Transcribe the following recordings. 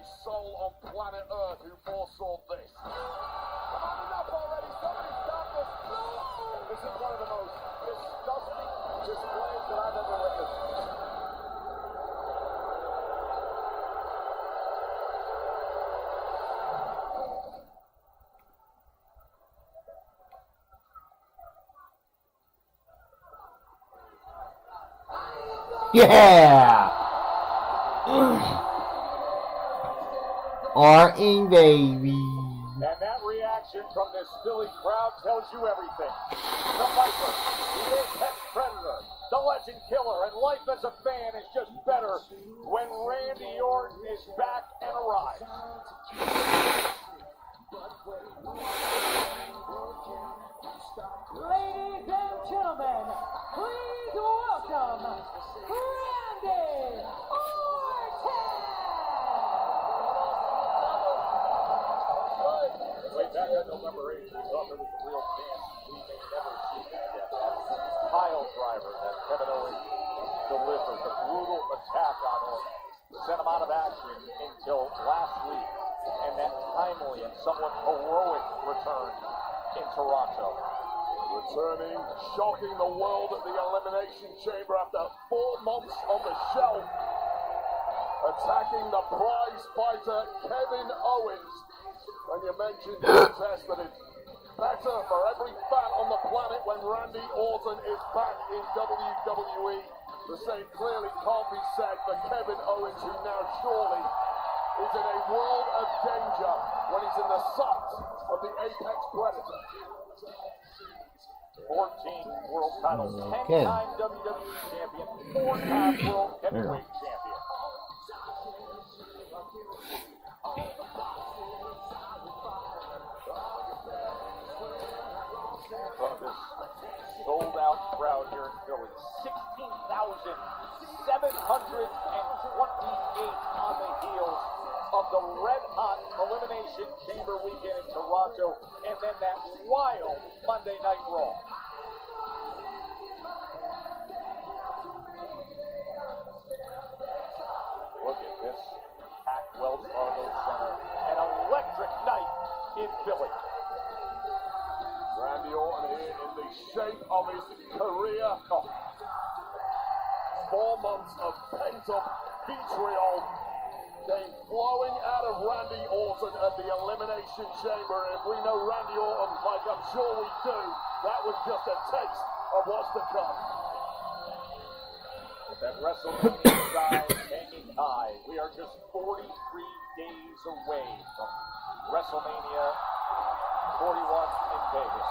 only soul on planet Earth who foresaw this. Come on, enough already. Somebody stop this. This is one of the most disgusting displays that I've ever witnessed. Yeah! R.E. baby. And that reaction from this Philly crowd tells you everything. The Viper, the apex predator, the legend killer, and life as a fan is just better when Randy Orton is back and arrives. Ladies and gentlemen, please welcome Randy Orton! Way back on November 8th, we thought there was a real chance we may never see that yet. That pile driver that Kevin Owens delivered, the brutal attack on Orton, sent him out of action until last week, and that timely and somewhat heroic return in Toronto. Returning, shocking the world at the Elimination Chamber after 4 months on the shelf. Attacking the prize fighter Kevin Owens. When you mentioned contest that it's better for every fan on the planet when Randy Orton is back in WWE. The same clearly can't be said for Kevin Owens, who now surely is in a world of danger when he's in the sight of the apex predator. 14 world titles, 10-time WWE champion, 4-time world heavyweight champion. From this sold-out crowd here in Philly, 16,728 on the heels of the red-hot Elimination Chamber weekend in Toronto, and then that wild Monday Night Raw. Look at this packed Wells Fargo Center. An electric night in Philly. Randy Orton here in the shape of his career. 4 months of pent-up vitriol came flowing out of Randy Orton at the Elimination Chamber. If we know Randy Orton, like I'm sure we do, that was just a taste of what's to come. That WrestleMania side hanging high. We are just 43 days away from WrestleMania 41 in Vegas.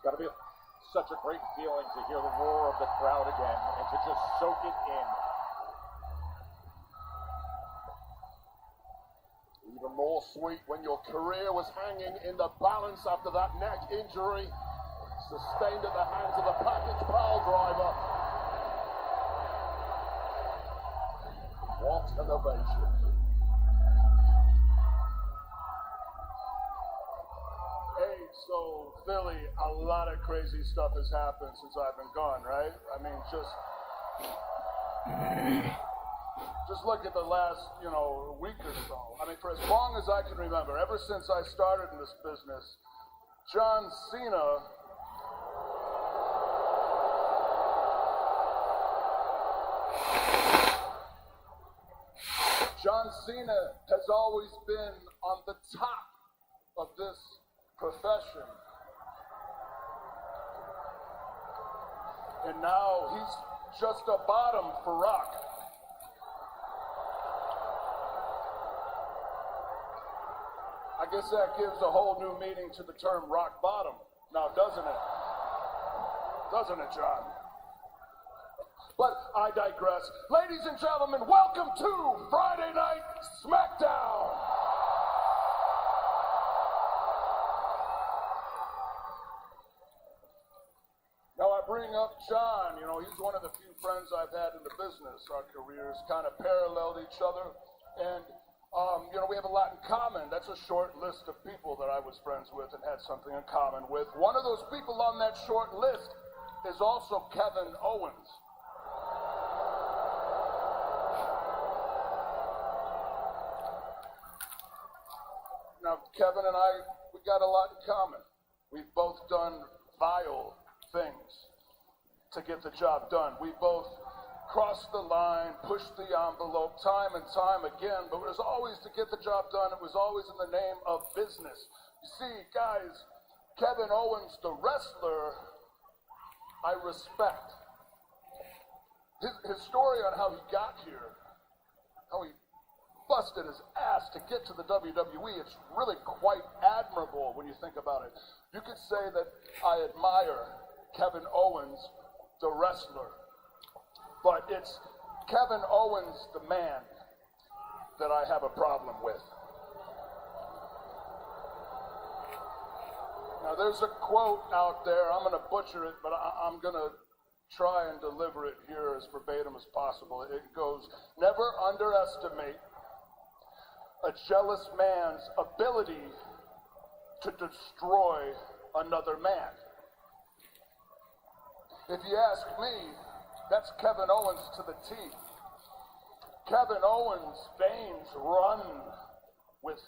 Gotta be such a great feeling to hear the roar of the crowd again and to just soak it in. Even more sweet when your career was hanging in the balance after that neck injury sustained at the hands of the package pile driver. What an ovation. So, Philly, a lot of crazy stuff has happened since I've been gone, right? I mean, just look at the last, week or so. I mean, for as long as I can remember, ever since I started in this business, John Cena has always been on the top of this profession. And now he's just a bottom for Rock. I guess that gives a whole new meaning to the term rock bottom now, doesn't it? Doesn't it, John? But I digress. Ladies and gentlemen, welcome to Friday Night Smackdown! Now I bring up John, he's one of the few friends I've had in the business. Our careers kind of paralleled each other, and we have a lot in common. That's a short list of people that I was friends with and had something in common with. One of those people on that short list is also Kevin Owens. Now, Kevin and I, we got a lot in common. We've both done vile things to get the job done. We both crossed the line, pushed the envelope time and time again, but it was always to get the job done. It was always in the name of business. You see, guys, Kevin Owens, the wrestler, I respect. His story on how he got here, how he busted his ass to get to the WWE, it's really quite admirable when you think about it. You could say that I admire Kevin Owens, the wrestler, but it's Kevin Owens, the man, that I have a problem with. Now, there's a quote out there. I'm going to butcher it, but I'm going to try and deliver it here as verbatim as possible. It goes, "Never underestimate a jealous man's ability to destroy another man." If you ask me, that's Kevin Owens to the T. Kevin Owens' veins run with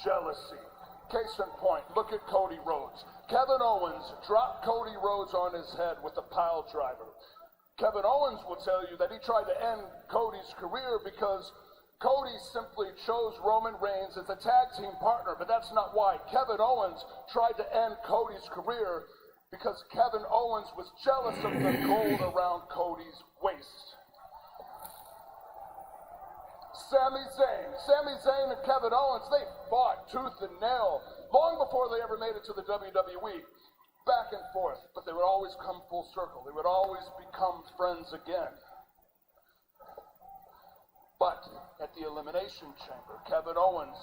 jealousy. Case in point, look at Cody Rhodes. Kevin Owens dropped Cody Rhodes on his head with a pile driver. Kevin Owens will tell you that he tried to end Cody's career because Cody simply chose Roman Reigns as a tag team partner, but that's not why. Kevin Owens tried to end Cody's career because Kevin Owens was jealous of the gold around Cody's waist. Sami Zayn and Kevin Owens, they fought tooth and nail long before they ever made it to the WWE. Back and forth, but they would always come full circle. They would always become friends again. But at the Elimination Chamber, Kevin Owens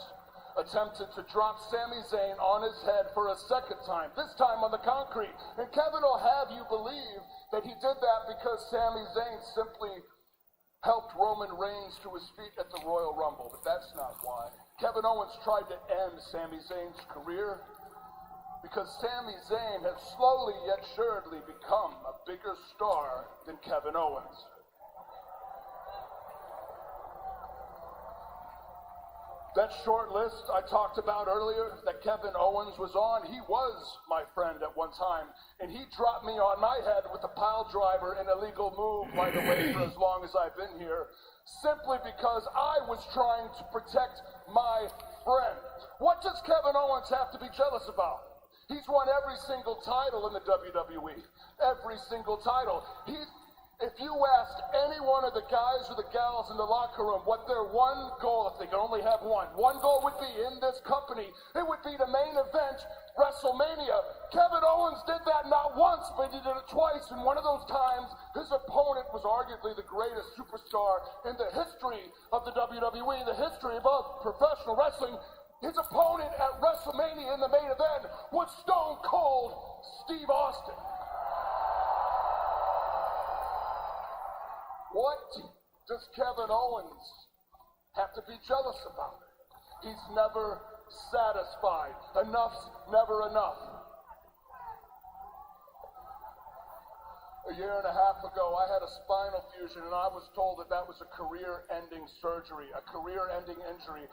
attempted to drop Sami Zayn on his head for a second time, this time on the concrete. And Kevin will have you believe that he did that because Sami Zayn simply helped Roman Reigns to his feet at the Royal Rumble, but that's not why. Kevin Owens tried to end Sami Zayn's career because Sami Zayn has slowly yet surely become a bigger star than Kevin Owens. That short list I talked about earlier that Kevin Owens was on, he was my friend at one time, and he dropped me on my head with a pile driver, an illegal move, by the way, for as long as I've been here, simply because I was trying to protect my friend. What does Kevin Owens have to be jealous about? He's won every single title in the WWE. Every single title. If you asked any one of the guys or the gals in the locker room what their one goal, if they could only have one goal would be in this company, it would be the main event, WrestleMania. Kevin Owens did that not once, but he did it twice, and one of those times, his opponent was arguably the greatest superstar in the history of the WWE, the history of professional wrestling. His opponent at WrestleMania in the main event was Stone Cold Steve Austin. What does Kevin Owens have to be jealous about? He's never satisfied. Enough's never enough. A year and a half ago, I had a spinal fusion, and I was told that that was a career-ending surgery, a career-ending injury.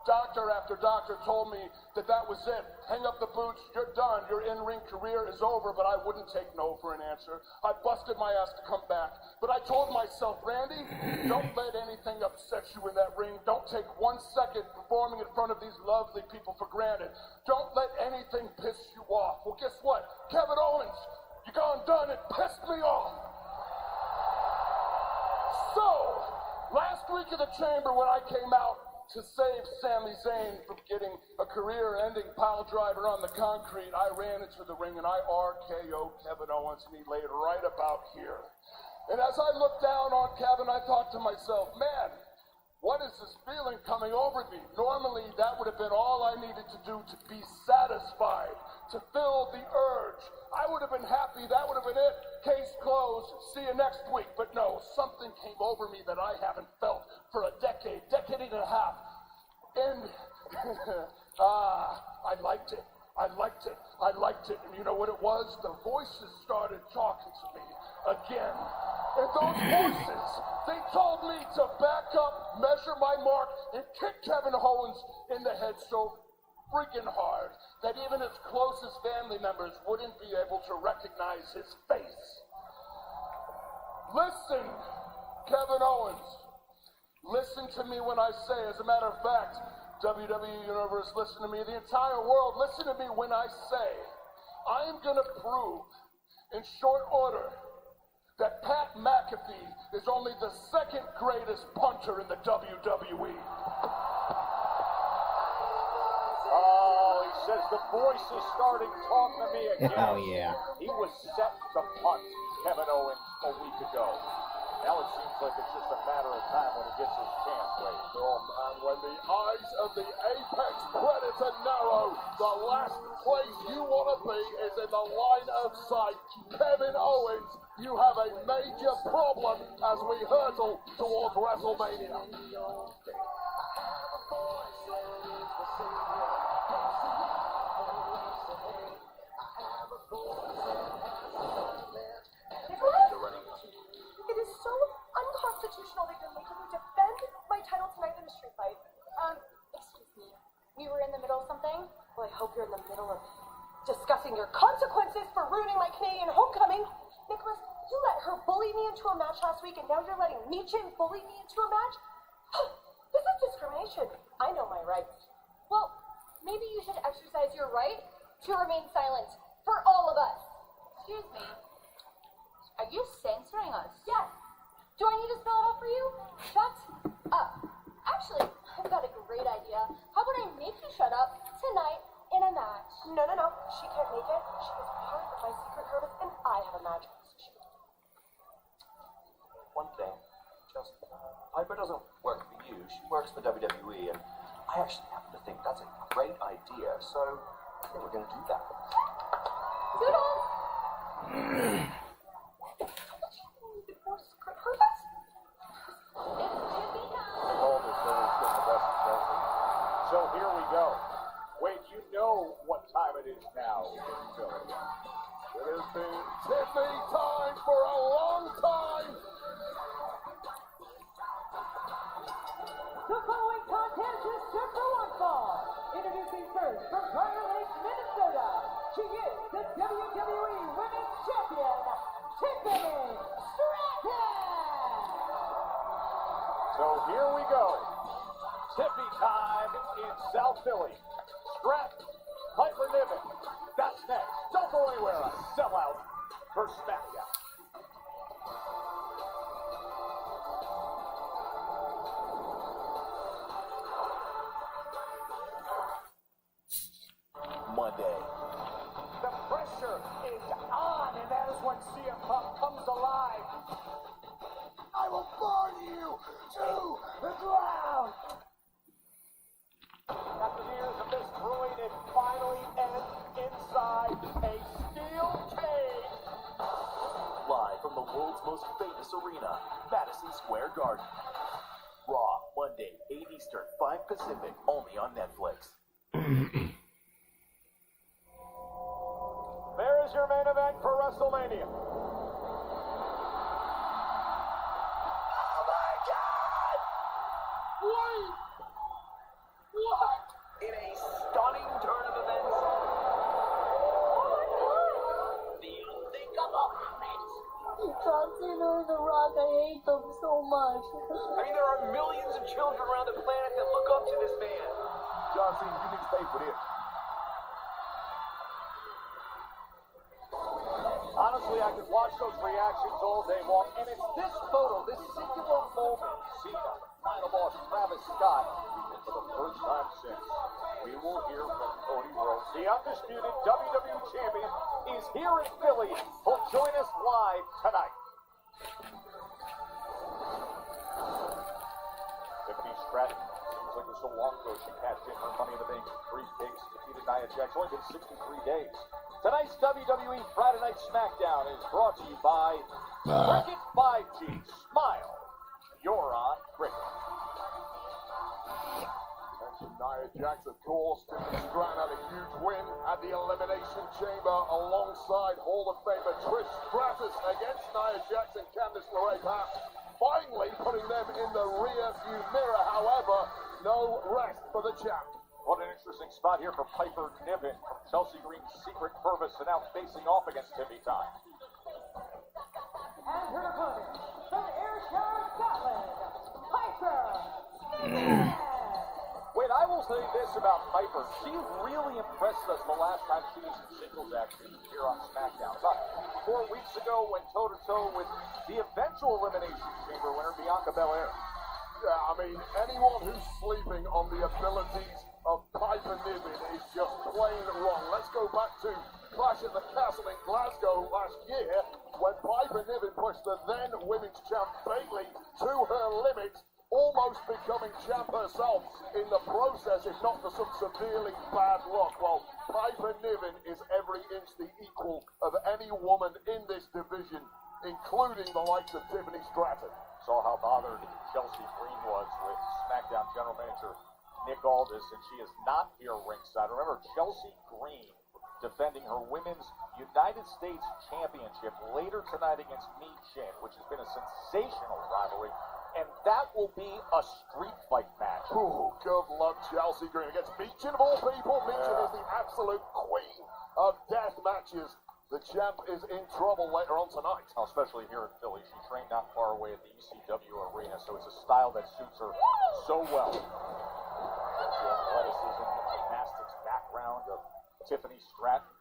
Doctor after doctor told me that that was it. Hang up the boots, you're done. Your in-ring career is over, but I wouldn't take no for an answer. I busted my ass to come back. But I told myself, Randy, don't let anything upset you in that ring. Don't take 1 second performing in front of these lovely people for granted. Don't let anything piss you off. Well, guess what? Kevin Owens, you gone done it pissed me off. So, last week in the chamber when I came out to save Sami Zayn from getting a career-ending pile driver on the concrete, I ran into the ring and I RKO'd Kevin Owens, and he laid right about here. And as I looked down on Kevin, I thought to myself, man, what is this feeling coming over me? Normally, that would have been all I needed to do to be satisfied, to fill the urge. I would have been happy. That would have been it. Case closed. See you next week. But no, something came over me that I haven't felt for a decade and a half. And, I liked it. I liked it. I liked it. And you know what it was? The voices started talking to me again. And those voices, they told me to back up, measure my mark, and kick Kevin Owens in the head so freaking hard that even his closest family members wouldn't be able to recognize his face. Listen, Kevin Owens. Listen to me when I say, as a matter of fact, WWE Universe, listen to me. The entire world, listen to me when I say, I am going to prove in short order that Pat McAfee is only the second greatest punter in the WWE. Oh, he says the voice is starting talking to me again. Oh, yeah. He was set to punt Kevin Owens a week ago. Now it seems like it's just a matter of time when he gets his chance, Wade. Oh man, when the eyes of the apex predator narrow, the last place you want to be is in the line of sight. Kevin Owens, you have a major problem as we hurtle towards WrestleMania. It is so unconstitutional that you're making me defend my title tonight in a street fight. Excuse me. We were in the middle of something? Well, I hope you're in the middle of discussing your consequences for ruining my Canadian homecoming. Nicholas, you let her bully me into a match last week, and now you're letting Michin bully me into a match? This is discrimination. I know my rights. Well, maybe you should exercise your right to remain silent for all of us. Excuse me. Are you censoring us? Yes. Do I need to spell it out for you? Shut up. Actually, I've got a great idea. How about I make you shut up tonight in a match? No. She can't make it. She is part of my secret service, and I have a magic position. One thing, just Piper doesn't work for you. She works for WWE, and I actually happen to think that's a great idea. So I think we're going to do that. Toodles! So here we go. Wait, you know what time it is now, Philly. It has been Tiffy time for a long time. The following contest is set for one fall. Introducing first from Prior Lake, Minnesota. She is the WWE Women's Champion, Tiffany Stratton. So here we go. Tippy time in South Philly. Stratton, Piper Niven. That's next. Don't go anywhere. A sellout for Smackdown. Monday. The pressure is on, and that is when CM Punk comes alive. I will burn you to the ground. After years of this brewing, it finally ends inside a steel cage. Live from the world's most famous arena, Madison Square Garden. Raw, Monday, 8 Eastern, 5 Pacific, only on Netflix. There is your main event for WrestleMania. In a stunning turn of events, the unthinkable happens. John Cena and The Rock, I hate them so much. I mean, there are millions of children around the planet that look up to this man. John Cena, you need to stay for this. Honestly, I could watch those reactions all day long, and it's this photo, this singular moment, Cena, final boss Travis Scott, and for the first time since, we will hear from Cody Rhodes. The undisputed WWE Champion is here in Philly. He'll join us live tonight. Tiffany Stratton, seems like it was so long ago she cashed in her Money in the Bank briefcase, defeated Nia Jax. Only been 63 days. Tonight's WWE Friday Night Smackdown is brought to you by Cricket 5G. Smile. You're on Cricket. Mentioned Nia Jax, of course. Tiffany Stratton had a huge win at the Elimination Chamber alongside Hall of Famer Trish Stratus against Nia Jax and Candice LeRae Papp. Finally putting them in the rear view mirror. However, no rest for the champ. What an interesting spot here for Piper Niven from Chelsea Green's Secret Service, and now facing off against Timmy Time. And her opponent, from Ayrshire, Scotland, Piper Wait, I will say this about Piper. She really impressed us the last time she was in singles action here on Smackdown. About 4 weeks ago, went toe-to-toe with the eventual Elimination Chamber winner, Bianca Belair. Yeah, I mean, anyone who's sleeping on the abilities of Piper Niven is just plain wrong. Let's go back to Clash at the Castle in Glasgow last year when Piper Niven pushed the then women's champ Bayley to her limit, almost becoming champ herself in the process, if not for some severely bad luck. Well, Piper Niven is every inch the equal of any woman in this division, including the likes of Tiffany Stratton. Saw how bothered Chelsea Green was with SmackDown General Manager Nick Aldis, and she is not here ringside. Remember, Chelsea Green defending her Women's United States Championship later tonight against Mi Chin, which has been a sensational rivalry, and that will be a street fight match. Ooh, good luck, Chelsea Green against Meechin of all people. Meechin is the absolute queen of death matches. The champ is in trouble later on tonight. Especially here in Philly. She trained not far away at the ECW arena, so it's a style that suits her so well. The athleticism, the gymnastics background of Tiffany Stratton.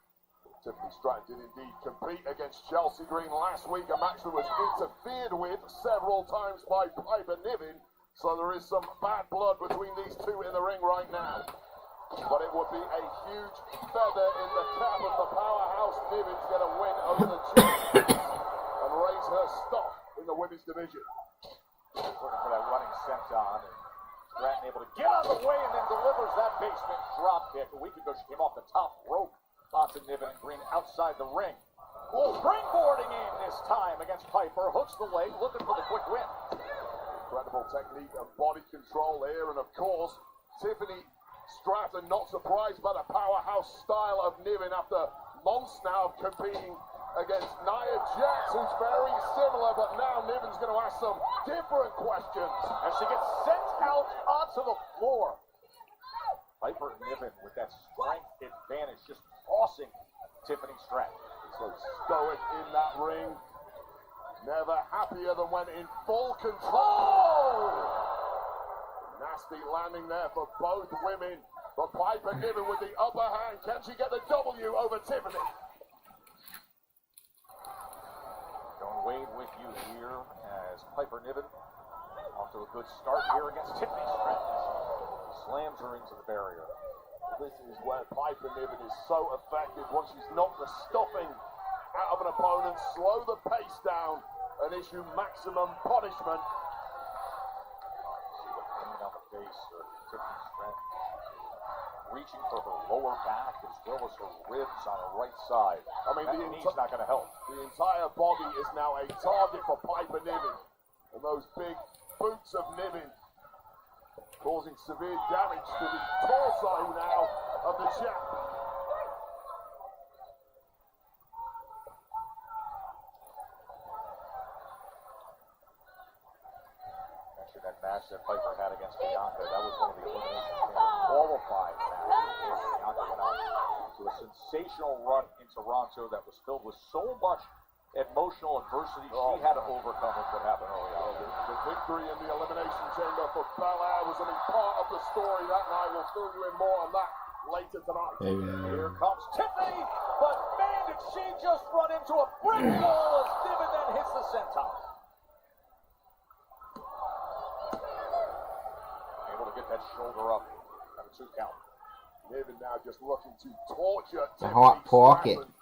Tiffany Stratton did indeed compete against Chelsea Green last week, a match that was interfered with several times by Piper Niven, so there is some bad blood between these two in the ring right now. But it would be a huge feather in the cap of the powerhouse Niven to get a win over the champ and raise her stock in the women's division. Looking for that running senton, and Stratton able to get out of the way and then delivers that basement drop kick. A week ago, she came off the top rope onto Niven and Green outside the ring. Springboarding in this time against Piper. Hooks the leg, looking for the quick win. Incredible technique and body control here, and of course, Tiffany Stratton not surprised by the powerhouse style of Niven after months now of competing against Nia Jax, who's very similar, but now Niven's going to ask some different questions. As she gets sent out onto the floor. Piper Niven with that strength advantage, just tossing Tiffany Stratton. So stoic in that ring. Never happier than when in full control. Nasty landing there for both women. But Piper Niven with the upper hand. Can she get the W over Tiffany? John Wade with you here as Piper Niven off to a good start here against Tiffany Stratton. Slams her into the barrier. This is where Piper Niven is so effective. Once she's knocked the stuffing out of an opponent, slow the pace down and issue maximum punishment. See the pain on the face of Tiffany Stratton. Reaching for her lower back as well as her ribs on her right side. I mean, that knee's not going to help. The entire body is now a target for Piper Niven. And those big boots of Niven causing severe damage to the torso now of the champ. Mentioned that match that Piper had against Bianca. That was one of the Elimination Chamber qualifying matches. Bianca went on to a sensational run in Toronto that was filled with so much emotional adversity she had to overcome with what happened early on. The victory in the Elimination Chamber for Belair was a big part of the story that night. We'll fill you in more on that later tonight. Here comes Tiffany, but man, did she just run into a brick wall as Niven then hits the senton. Able to get that shoulder up on a 2 count. Niven now just looking to torture The Tiffany hot pocket. Stratton.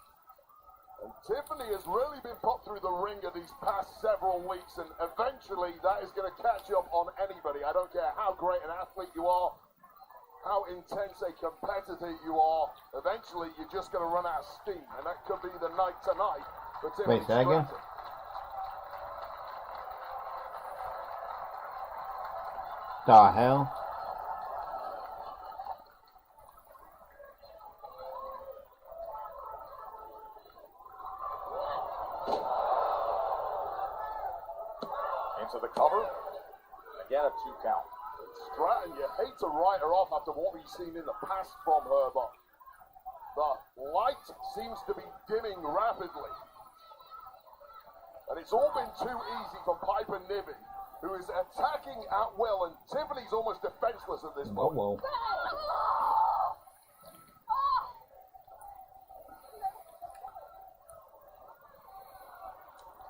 And Tiffany has really been put through the ringer these past several weeks, and eventually that is going to catch up on anybody. I don't care how great an athlete you are, how intense a competitor you are. Eventually, you're just going to run out of steam, and that could be the night tonight for Tiffany Wait, say that again? Stratton. The hell? Into the cover. Again, a 2 count. Stratton, you hate to write her off after what we've seen in the past from her, but the light seems to be dimming rapidly. And it's all been too easy for Piper Niven, who is attacking at will, and Tiffany's almost defenseless at this moment.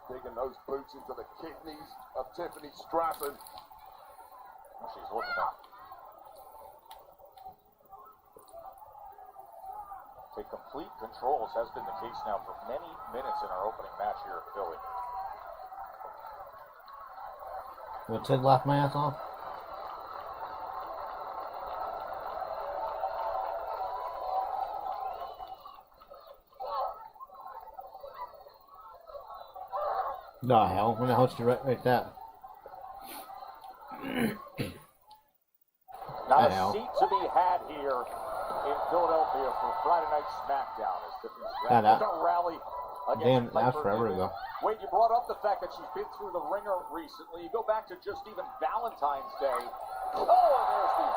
Digging those boots into the kidneys of Tiffany Stratton. She's looking up. Take complete control, as has been the case now for many minutes in our opening match here at Philly. What's his left my ass off? The hell? When the hell did you write that? Not Hell. a seat to be had here in Philadelphia for Friday Night Smackdown. As Tiffany Yeah, that- Stratton rally Damn, against that's Piper forever Niven. ago. Wait, you brought up the fact that she's been through the ringer recently. You go back to just even Valentine's Day. Oh, and there's the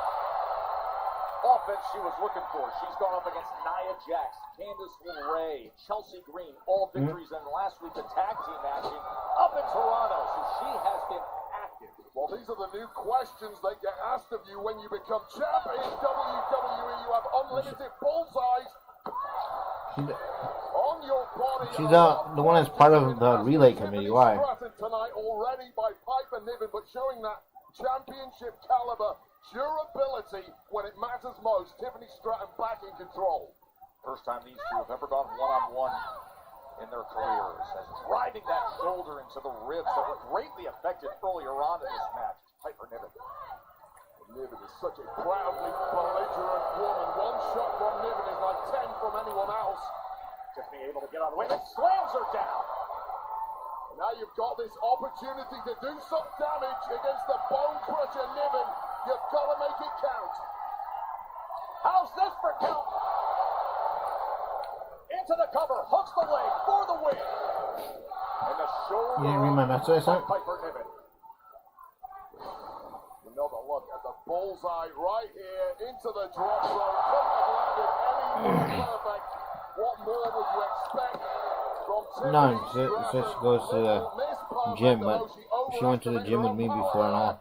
offense she was looking for. She's gone up against Nia Jax, Candice LeRae, Chelsea Green, all victories in last week, the tag team action up in Toronto. So she has been active. Well, these are the new questions that get asked of you when you become champ in WWE. You have unlimited bullseyes on your body. She's the one that's part of the relay committee. Why? Tonight already by Piper Niven, but showing that championship caliber durability when it matters most. Tiffany Stratton back in control. First time these two have ever gone one-on-one in their careers, as driving that shoulder into the ribs that were greatly affected earlier on in this match. Piper Niven. Niven is such a proudly belligerent woman. One shot from Niven is like 10 from anyone else. Tiffany able to get on the way, then slams her down. Now you've got this opportunity to do some damage against the bone crusher Niven. You've got to make it count. How's this for count? Into the cover, hooks the leg for the win. And the shoulder. You didn't read my message, by son? Piper Niven. Another look at the bullseye right here into the drop zone. Couldn't have landed any more perfect. What more would you expect from Tiffany No, she Stratton? goes to the Miss perfect, gym, but although she went to the gym with me before and all.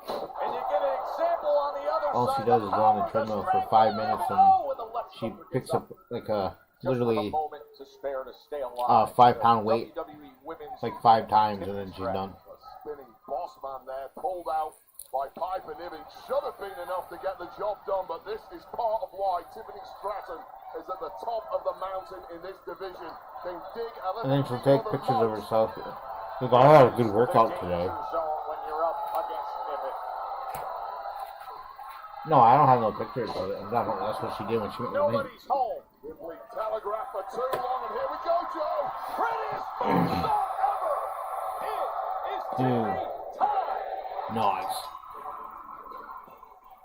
And you get an example on the other All side. she does is go on the treadmill for 5 minutes and Oh, the left she shoulder picks gets up like a Just with a literally moment to spare to stay alive. 5-pound weight WWE Women's like 5 times and then she's done. A spinning boss man there, pulled out by Piper Niven. Should have been enough to get the job done, but this is part of why Tiffany Stratton is at the top of the mountain in this division. Can dig a little And then she'll deeper take than pictures of most. herself. She'll go, I had a good workout today. When you're up against Niven. No, I don't have no pictures of it. That's what she did when she went with me. Nobody's home. Ripley telegraphed for too long, and here we go, Joe. Prettiest song ever. It is Dude. TV time. Nice.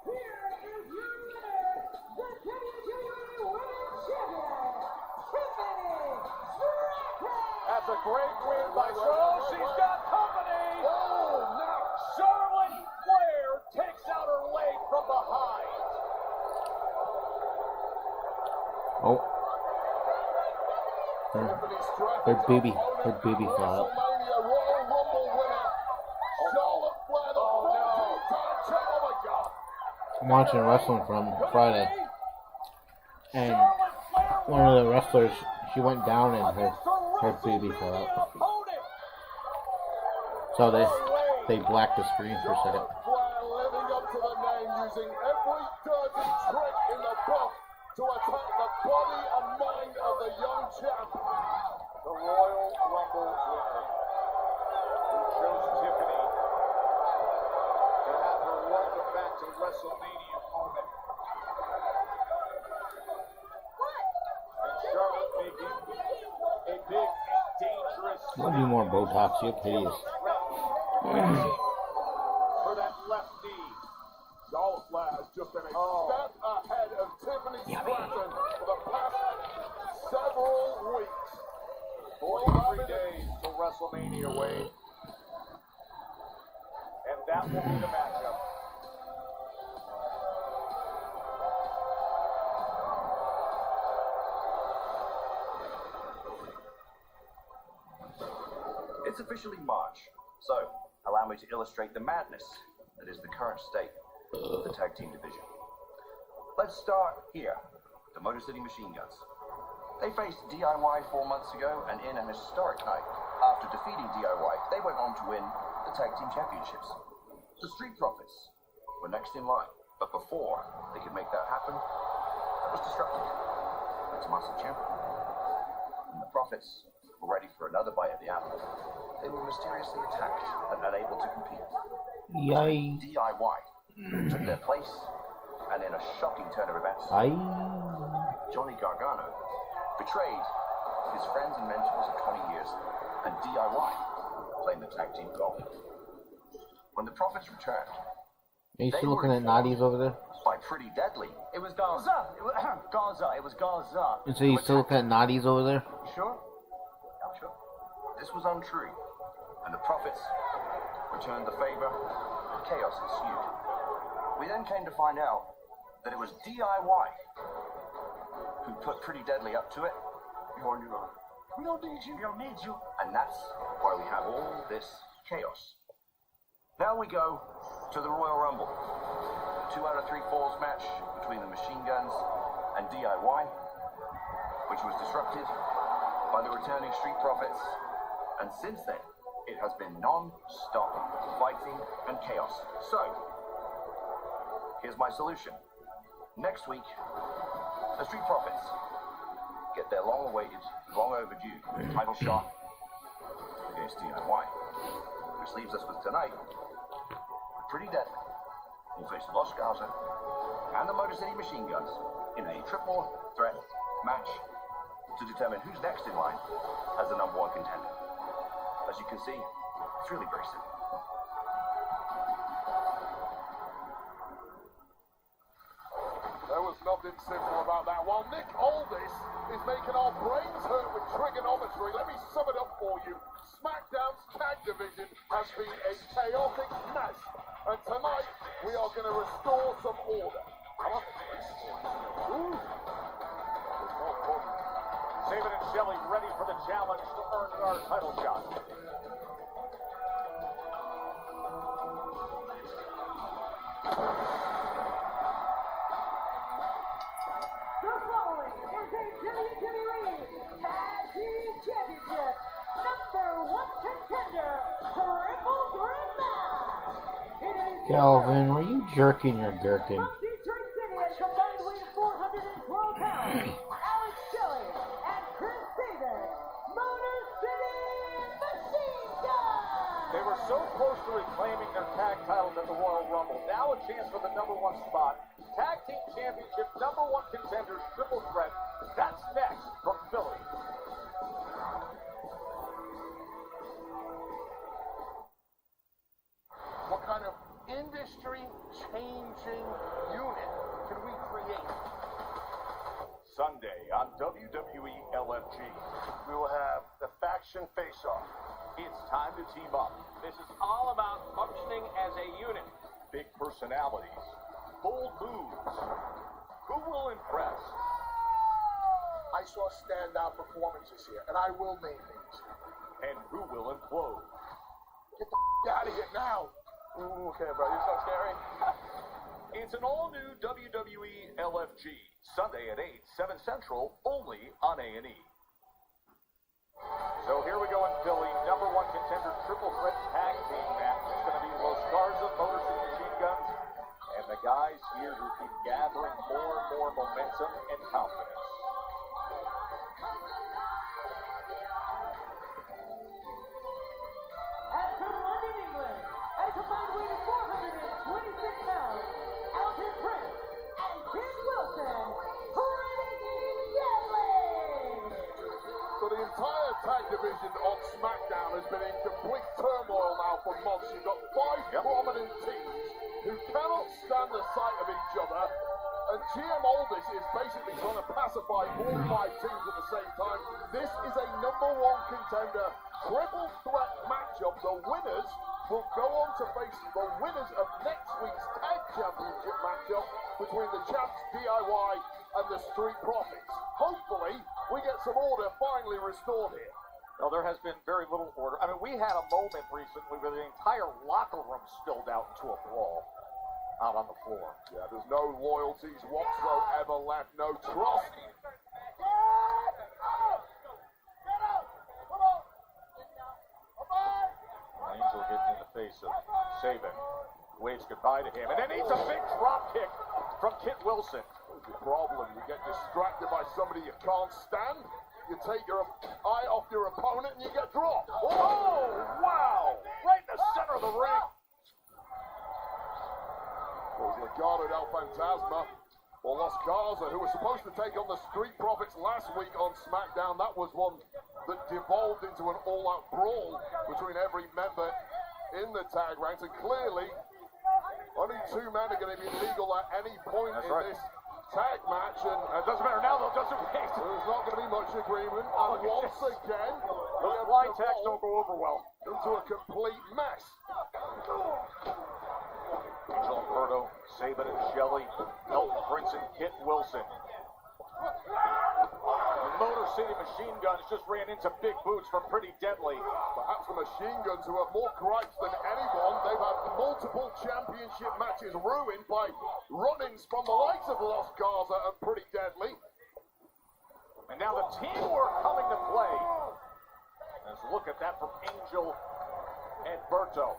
Here is your winner, the WWE That's a great win by Charlotte. She's got company. Oh, no. Charlotte Flair takes out her leg from behind. Oh. Her baby fell out. I'm watching wrestling from Friday, and one of the wrestlers, she went down and her baby fell out. So they blacked the screen for a second. Living up to the name, using every dirty trick in the book to attack the body and mind of the young champ. The Royal Rumble winner, who chose Tiffany to have her welcome back to WrestleMania moment. And Charlotte making a big and dangerous We'll do more Botox, you're hideous. for that left knee. Charlotte Flair has just been a step ahead of Tiffany Stratton for the past several weeks. 43 days till WrestleMania, Wade. And that will be the matchup. It's officially March, so allow me to illustrate the madness that is the current state of the tag team division. Let's start here, the Motor City Machine Guns. They faced DIY 4 months ago, and in an historic night, after defeating DIY, they went on to win the tag team championships. The Street Profits were next in line, but before they could make that happen, it was disrupted. The Tommaso Ciampa. And the Profits were ready for another bite at the apple. They were mysteriously attacked and unable to compete. Yay. DIY took their place, and in a shocking turn of events, Johnny Gargano betrayed his friends and mentors of 20 years, and DIY claimed the tag team gold. When the Profits returned, Are you still looking at Nadies over there? by Pretty Deadly. It was Gaza. Gaza. It was Gaza. And so you still looking at Nadies over there? Sure? I'm sure. This was untrue, and the Profits returned the favor, and chaos ensued. We then came to find out that it was DIY who put Pretty Deadly up to it. We don't need you. We don't need you. And that's why we have all this chaos. Now we go to the Royal Rumble. 2 out of 3 falls match between the Machine Guns and DIY, which was disrupted by the returning Street Profits. And since then, it has been non-stop fighting and chaos. So, here's my solution. Next week, the Street Profits get their long-awaited, long-overdue title shot against DIY, which leaves us with tonight, Pretty Deadly will face Los Gaza and the Motor City Machine Guns in a triple threat match to determine who's next in line as the #1 contender. As you can see, it's really very simple. There was nothing simple about that. While Nick Aldis is making our brains hurt with trigonometry, let me sum it up for you. Smackdown's tag division has been a chaotic mess. And tonight, we are going to restore some order. Saban and Shelley ready for the challenge to earn our title shot. The following is a WWE Tag Team Championship #1 contender triple threat match. It is Calvin, were you jerking your gherkin? from Detroit City at combined weight of 412 pounds, Alex Shelley and Chris Saban, Motor City Machine Gun. They were so close to reclaiming their tag titles at the Royal Rumble. Now a chance for the #1 spot. Tag Team Championship #1 contenders triple threat. That's next from Philly. What kind of industry-changing unit can we create? Sunday. Sunday on WWE LFG. We will have the faction face-off. It's time to team up. This is all about functioning as a unit. Big personalities, bold moves. Who will impress? I saw standout performances here, and I will name names. And who will implode? Get the out of here now. Ooh, okay, bro, you're so scary. It's an all-new WWE LFG, Sunday at 8, 7 Central, only on A&E. So here we go in Philly, number one contender triple threat tag team match. It's going to be Los Garza, Motors and Machine Guns, and the guys here who keep gathering more and more momentum and confidence. And from London, England, at a combined weight of 426 pounds, Elton Prince and Kid Wilson, pretty deadly! So the entire tag division on Smackdown has been in complete turmoil now for months. You've got five prominent teams who cannot stand the sight of each other, and GM Aldis is basically trying to pacify all five teams at the same time. This is a number one contender triple threat matchup. The winners will go on to face the winners of next week's tag championship matchup between the champs DIY and the Street Profits. Hopefully, we get some order finally restored here. Well, there has been very little order. I mean, we had a moment recently where the entire locker room spilled out into a brawl out on the floor. Yeah, there's no loyalties whatsoever left, no trust. Angel getting in the face of Saban. Waves goodbye to him. And then he's a big drop kick from Kit Wilson. What's the problem? You get distracted by somebody you can't stand, you take your eye off your opponent, and you get dropped. Oh, wow! Right in the center of the ring. It was Legado del Fantasma, or Los Garza, who was supposed to take on the Street Profits last week on SmackDown. That was one that devolved into an all-out brawl between every member in the tag ranks, and clearly only two men are going to be legal at any point this tag match, and It doesn't matter now, though, does it? there's not going to be much agreement, and once again, Those fly tags don't go over well. into a complete mess. Angel Umberto, Saban and Shelley, Elton Prince and Kit Wilson. The Motor City Machine Guns just ran into Big Boots from Pretty Deadly. Perhaps the Machine Guns, who have more gripes than anyone. They've had multiple championship matches ruined by run-ins from the likes of Los Garza and Pretty Deadly. And now the teamwork coming to play. Let's look at that from Angel and Berto.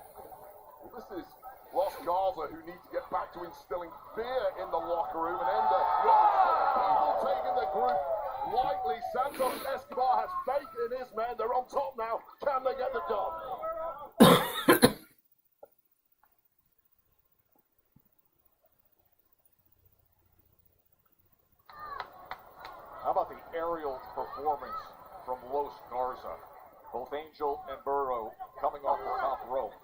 Well, this is Los Garza, who need to get back to instilling fear in the locker room and end the people taking the group lightly. Santos Escobar has faith in his men. They're on top now. Can they get the job? How about the aerial performance from Los Garza? Both Angel and Burrow coming off the top rope.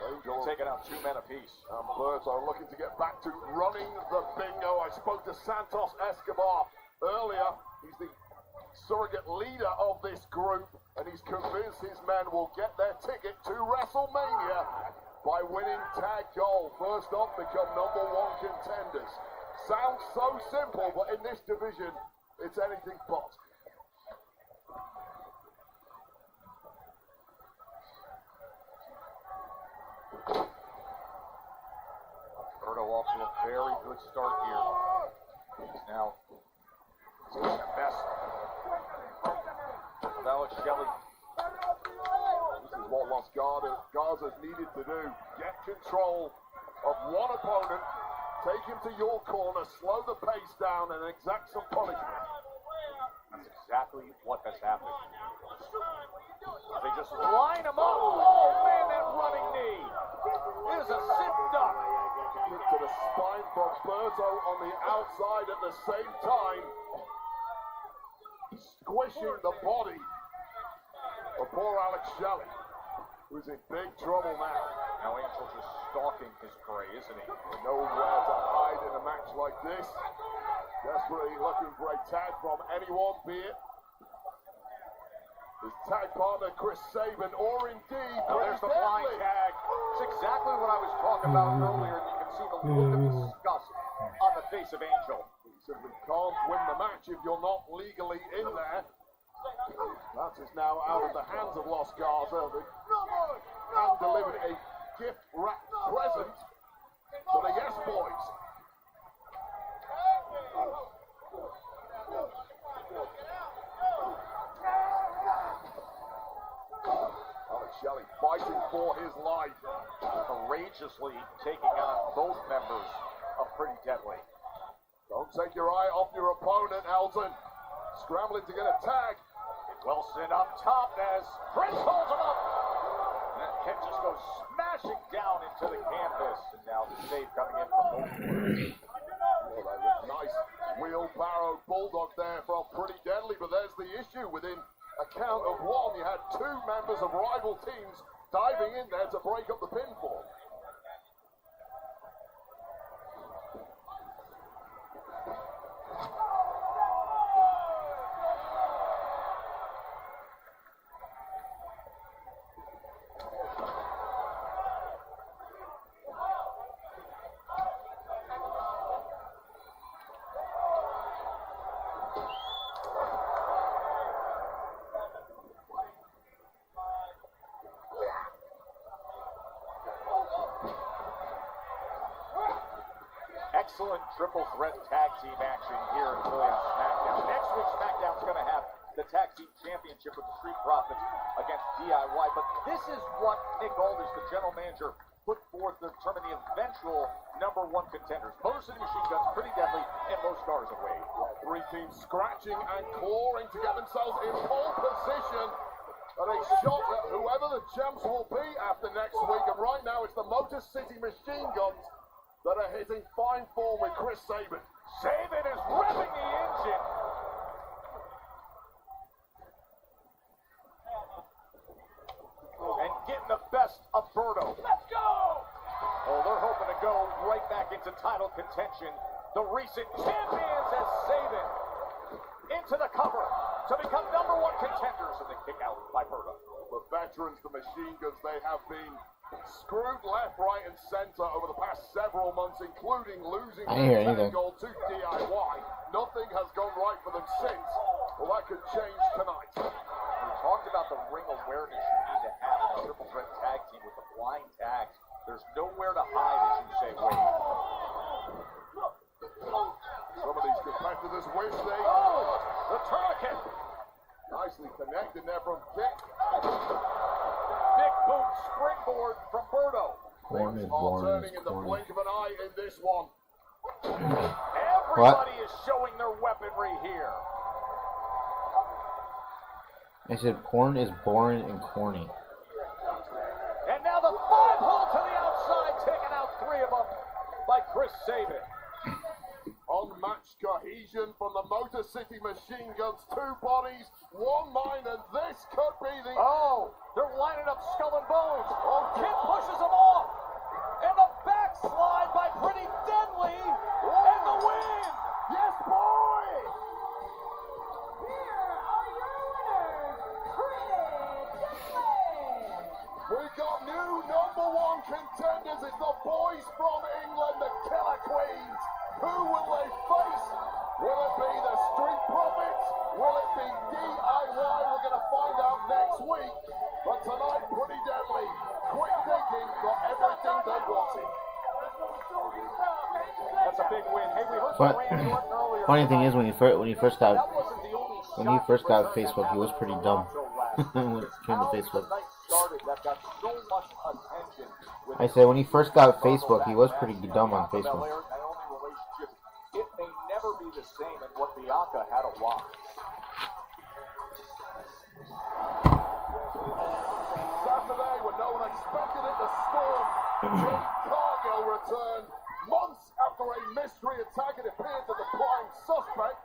Angel Taking out two men apiece. and Birds are looking to get back to running the bingo. I spoke to Santos Escobar earlier. He's the surrogate leader of this group, and he's convinced his men will get their ticket to WrestleMania by winning tag gold. First up, become number one contenders. Sounds so simple, but in this division, it's anything but. Berto off to a very good start here. He's now doing the best of Alex Shelley. This is what Los Garza's needed to do. Get control of one opponent, take him to your corner, slow the pace down, and exact some punishment. That's exactly what has happened. They just line him up. Oh, man, that running knee. It is a sit duck. Kick to the spine from Berto on the outside at the same time. Squishing the body of poor Alex Shelley, who's in big trouble now. Now Angel just stalking his prey, isn't he? Nowhere to hide in a match like this. Desperately looking for a tag from anyone, be it his tag partner Chris Sabin, or indeed There's the flying tag. It's exactly what I was talking about earlier, and you can see the look of disgust on the face of Angel. You simply can't win the match if you're not legally in there. That is now out of the hands of Los Garza, and delivered a gift-wrapped present to the Yes Boys. Shelley fighting for his life, Courageously taking on both members of Pretty Deadly. Don't take your eye off your opponent, Elton. Scrambling to get a tag. Wilson up top as Prince holds him up. And that kick just goes smashing down into the canvas. And now the save coming in from both players. Oh, that was nice wheelbarrow bulldog there from Pretty Deadly, but there's the issue within a count of one. You had two members of rival teams diving in there to break up the pinfall. Excellent triple threat tag team action here in Philly on Smackdown. Next week, Smackdown's going to have the tag team championship with the Street Profits against DIY. But this is what Nick Aldis, the general manager, put forth to determine the eventual #1 contenders. Motor City Machine Guns, Pretty Deadly, and Los Garza Wade. Three teams scratching and clawing to get themselves in pole position. And a shot at whoever the champs will be after next week. And right now it's the Motor City Machine Guns that are hitting fine form with Chris Sabin. Sabin is revving the engine. And getting the best of Berto. Let's go! Oh, they're hoping to go right back into title contention. The recent champions as Sabin into the cover to become #1 contenders in the kick out by Berto. The veterans, the Machine Guns, they have been screwed left, right, and center over the past several months, including losing I didn't hear their anything. goal to DIY. Nothing has gone right for them since. Well, that could change tonight. We talked about the ring awareness you need to have in a triple threat tag team with the flying tags. There's nowhere to hide, as you say, Wade. Some of these competitors wish they... Oh, the tourniquet. Nicely connected there from Vic. Big boot springboard from Berto. Corn is Things are born turning is in the corny. blink of an eye in this one. Everybody is showing their weaponry here. I said corn is boring and corny. And now the 5-hole to the outside, taking out 3 of them by Chris Sabin. Unmatched cohesion from the Motor City Machine Guns. 2 bodies, 1 mind, and this could be the... Oh, they're lining up skull and bones. Oh, Kid pushes them off. And the backslide by Pretty Deadly. And the win. Yes, boy! Here are your winners, Pretty Deadly. We got new #1 contenders. It's the boys from England, the Killer Queens. Who will they face? Will it be the Street Profits? Will it be DIY? We're going to find out next week. But tonight, Pretty Deadly, quick thinking, got everything they wanted. That's a big win. Hey, we heard But from Randy Orton earlier. funny thing is, when he first got That wasn't the only when he shot first got Chris Facebook, he was pretty dumb when it came to Facebook. How the night started that got so much attention with I said when he first got Facebook, he was pretty dumb on Bianca Facebook. Belair and Naomi relationship. It may never be the same, and what Bianca had to watch. Saturday, when no one expected it, the Storm. Jade Cargill returned months after a mystery attack. It appeared that the prime suspect,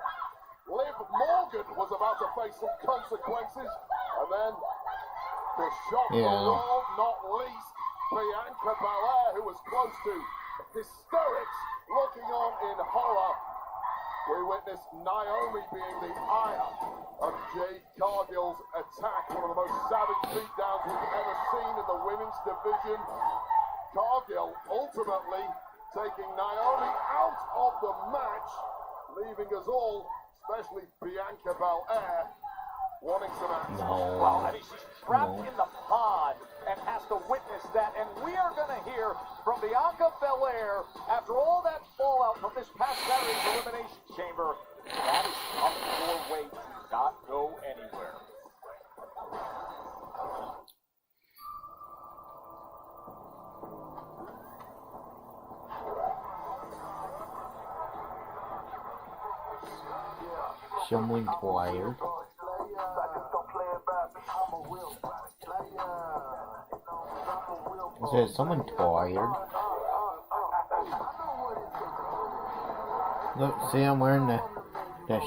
Liv Morgan, was about to face some consequences. And then, to shock the world, not least, Bianca Belair, who was close to hysterics, looking on in horror We witnessed Naomi being the ire of Jade Cargill's attack, one of the most savage beatdowns we've ever seen in the women's division. Cargill ultimately taking Naomi out of the match, leaving us all, especially Bianca Belair, wanting some action. No. Well, I mean, she's trapped in the pod and has to witness that. And we are going to hear from Bianca Belair after all that fallout from this past Saturday's Elimination Chamber. That is up your way to not go anywhere. Someone tired. I said, someone tired. Look, see, I'm wearing that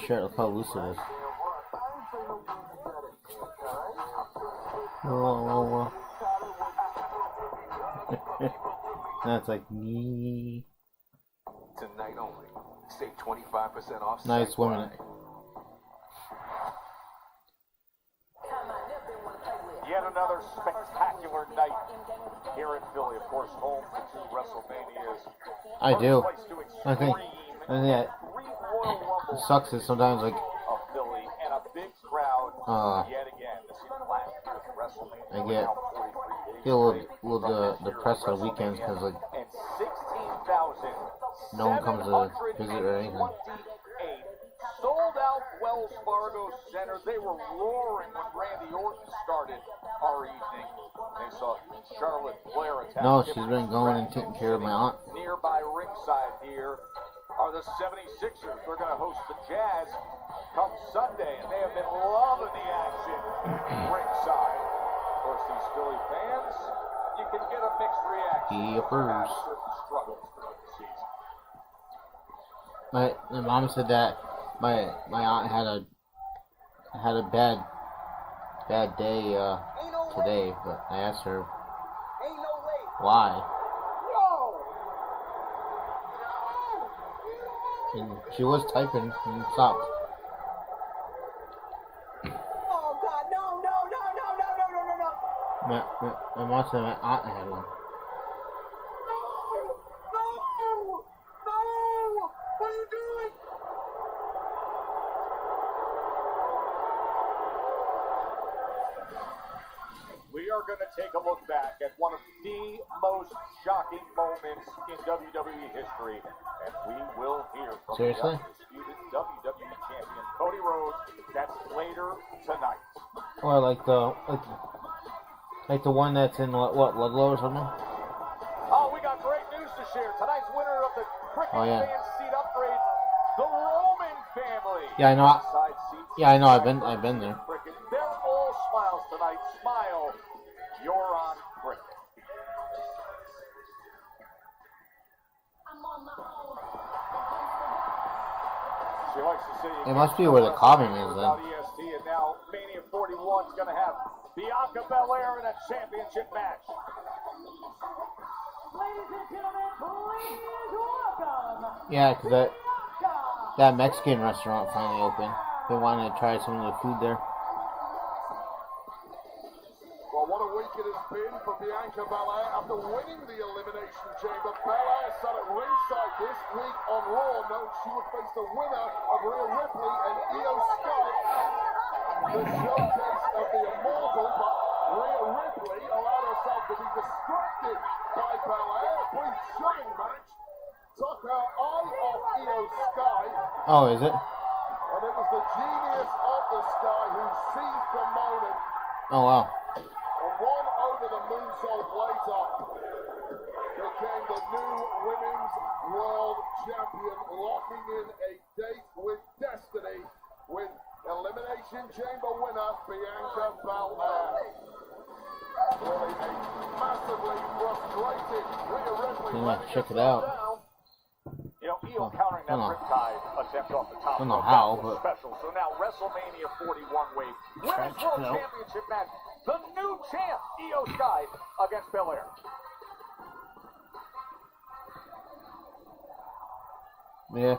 shirt. Look how loose it is. Whoa. That's like me. Tonight only. Save 25% off. Nice women. Yet another spectacular night here in Philly. Of course, home to WrestleMania's. I do. Place to I think. extreme And yeah, three Royal it Rumbles sucks is sometimes like of Philly and a big crowd yet again. This is last year's WrestleMania. I get feel a little depressed on weekends because like And 16,000. no one comes to visit or anything. Sold out Wells Fargo Center. They were roaring when Randy Orton started our evening. They saw Charlotte Flair attack. No, she's been going and taking care of my aunt. Nearby ringside here are the 76ers. They're going to host the Jazz come Sunday, and they have been loving the action ringside. Of course, these Philly fans, you can get a mixed reaction. Yippers. Struggles throughout the season. My mom said that my aunt had a bad day today, but I asked her why. And she was typing and stopped. Oh God, no. My mom said my aunt had one. No! What are you doing? We are going to take a look back at one of the most shocking moments in WWE history, and we will hear from Seriously? the undisputed WWE champion Cody Rhodes. That's later tonight. Or like the one that's in what Ludlow or something. Oh, we got great news to share. Tonight's winner of the Cricket Oh, yeah. Fan Seat Upgrade, the Roman family. Yeah, I know. Side seats. Yeah, I know. I've been there. Cricket. They're all smiles tonight. Smile. You're on Cricket. She likes to see It must be where the common is then. EST, and now Mania 41 is going to have Bianca Belair in a championship match. Ladies and gentlemen, please welcome. Yeah, 'cause that Mexican restaurant finally opened. They wanted to try some of the food there. Well, what a week it has been for Bianca Belair after winning the Elimination Chamber. Belair sat at ringside this week on Raw, knowing she would face the winner of Rhea Ripley and Io Sky. The showcase of the Immortal, but Rhea Ripley allowed herself to be distracted by Belair. A brief shoving match took her eye off Io Sky. Oh, is it? And it was the genius of the Sky who seized the moment. Oh wow. And one over the moonsault later became the new women's world champion, locking in a date with destiny with Elimination Chamber winner Bianca Belair. Really a massively frustrated Rhea Ripley. Yeah, check it out. You know, Io countering that riptide attempt off the top. I don't know how, That was but special. So now WrestleMania 41 wave Women's check World it out. Championship match. The new champ, Io Sky, against Belair. Yeah.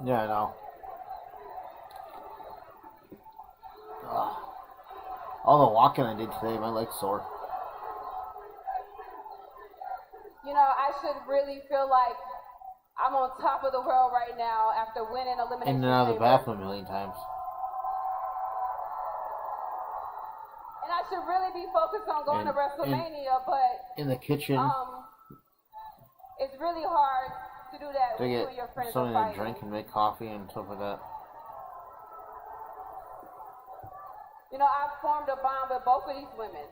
Yeah, I know. Ugh. All the walking I did today, my leg's sore. You know, I should really feel like I'm on top of the world right now after winning Elimination In and out of the Chamber. bathroom a million times. And I should really be focused on going to WrestleMania, but in the kitchen. It's really hard to do that To when you get and your friends something are to fighting. drink and make coffee and stuff like that. You know, I've formed a bond with both of these women.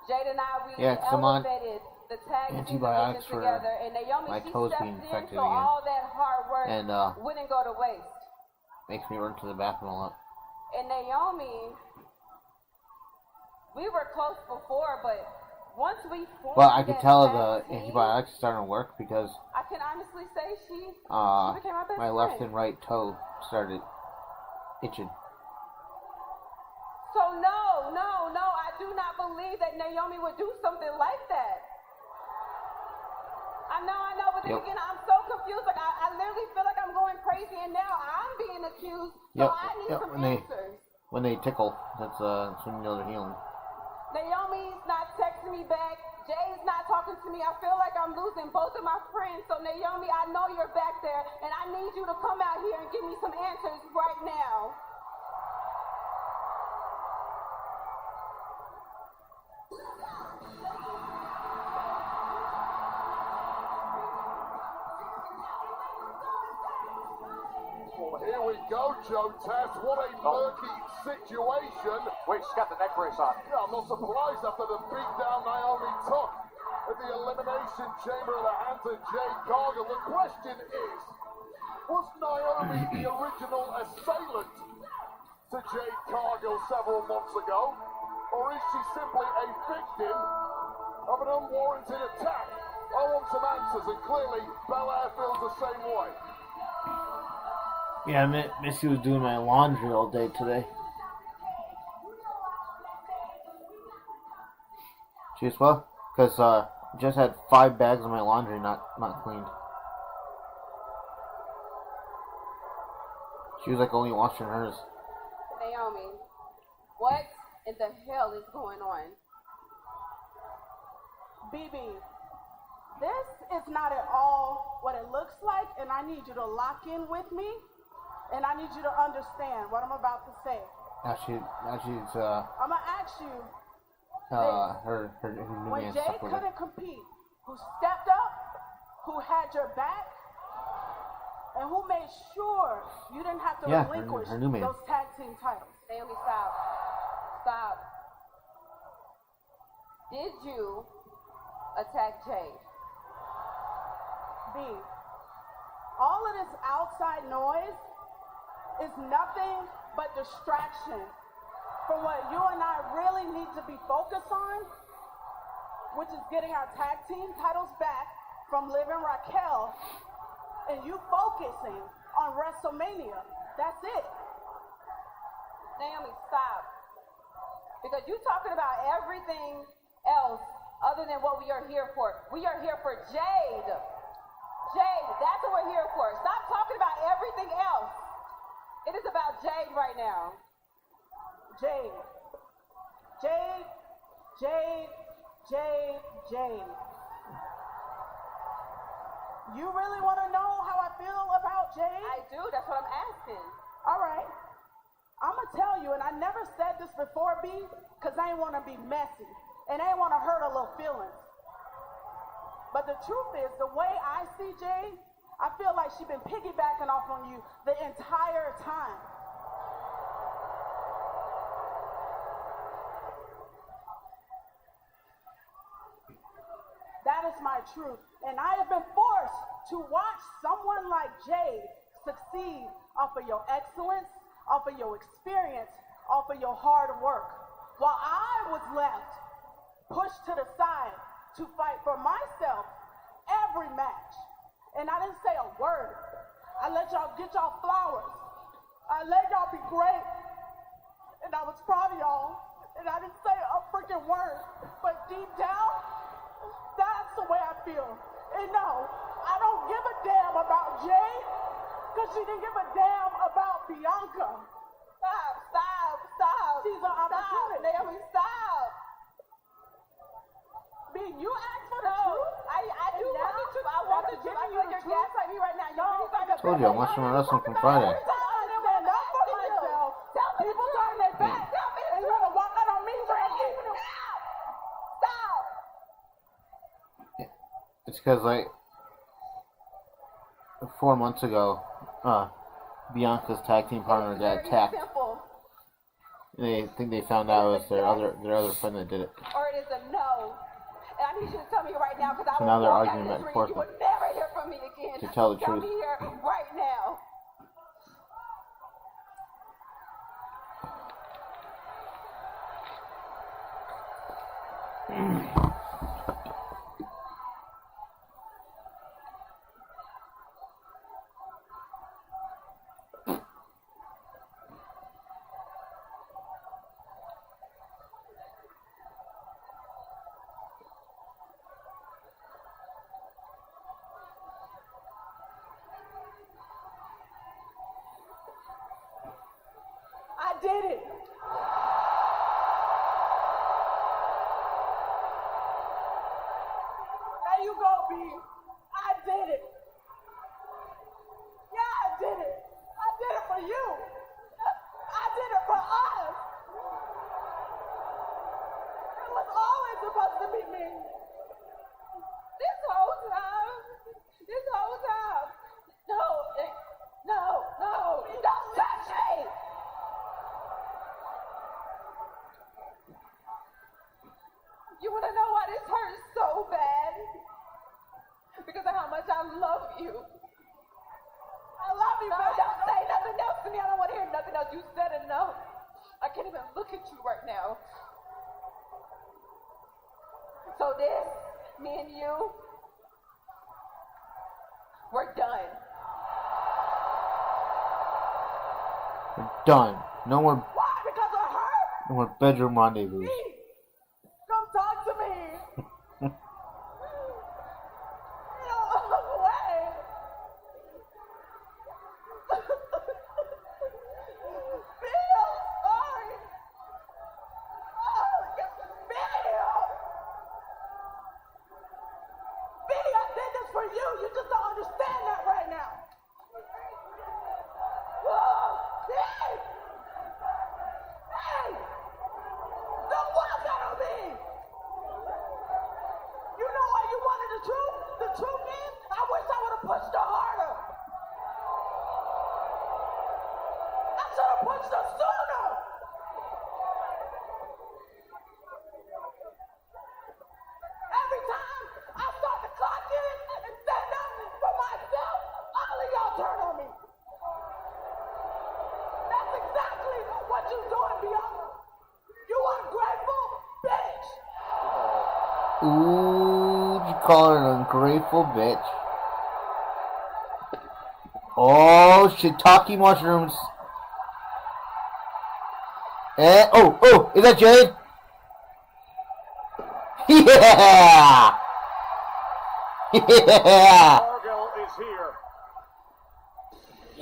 Jade and I, we I'm on elevated the tag team antibiotics division for together, and Naomi, my she toes stepped being in, infected so again. all that hard work And wouldn't go to waste. makes me run to the bathroom a lot. And Naomi, we were close before, but once we formed Well, I could that tell tag the team, antibiotics starting to work because I can honestly say she became my best my left friend. and right toe started itching. So no, I do not believe that Naomi would do something like that. I know, but then again, I'm so confused. Like, I literally feel like I'm going crazy, and now I'm being accused, so I need some answers. When they tickle, that's when you know they're healing. Naomi's not texting me back. Jay's not talking to me. I feel like I'm losing both of my friends. So Naomi, I know you're back there, and I need you to come out here and give me some answers right now. Well, here we go, Joe Tess. What a murky situation. Wait, she's got the neck brace on. Yeah, I'm not surprised after the beatdown Naomi took at the Elimination Chamber of the hands of Jade Cargill. The question is, was Naomi the original assailant to Jade Cargill several months ago? Or is she simply a victim of an unwarranted attack? I want some answers, and clearly Belair feels the same way. Yeah, Missy was doing my laundry all day today. She was well, because just had 5 bags of my laundry not cleaned. She was like only washing hers. Naomi, what in the hell is going on? BB, this is not at all what it looks like, and I need you to lock in with me, and I need you to understand what I'm about to say. Now she's I'm gonna ask you, her new when man Jay stuck with her. couldn't compete, who stepped up, who had your back, and who made sure you didn't have to relinquish her new man. those tag team titles? Naomi, stop. Stop. Did you attack Jade? B, all of this outside noise is nothing but distraction from what you and I really need to be focused on, which is getting our tag team titles back from Liv and Raquel, and you focusing on WrestleMania. That's it. Naomi, stop. Because you're talking about everything else other than what we are here for. We are here for Jade. Jade, that's what we're here for. Stop talking about everything else. It is about Jade right now. Jade. Jade. Jade. Jade. Jade. You really want to know how I feel about Jade? I do. That's what I'm asking. All right. I'm going to tell you, and I never said this before, B, because I ain't want to be messy, and I ain't want to hurt her little feelings. But the truth is, the way I see Jade, I feel like she's been piggybacking off on you the entire time. That is my truth. And I have been forced to watch someone like Jade succeed off of your excellence, off of your experience, off of your hard work, while I was left pushed to the side to fight for myself every match. And I didn't say a word. I let y'all get y'all flowers. I let y'all be great. And I was proud of y'all. And I didn't say a freaking word. But deep down, that's feel. And no, I don't give a damn about Jay, because she didn't give a damn about Bianca. Stop. She's an opportunity. Naomi, stop. You asked for the truth. I do want the truth. I want the truth. I feel like you're gaslighting me right now. You're really trying to. Told you I'm watching my wrestling from Friday. Every time I stand up for myself, people turn their back and you want to walk out on me, Randy. Stop. It's because, like, 4 months ago, Bianca's tag team partner got attacked. They think they found out it was their other friend that did it. Or it is a no. And I need you to tell me right now, because I So will now they're walk out arguing of this back and ring. forth You will never hear from me again. to tell the Tell truth. me here right now. I did it. There you go, B. I did it. Yeah, I did it. I did it for you. I did it for us. It was always supposed to be me. This whole time. No. Don't touch me. You want to know why this hurts so bad? Because of how much I love you. I love you, No, baby. don't say nothing else to me. I don't want to hear nothing else. You said enough. I can't even look at you right now. So this, me and you, we're done. We're done. No more, Why? Because of her? no more bedroom rendezvous. Come talk to me. No way. Bill, sorry. Billy, I did this for you. You just don't understand that right now. Hey! Don't walk out on me! You know why you wanted the truth? The truth is, I wish I would have pushed her harder. I should have pushed her sooner. Every time I start to clock in and stand up for myself, all of y'all turn on me. That's exactly what you doing, Bianca. You ungrateful bitch. Ooh, you call her an ungrateful bitch. Oh, shiitake mushrooms. Oh, is that Jade? Yeah! Yeah! Cargill is here.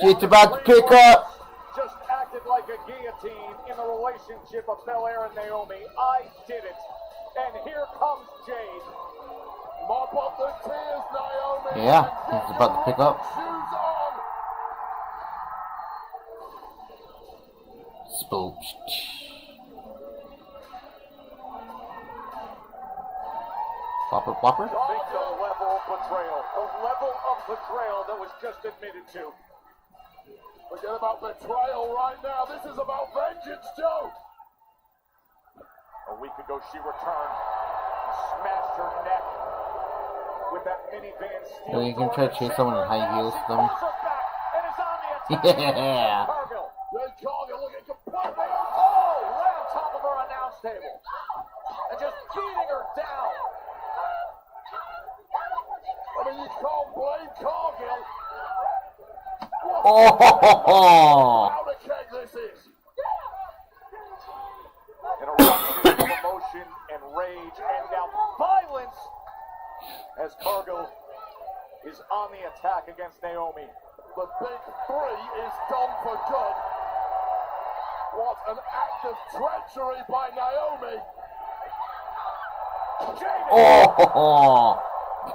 She's about to pick up. Just acted like a guillotine in the relationship of Belair and Naomi. I did it. And here comes Jade. Mop up the tears, Naomi. Yeah, he's about to pick up. Shoes on. Spoop. Plopper, plopper. Think the level of betrayal that was just admitted to. Forget about betrayal right now. This is about vengeance, Joe. A week ago, she returned and smashed her neck with that minivan steel. So you can try to chase someone in high heels, dummy. Yeah. Cargill. Jade Cargill looking completely. Oh, right on top of her announce table. And just beating her down. I mean, you can't blame Cargill. Oh! How the keg this is. An eruption of emotion and rage and now violence as Cargill is on the attack against Naomi. The big three is done for good. What an act of treachery by Naomi. Oh,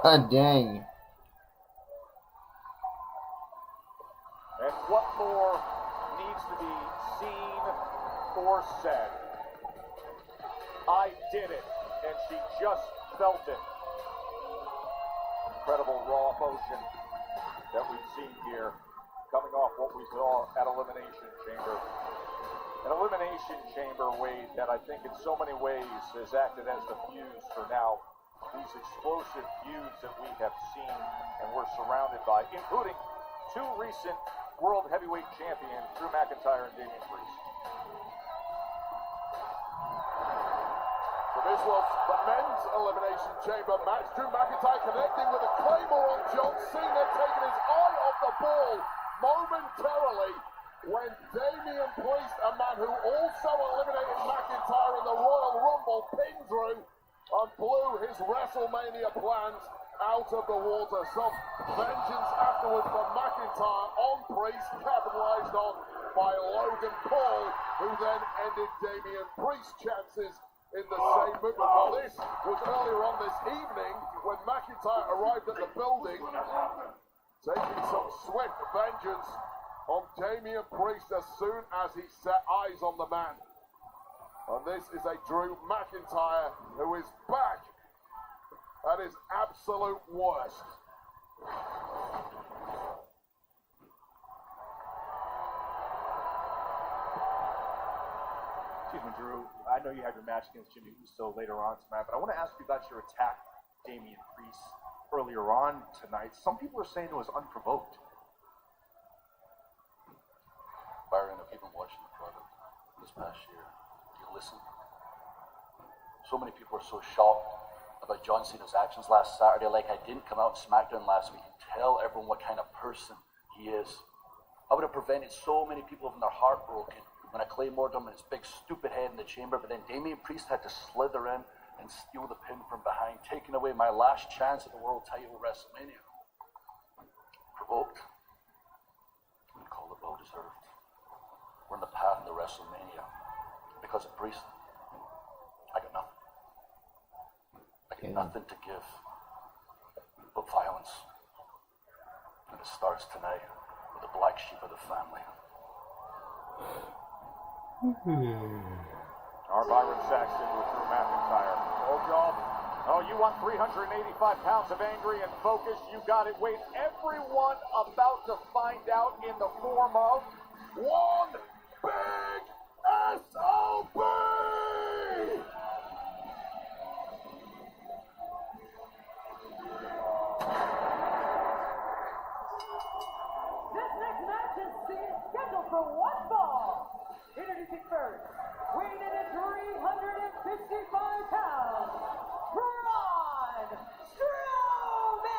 god dang. And what more needs to be seen or said? I did it, and she just felt it. Incredible raw emotion that we've seen here, coming off what we saw at Elimination Chamber. An Elimination Chamber, Wade, that I think in so many ways has acted as the fuse for now these explosive feuds that we have seen and we're surrounded by, including two recent World Heavyweight Champions, Drew McIntyre and Damian Priest. So this was the men's Elimination Chamber match. Drew McIntyre connecting with a Claymore on John Cena, taking his eye off the ball momentarily when Damian Priest, a man who also eliminated McIntyre in the Royal Rumble, pinned Drew and blew his WrestleMania plans out of the water. Some vengeance afterwards from McIntyre on Priest, capitalized on by Logan Paul, who then ended Damian Priest's chances in the same movement. Well, this was earlier on this evening when McIntyre arrived at the building, taking some swift vengeance on Damian Priest as soon as he set eyes on the man. And this is a Drew McIntyre who is back at his absolute worst. Excuse me, Drew. I know you have your match against Jimmy Uso later on tonight, but I want to ask you about your attack, Damian Priest, earlier on tonight. Some people are saying it was unprovoked. Byron, if you've been watching the product this past year, you listen. So many people are so shocked about John Cena's actions last Saturday, like I didn't come out on Smackdown last week and tell everyone what kind of person he is. I would have prevented so many people from their heart broken when I claymored him and his big stupid head in the chamber, but then Damian Priest had to slither in and steal the pin from behind, taking away my last chance at the world title at WrestleMania. Provoked? I'd call it well deserved. We're in the path to WrestleMania because of Priest. I got nothing. I got nothing to give but violence. And it starts tonight with the black sheep of the family. Our Byron Saxton with Drew McIntyre. Oh, job. Oh, you want 385 pounds of angry and focus? You got it. Wait, everyone about to find out in the form of one big SOB! This next match is scheduled for one fall. Introducing first, weighing in at 355 pounds, Braun Strowman!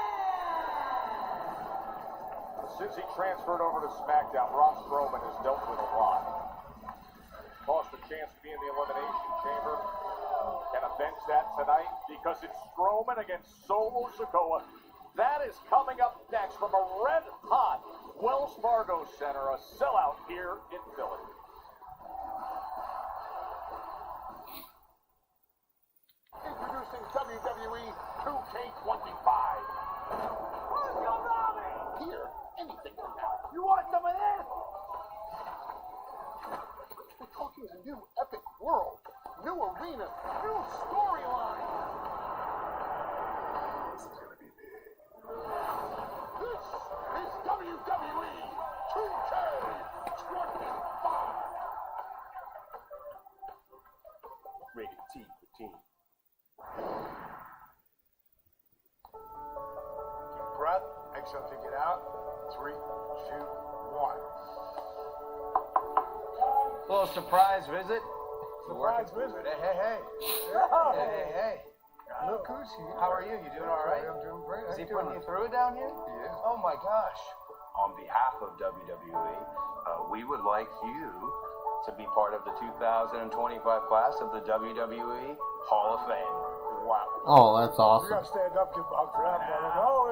Since he transferred over to Smackdown, Braun Strowman has dealt with a lot. Lost the chance to be in the Elimination Chamber. Can avenge that tonight because it's Strowman against Solo Sikoa. That is coming up next from a red-hot Wells Fargo Center, a sellout here in Philly. Introducing WWE 2K25. Here, anything can happen. You want some of this? We're talking a new epic world, new arena, new storyline. This is gonna be big. This is WWE 2K25. Rated T for teen. Deep breath, exhale to get out. 3, 2, 1. Little surprise visit. Surprise visit. Hey. Oh. Hey. Look who's here. How are you? You doing all right? I'm doing great. Is he putting you through it down here? Yeah. Oh my gosh. On behalf of WWE, we would like you to be part of the 2025 class of the WWE Hall of Fame. Wow. Oh, that's You awesome. gotta stand up, give up for that, brother. Oh,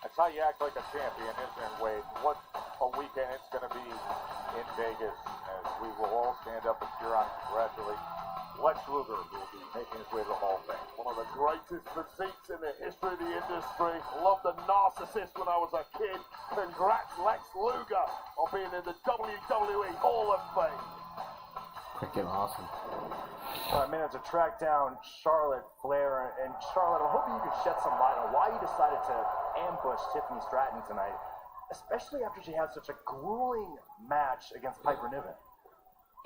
That's how you act like a champion, isn't it, Wade? What a weekend it's going to be in Vegas as we will all stand up and cheer on and congratulate Lex Luger, who will be making his way to the Hall of Fame. One of the greatest physiques in the history of the industry. Loved the narcissist when I was a kid. Congrats, Lex Luger, on being in the WWE Hall of Fame. Freaking awesome. I mean, to track down Charlotte Flair, and Charlotte, I'm hoping you could shed some light on why you decided to ambush Tiffany Stratton tonight, especially after she had such a grueling match against Piper Niven.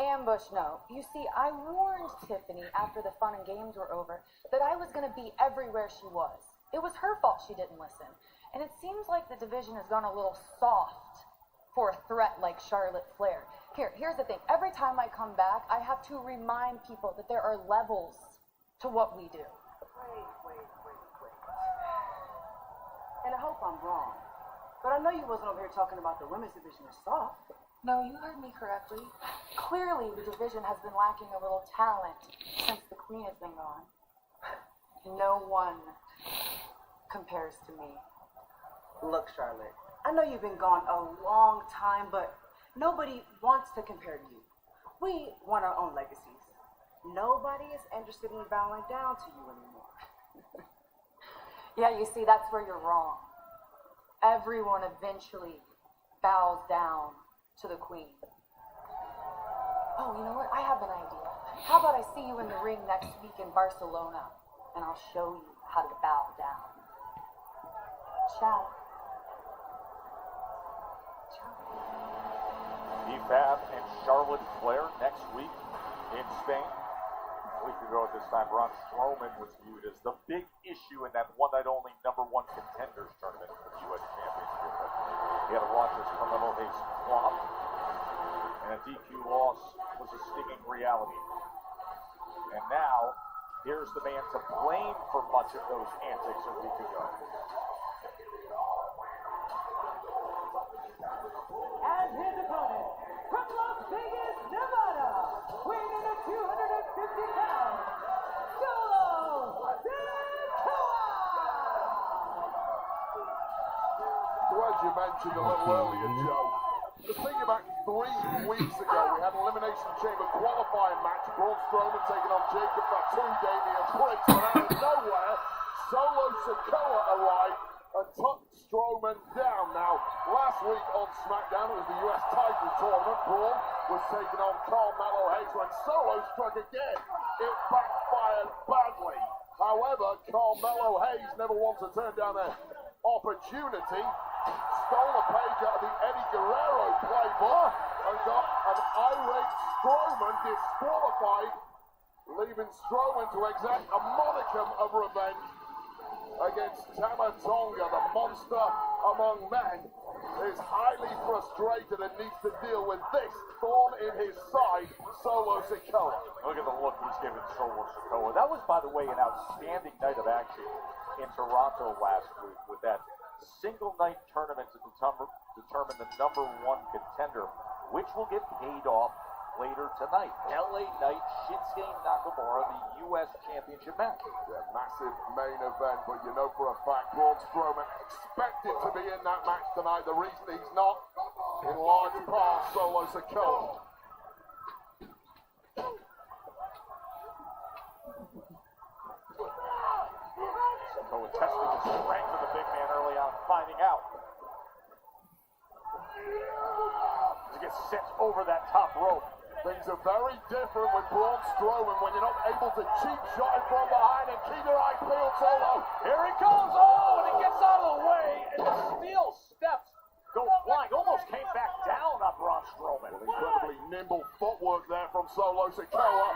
Ambush, no. You see, I warned Tiffany after the fun and games were over that I was going to be everywhere she was. It was her fault she didn't listen. And it seems like the division has gone a little soft for a threat like Charlotte Flair. Here's the thing. Every time I come back, I have to remind people that there are levels to what we do. Wait. And I hope I'm wrong, but I know you wasn't over here talking about the women's division is soft. No, you heard me correctly. Clearly, the division has been lacking a little talent since the Queen has been gone. No one compares to me. Look, Charlotte, I know you've been gone a long time, but nobody wants to compare to you. We want our own legacies. Nobody is interested in bowing down to you anymore. Yeah, you see, that's where you're wrong. Everyone eventually bows down to the Queen. Oh, you know what? I have an idea. How about I see you in the ring next week in Barcelona, and I'll show you how to bow down. Ciao. Fab and Charlotte Flair next week in Spain. A week ago at this time, Braun Strowman was viewed as the big issue in that one-night-only number one contenders tournament for the U.S. Championship. He had a Rogers Carmelo Hayes flop, and a DQ loss was a stinging reality. And now, here's the man to blame for much of those antics a week ago. And his opponent, from Las Vegas, Nevada, weighing in at 250 pounds, Solo Sikoa! Well, as you mentioned a little earlier, Joe, the thing about 3 weeks ago, we had an Elimination Chamber qualifying match, Braun Strowman taking on Jacob Fatu, Damian Priest, but out of nowhere, Solo Sikoa arrived and took Strowman down. Now, last week on Smackdown, it was the US title tournament. Braun was taking on Carmelo Hayes when Solo struck again. It backfired badly. However, Carmelo Hayes never once to turn down an opportunity. Stole a page out of the Eddie Guerrero playbook and got an irate Strowman disqualified, leaving Strowman to exact a modicum of revenge against Tama Tonga. The monster among men is highly frustrated and needs to deal with this thorn in his side, Solo Sikoa. Look at the look he's giving Solo Sikoa. That was, by the way, an outstanding night of action in Toronto last week with that single night tournament to determine the number one contender, which will get paid off later tonight. LA Knight, Shinsuke Nakamura, the U.S. Championship match. Yeah, massive main event, but you know for a fact Braun Strowman expected to be in that match tonight. The reason he's not, in large part, Solo Sikoa. Sikoa testing the strength of the big man early on, finding out. To get sent over that top rope. Things are very different with Braun Strowman when you're not able to cheap shot him from behind and keep your eyes peeled. Solo. Here he comes. Oh, and he gets out of the way. And the steel steps go flying. Almost came back down on Braun Strowman. Well, incredibly nimble footwork there from Solo Sikoa.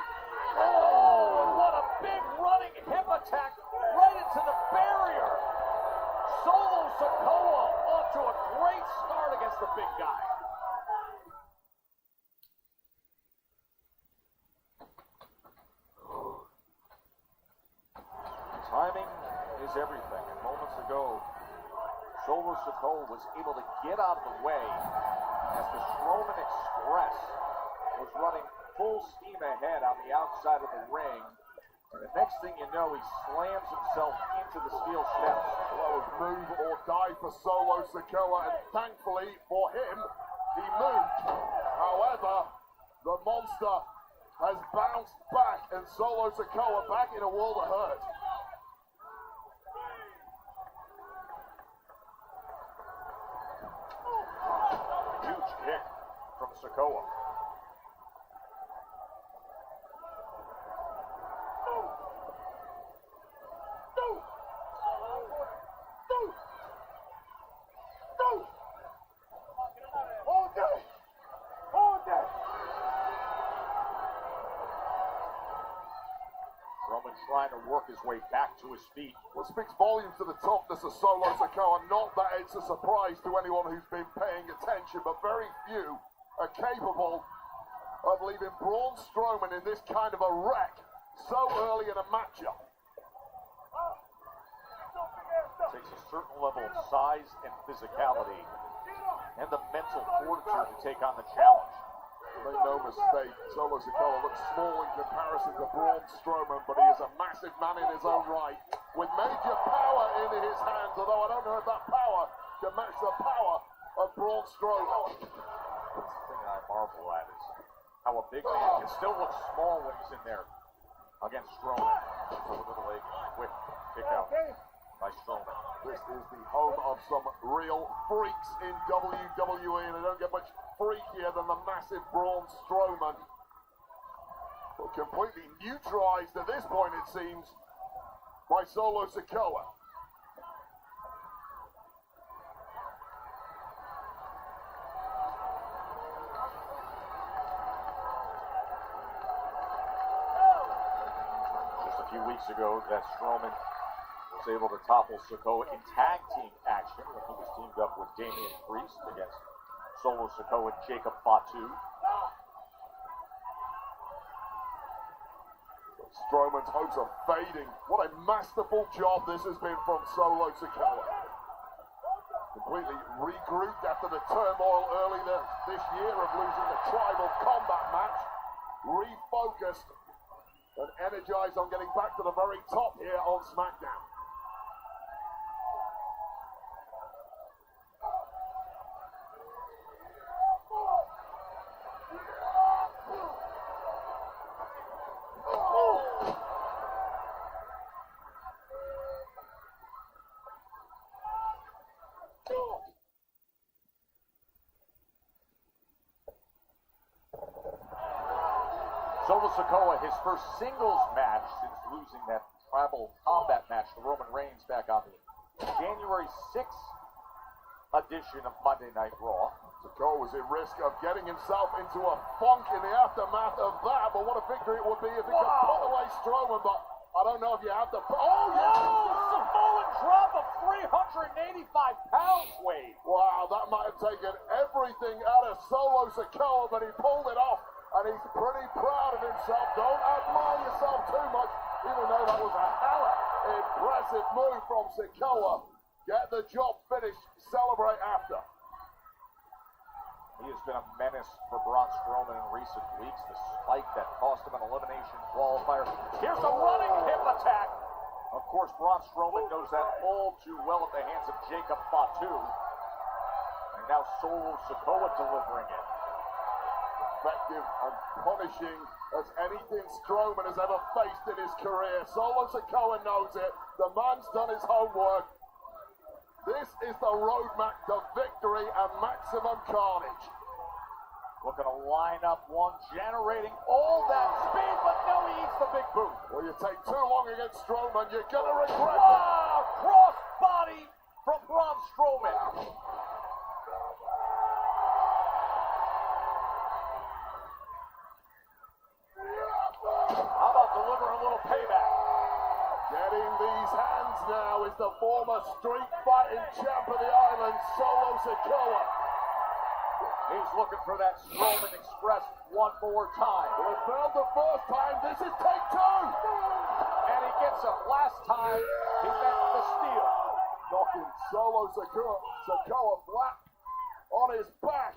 Oh, what a big running hip attack right into the barrier. Solo Sikoa off to a great start against the big guy. Timing is everything. And moments ago, Solo Solo Sikoa was able to get out of the way as the Strowman Express was running full steam ahead on the outside of the ring. The next thing you know, he slams himself into the steel steps. Well, it was move or die for Solo Sikoa, and thankfully for him, he moved. However, the monster has bounced back, and Solo Sikoa back in a world of hurt. Huge kick from Sikoa. Roman trying to work his way back to his feet. What speaks volumes to the toughness of Solo Sikoa, not that it's a surprise to anyone who's been paying attention, but very few are capable of leaving Braun Strowman in this kind of a wreck so early in a matchup. Takes a certain level of size and physicality and the mental fortitude to take on the challenge. Make no mistake, Solo Sikoa looks small in comparison to Braun Strowman, but he is a massive man in his own right, with major power in his hands, although I don't know if that power can match the power of Braun Strowman. That's the thing I marvel at is how a big man can still look small when he's in there against Strowman. Over to the leg, quick kick out by Strowman. This is the home of some real freaks in WWE, and they don't get much freakier than the massive Braun Strowman. But completely neutralized at this point, it seems, by Solo Sikoa. Just a few weeks ago, that Strowman was able to topple Sikoa in tag team action when he was teamed up with Damian Priest against Solo Sikoa and Jacob Fatu. Strowman's hopes are fading. What a masterful job this has been from Solo Sikoa. Completely regrouped after the turmoil early this year of losing the tribal combat match. Refocused and energized on getting back to the very top here on Smackdown. Solo Sikoa, his first singles match since losing that tribal combat match to Roman Reigns back on the January 6th edition of Monday Night Raw. Sikoa was at risk of getting himself into a funk in the aftermath of that, but what a victory it would be if he could put away Strowman, but I don't know if you have the... Oh, yes! Samoan drop of 385 pounds, Wade. Wow, that might have taken everything out of Solo Sikoa, but he pulled it off. And he's pretty proud of himself. Don't admire yourself too much, even though that was a hella impressive move from Sikoa. Get the job finished, celebrate after. He has been a menace for Braun Strowman in recent weeks. The spike that cost him an elimination qualifier. Here's a running hip attack. Of course, Braun Strowman knows that all too well at the hands of Jacob Fatu. And now Solo Sikoa delivering it. Effective and punishing as anything Strowman has ever faced in his career. Solo Sikoa knows it. The man's done his homework. This is the roadmap to victory and maximum carnage. Looking to line up one, generating all that speed, but no, he eats the big boot. Well, you take too long against Strowman, you're going to regret it. Wow! Cross body from Braun Strowman. How about delivering a little payback? Getting these hands now is the former street fighting champ of the island, Solo Sikoa. He's looking for that Strowman Express one more time. Well, it failed the first time. This is take two. And he gets him. Last time, he met the steal. knocking Solo Sikoa flat on his back.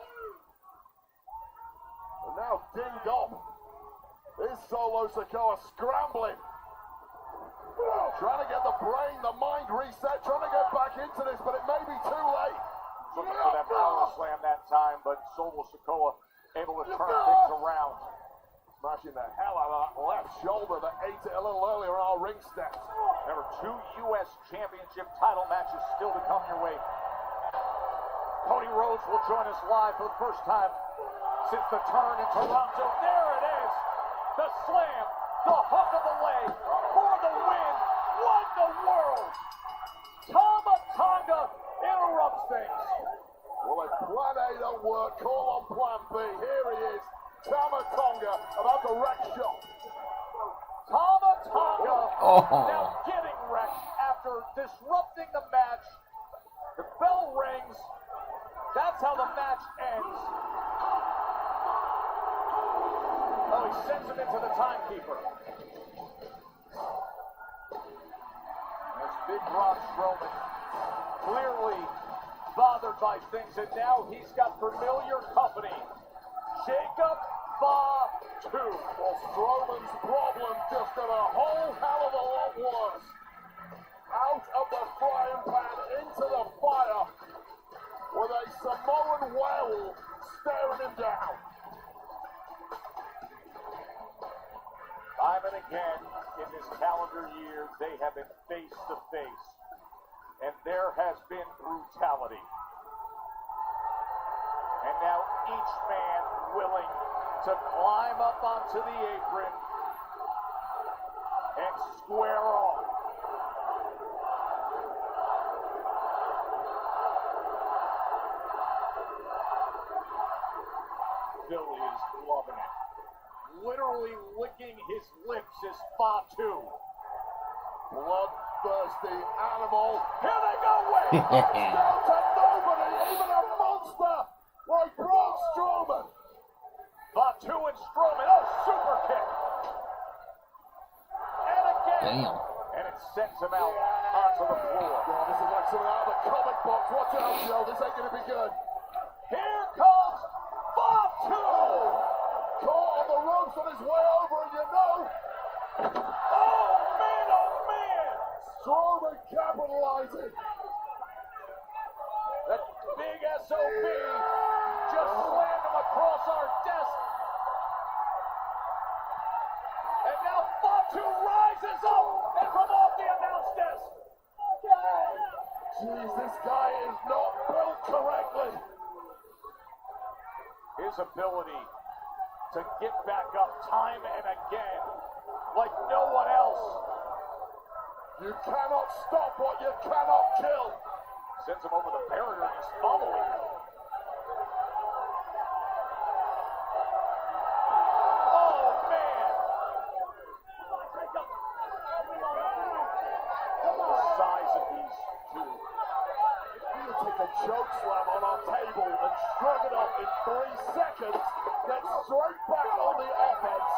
And now dinged up is Solo Sikoa scrambling. Trying to get the brain, the mind reset, trying to get back into this, but it may be too late. Looking for that power slam that time, but Solo Sikoa able to turn things around. Smashing the hell out of that left shoulder that ate it a little earlier on our ring steps. Remember, 2 U.S. Championship title matches still to come your way. Cody Rhodes will join us live for the first time since the turn in Toronto. There it is. The slam, the hook of the leg for the win. What in the world? Tama Tonga interrupts things. Well, if plan A don't work, call on plan B. Here he is, Tama Tonga, about to wreck shop. Tama Tonga now getting wrecked after disrupting the match. The bell rings. That's how the match ends. Oh, he sends him into the timekeeper. There's Big Braun Strowman, clearly bothered by things, and now he's got familiar company. Jacob Fatu. Well, Strowman's problem just got a whole hell of a lot worse. Out of the frying pan into the fire with a Samoan werewolf staring him down. Time and again in this calendar year, they have been face to face, and there has been brutality. And now each man willing to climb up onto the apron and square off. Billy is loving it. Literally licking his lips as Fatu. Bloodthirsty animal. Here they go with it. Down to nobody, even a monster like Braun Strowman. Fatu and Strowman. Oh, super kick. And again. Damn. And it sends him out onto the floor. God, this is like something out of a comic book. Watch out, Joe. This ain't going to be good. Here comes Fatu. Caught on the ropes on his way over, and you know. Oh, man. Strowman capitalizing. That big SOB just slammed him across our desk. And now Fatu rises up and from off the announce desk. Jeez, this guy is not built correctly. His ability to get back up time and again like no one else. You cannot stop what you cannot kill. Sends him over the barrier and he's following. Oh, man. The size of these two. You take a choke slam on our table and shrug it off in 3 seconds, get straight back on the offense.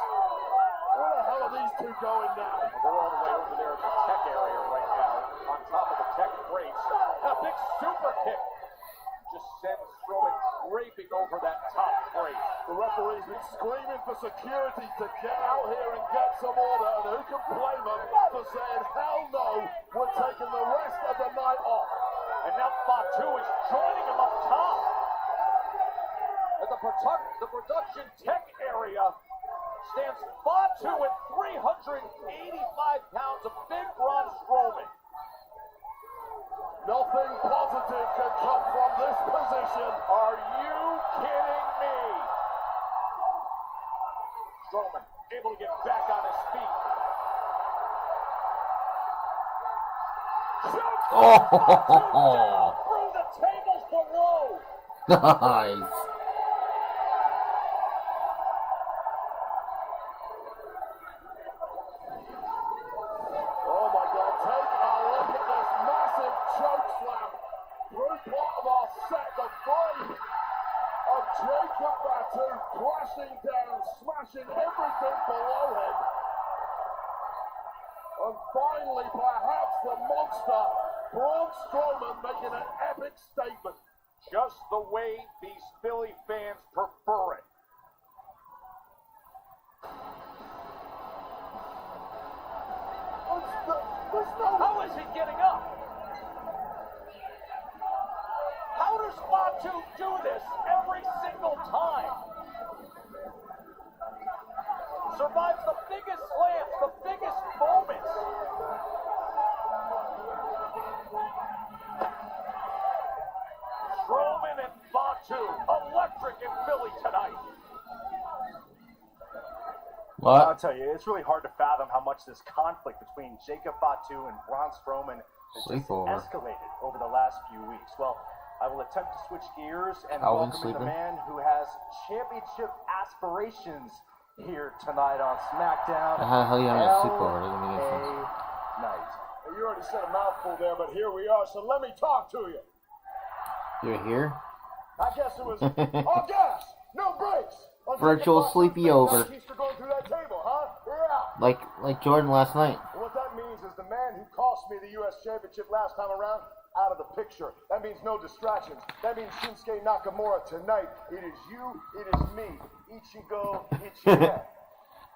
Where the hell are these two going now? Well, they're all the way over there in the tech area right now, on top of the tech crates. A big super kick just sends Strowman scraping over that top crate. The referee's been screaming for security to get out here and get some order, and who can blame them for saying, hell no, we're taking the rest of the night off. And now Fatu is joining him up top. At the production tech area stands Fatu at 385 pounds of Big Braun Strowman. Nothing positive can come from this position. Are you kidding me? Strowman able to get back on his feet. Oh, Through the tables below. nice. Oh my God, take a look at this massive choke slam through part of our set. The frame of Jacob Fatu crashing down, smashing everything below him. And finally, perhaps the monster Braun Strowman making an epic statement. Just the way these Philly fans prefer it. How is he getting up? How does Fatu do this every single time? Survives the biggest slams, the biggest moments. Strowman and Fatu, electric in Philly tonight. What? I'll tell you, it's really hard to fathom how much this conflict between Jacob Fatu and Braun Strowman has just escalated over the last few weeks. Well, I will attempt to switch gears and welcome in the man who has championship aspirations here tonight on Smackdown. How the hell you having a sleepover? Doesn't make any sense. Night. You already said a mouthful there, but here we are, so let me talk to you. You're here? I guess it was all gas, no brakes. Virtual sleepy over. For going through that table, huh? Yeah. Like Jordan last night. What that means is the man who cost me the U.S. Championship last time around, out of the picture. That means no distractions. That means Shinsuke Nakamura tonight. It is you, it is me. Ichigo, Ichige.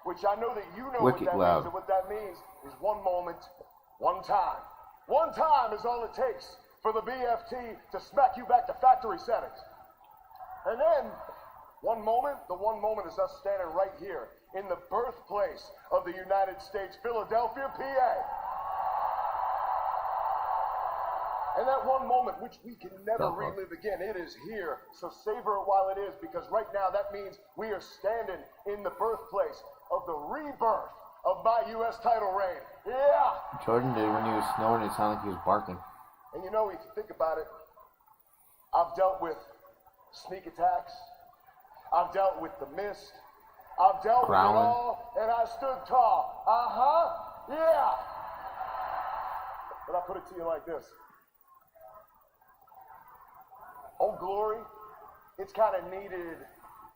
Which I know that you know Wicked what that loud. means. And what that means is one moment, one time. One time is all it takes for the BFT to smack you back to factory settings. And then, one moment, the one moment is us standing right here in the birthplace of the United States, Philadelphia, PA. And that one moment, which we can never relive again, it is here. So savor it while it is, because right now that means we are standing in the birthplace of the rebirth of my U.S. title reign. Yeah! Jordan did when he was snoring, it sounded like he was barking. And you know, if you think about it, I've dealt with sneak attacks. I've dealt with the mist. I've dealt with it all, and I stood tall. Yeah. But I put it to you like this. Old Glory, it's kind of needed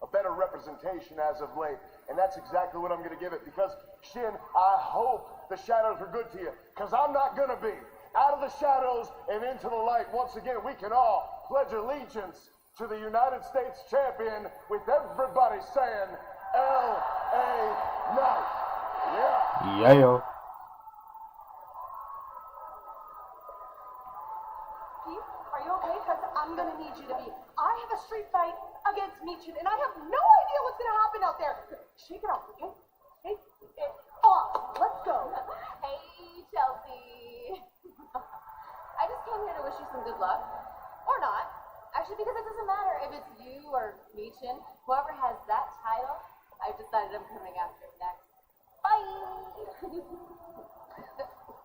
a better representation as of late. And that's exactly what I'm going to give it. Because, Shin, I hope the shadows are good to you. Because I'm not going to be. Out of the shadows and into the light. Once again, we can all pledge allegiance to the United States champion with everybody saying L.A. Knight. Yeah. Yeah. Are you okay? Because I'm going to need you to be. I have a street fight against Michin, and I have no idea what's going to happen out there. Shake it off, okay? Shake it off. Let's go. Hey, Chelsea. I just came here to wish you some good luck. Or not. Actually, because it doesn't matter if it's you or Michin. Whoever has that title, I've decided I'm coming after next. Bye!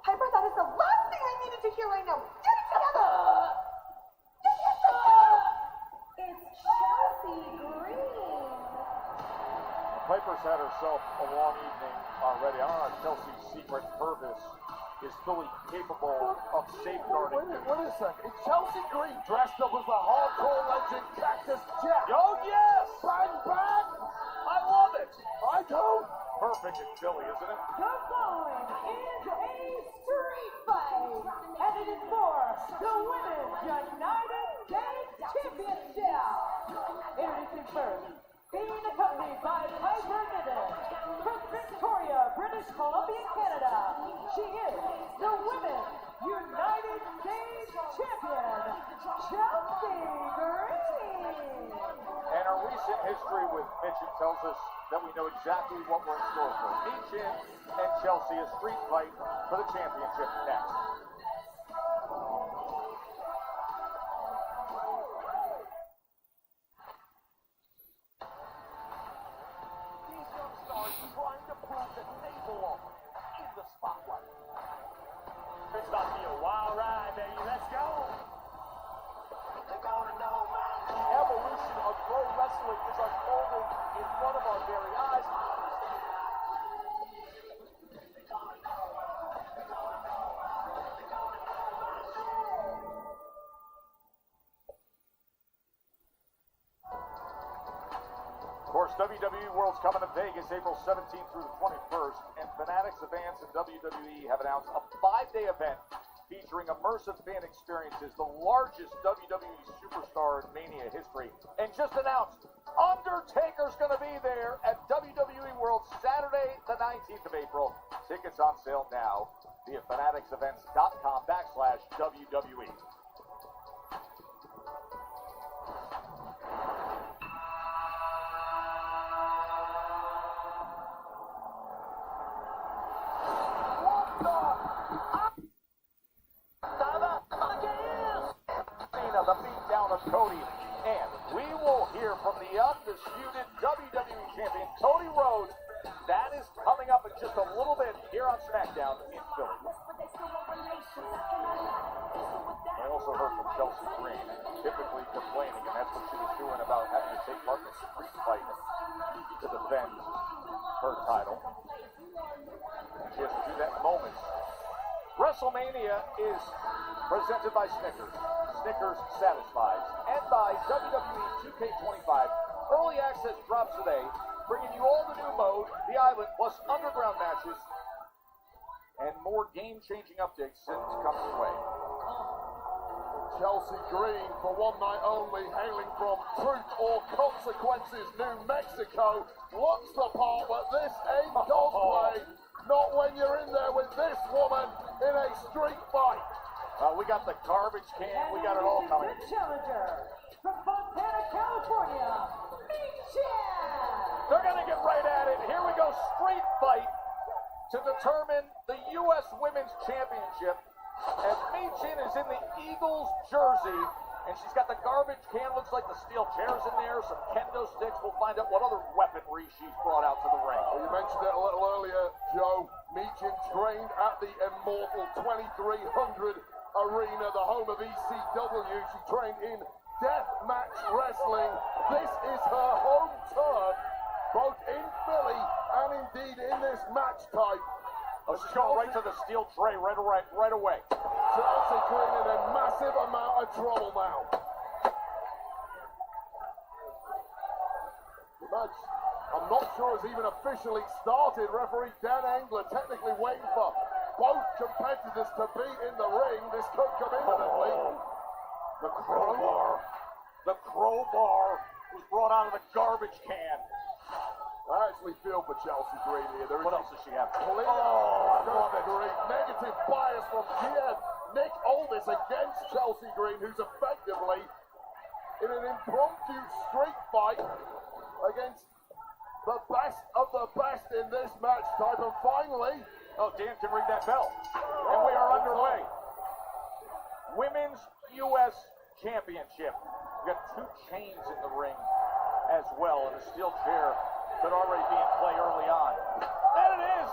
Piper, that is the last thing I needed to hear right now. Get it together! It's Chelsea Green. Piper's had herself a long evening already. I don't know if Chelsea's secret purpose is fully capable of safeguarding. Wait a second. It's Chelsea Green dressed up as the hardcore legend Cactus Jack. Oh, yes! Bang, bang! I love it. I do. Perfect in Philly, isn't it? The following is a street fight, and it is for the Women's United States Championship. Introducing first, being accompanied by Piper Niven, from Victoria, British Columbia, Canada. She is the Women's United States Champion, Chelsea Green. And our recent history with Michin tells us that we know exactly what we're in store for. Michin and Chelsea, a street fight for the championship next. These young stars trying to prove that they belong in the spotlight. It's about to be a wild ride, baby. Let's go. The evolution of pro wrestling is unfolding in front of our very eyes. Of course, WWE World's coming to Vegas April 17th through the 21st, and fanatics, the fans, and WWE have announced a 5-day event featuring immersive fan experiences, the largest WWE Superstar Mania history, and just announced Undertaker's going to be there at WWE World Saturday, the 19th of April. Tickets on sale now via fanaticsevents.com/WWE. The beatdown of Cody, and we will hear from the undisputed WWE Champion Cody Rhodes. That is coming up in just a little bit here on Smackdown in Philly. I also heard from Chelsea Green, typically complaining, and that's what she was doing about having to take part in a street fight to defend her title. She has to do that in moments. WrestleMania is presented by Snickers. Snickers satisfies. And by WWE 2K25. Early access drops today, bringing you all the new mode, the island, plus underground matches, and more game-changing updates soon to come your way. Chelsea Green for one night only, hailing from Truth or Consequences, New Mexico, looks the part, but this ain't cosplay. Not when you're in there with this woman in a street fight. We got the garbage can, we got it all coming. The challenger from Fontana, California, Michin. They're going to get right at it. Here we go, street fight to determine the U.S. Women's Championship. As Michin is in the Eagles jersey, and she's got the garbage can, looks like the steel chairs in there, some kendo sticks. We'll find out what other weaponry she's brought out to the ring. Well, you mentioned it a little earlier, Joe. Michin trained at the Immortal 2300 Arena, the home of ECW. She trained in deathmatch wrestling. This is her home turf, both in Philly and indeed in this match type. Oh, she's going right to the steel tray right away. Chelsea Green in a massive amount of trouble now. The match, I'm not sure has even officially started. Referee Dan Engler technically waiting for both competitors to be in the ring. This could come imminently. The crowbar was brought out of the garbage can. I actually feel for Chelsea Green here. What else does she have? Clear negative bias from Kiev. Nick Aldis against Chelsea Green, who's effectively in an impromptu street fight against the best of the best in this match type. And finally, Dan can ring that bell. And we are underway. Women's U.S. Championship. We got two chains in the ring as well, and a steel chair could already be in play early on. And it is!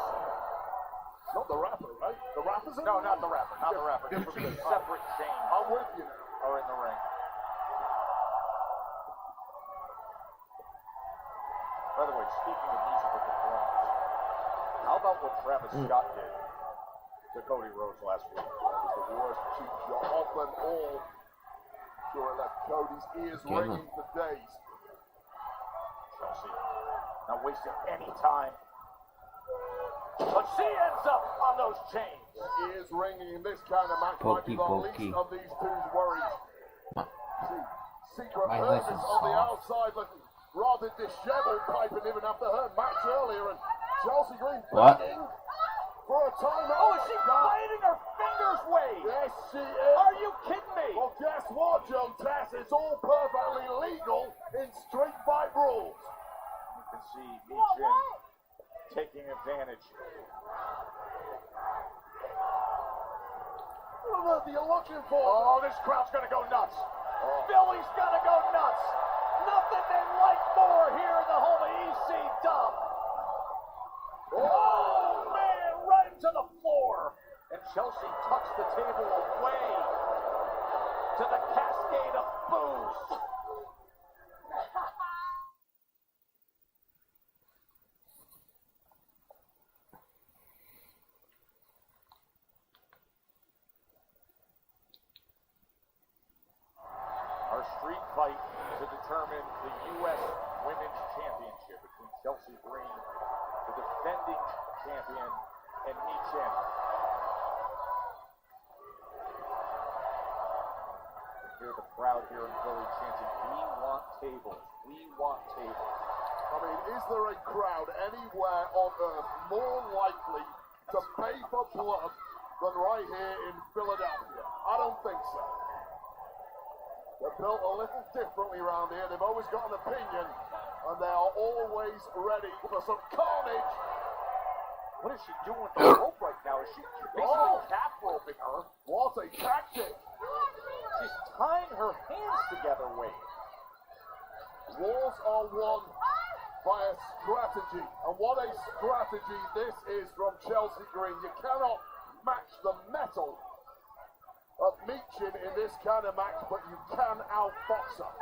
Not the rapper, right? The rapper's in No, not the rapper. Not the rapper. This was a separate chain. I'm with you now. Are in the ring. By the way, speaking of musical performance, how about what Travis Scott did to Cody Rhodes last week? It was the worst cheap shot of them all. Sure, it left Cody's ears ringing for days. Chelsea not wasting any time. But she ends up on those chains. Ears ringing in this kind of match might be the least of these two's worries. Secret Service on the outside looking rather disheveled, piping even after her match earlier, and Chelsea Green begging for a timeout. Oh, is she biting her fingers, Wade? Yes, she is. Are you kidding me? Well, guess what, Joe Tess? It's all perfectly legal in street fight rules. You can see Michin taking advantage. What are you looking for? Oh, this crowd's gonna go nuts. Philly's gonna go nuts. Nothing they like more here in the home of ECW. Oh, man, right into the floor. And Chelsea tucks the table away to the cascade of boos. Our street fight to determine the U.S. Women's Championship between Chelsea Green, the defending champion, and Michin. the crowd here in Philly chanting, "We want tables, we want tables." I mean, is there a crowd anywhere on earth more likely to pay for blood than right here in Philadelphia? I don't think so. They're built a little differently around here. They've always got an opinion, and they are always ready for some carnage. What is she doing with the rope right now? Is she basically calf roping her? What a tactic! She's tying her hands together, Wade. Wars are won by a strategy, and what a strategy this is from Chelsea Green. You cannot match the metal of Michin in this kind of match, but you can outbox her.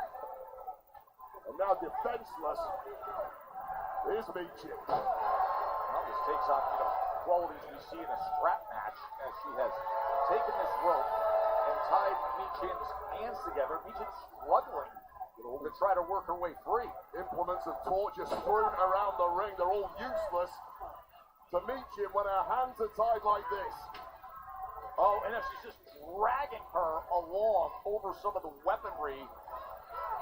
And now defenseless is Michin. Well, this takes on, qualities we see in a strap match as she has taken this rope and tied Michin's hands together. Michin's struggling to try to work her way free. Implements of torture strewn around the ring. They're all useless to Michin when her hands are tied like this. Oh, and then she's just dragging her along over some of the weaponry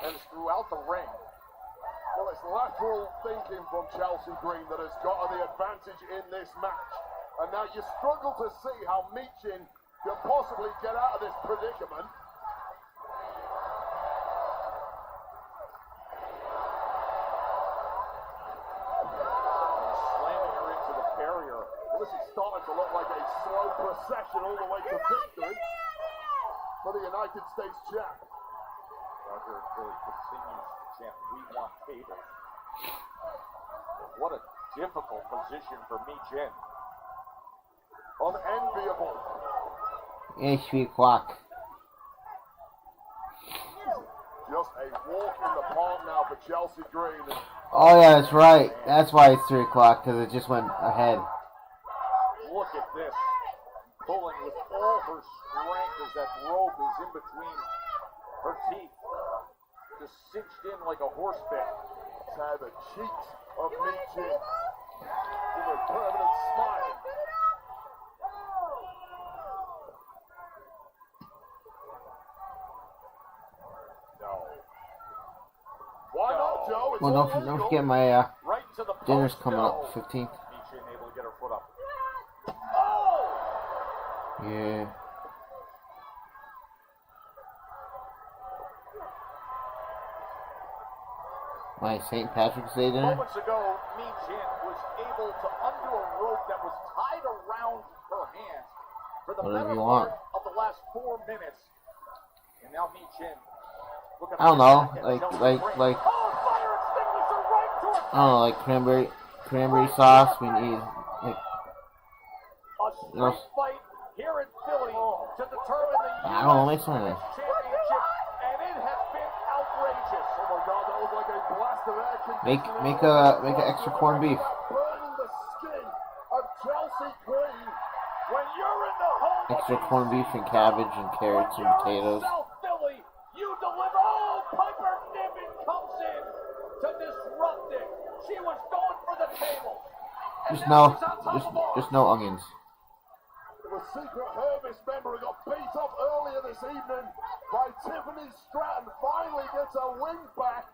that is throughout the ring. Well, it's lateral thinking from Chelsea Green that has got her the advantage in this match. And now you struggle to see how Michin can possibly get out of this predicament. Slamming her into the barrier. Well, this is starting to look like a slow procession all the way to victory for the United States champ. Roger really continues to chant, "We want tables." What a difficult position for Michin. Unenviable. It's 3 o'clock. Just a walk in the park now for Chelsea Green. Oh yeah, that's right. That's why it's 3 o'clock, because it just went ahead. Look at this. Pulling with all her strength as that rope is in between her teeth. Just cinched in like a horse bit. Tear the cheeks of Michin. Give her a permanent smile. No. Why not, Joe? It's Well, all don't legal. forget my Right to the dinner's post, coming no. up 15th. Michin able to get her foot up. Oh! Yeah. My St. Patrick's Day dinner. Moments ago, Michin was able to undo a rope that was tied around her hands for the Whatever better you want. part of the last 4 minutes. And now Michin. I don't know, like Oh, fire extinguisher right to her. I don't know, like cranberry sauce. We need like A street fight here in Philly to determine the I don't know, make something. championship, and it has been outrageous. Oh my God, that was like a blast of air conditioning. Make an extra corned beef. Burning the skin of Chelsea Green. When you're in the home Extra corned beef and cabbage and carrots and potatoes. South Philly, you deliver. Oh, Piper Niven comes in to disrupt it. She was going for the table. Just no onions. The secret Hermes member who got beat up earlier this evening by Tiffany Stratton finally gets a win back.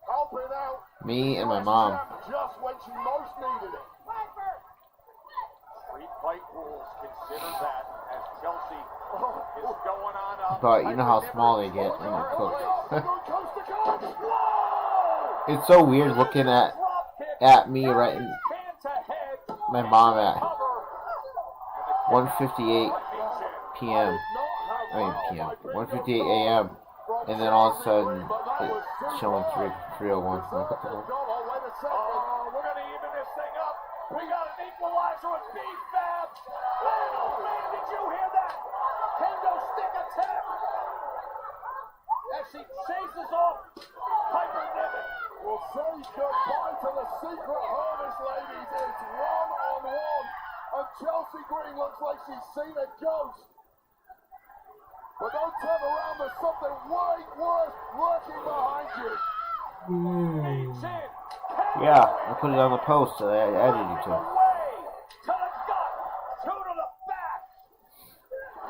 Helping out. Me and my mom. Just when she most needed it. Street fight rules consider that as Chelsea is going on up. But you know how small they get when they're cooked. Coast to coast. Whoa! It's so weird looking at me right in my mom at 1:58 p.m. I mean p.m. 1:58 a.m. and then all of a sudden it's showing 3:01. We're going to even this thing up. We got an equalizer with B-Fab. Oh, man, did you hear that? Kendo stick attack. As she chases off Piper Niven. We'll say goodbye to the secret Hermes ladies. It's one-on-one. And Chelsea Green looks like she's seen a ghost. But don't turn around, there's something way worse lurking behind you. Yeah, I put it on the post that I added you to. To the gut, two to the back.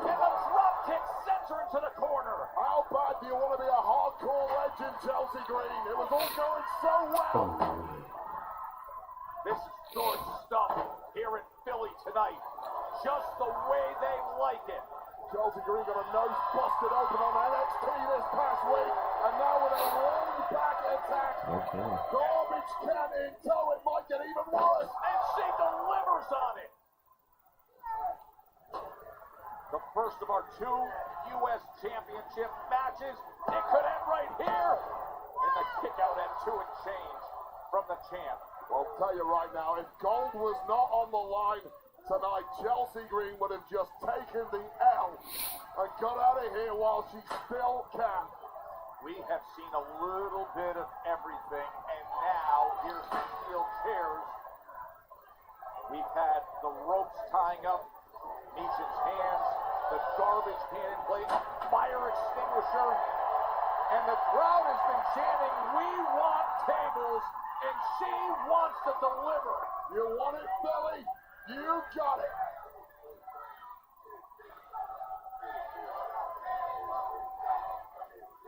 And the drop kick sends her into the corner. How Green. It was all going so well. This is good stuff here in Philly tonight. Just the way they like it. Chelsea Green got a nose busted open on NXT this past week, and now with a long back attack. Okay. Garbage can in tow, it might get even worse. And she delivers on it. The first of our 2 U.S. Championship matches. It could end right here. And the kick out at 2 and change from the champ. I'll tell you right now, if gold was not on the line tonight, Chelsea Green would have just taken the L and got out of here while she still can. We have seen a little bit of everything, and now here's the steel chairs. We've had the ropes tying up Meechan's hands, the garbage can in place, a fire extinguisher, and the crowd has been chanting, "We want tables," and she wants to deliver. You want it, Billy? You got it.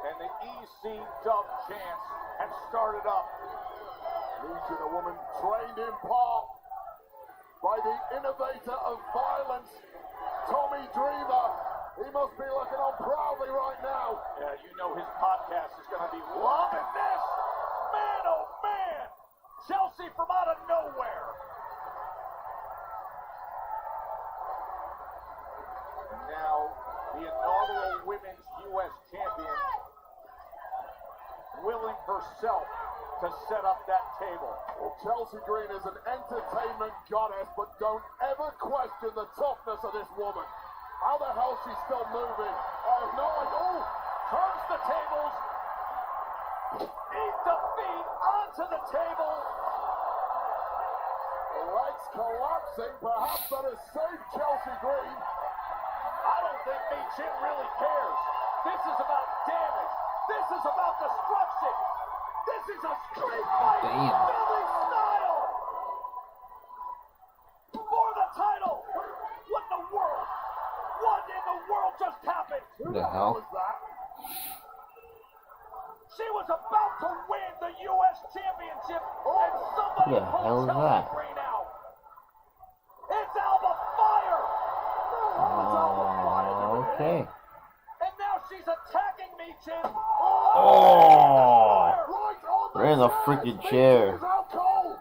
And the EC dub chants have started up. Meechan, a woman trained in part by the innovator of violence, Tommy Dreamer. He must be looking on proudly right now. Yeah, you know his podcast is going to be loving this. Man, oh man. Chelsea from out of nowhere. And now, the inaugural Women's U.S. Champion, willing herself to set up that table. Well, Chelsea Green is an entertainment goddess, but don't ever question the toughness of this woman. How the hell she's still moving? I have no idea. Oh, Turns the tables. Eat the feet onto the table. the legs collapsing. Perhaps that has saved Chelsea Green. I don't think Meechan really cares. This is about damage. This is about destruction. This is a street fight. Damn. Philly style. For the title. What in the world? What in the world just happened? Who the hell was that? She was about to win the U.S. Championship, and somebody Who the hell pulled is Chelsea that? Green out. It's Alba Fire. Okay. And now she's attacking Meechan. Oh! Right on the Right in the chair. freaking Meechan chair. is out cold.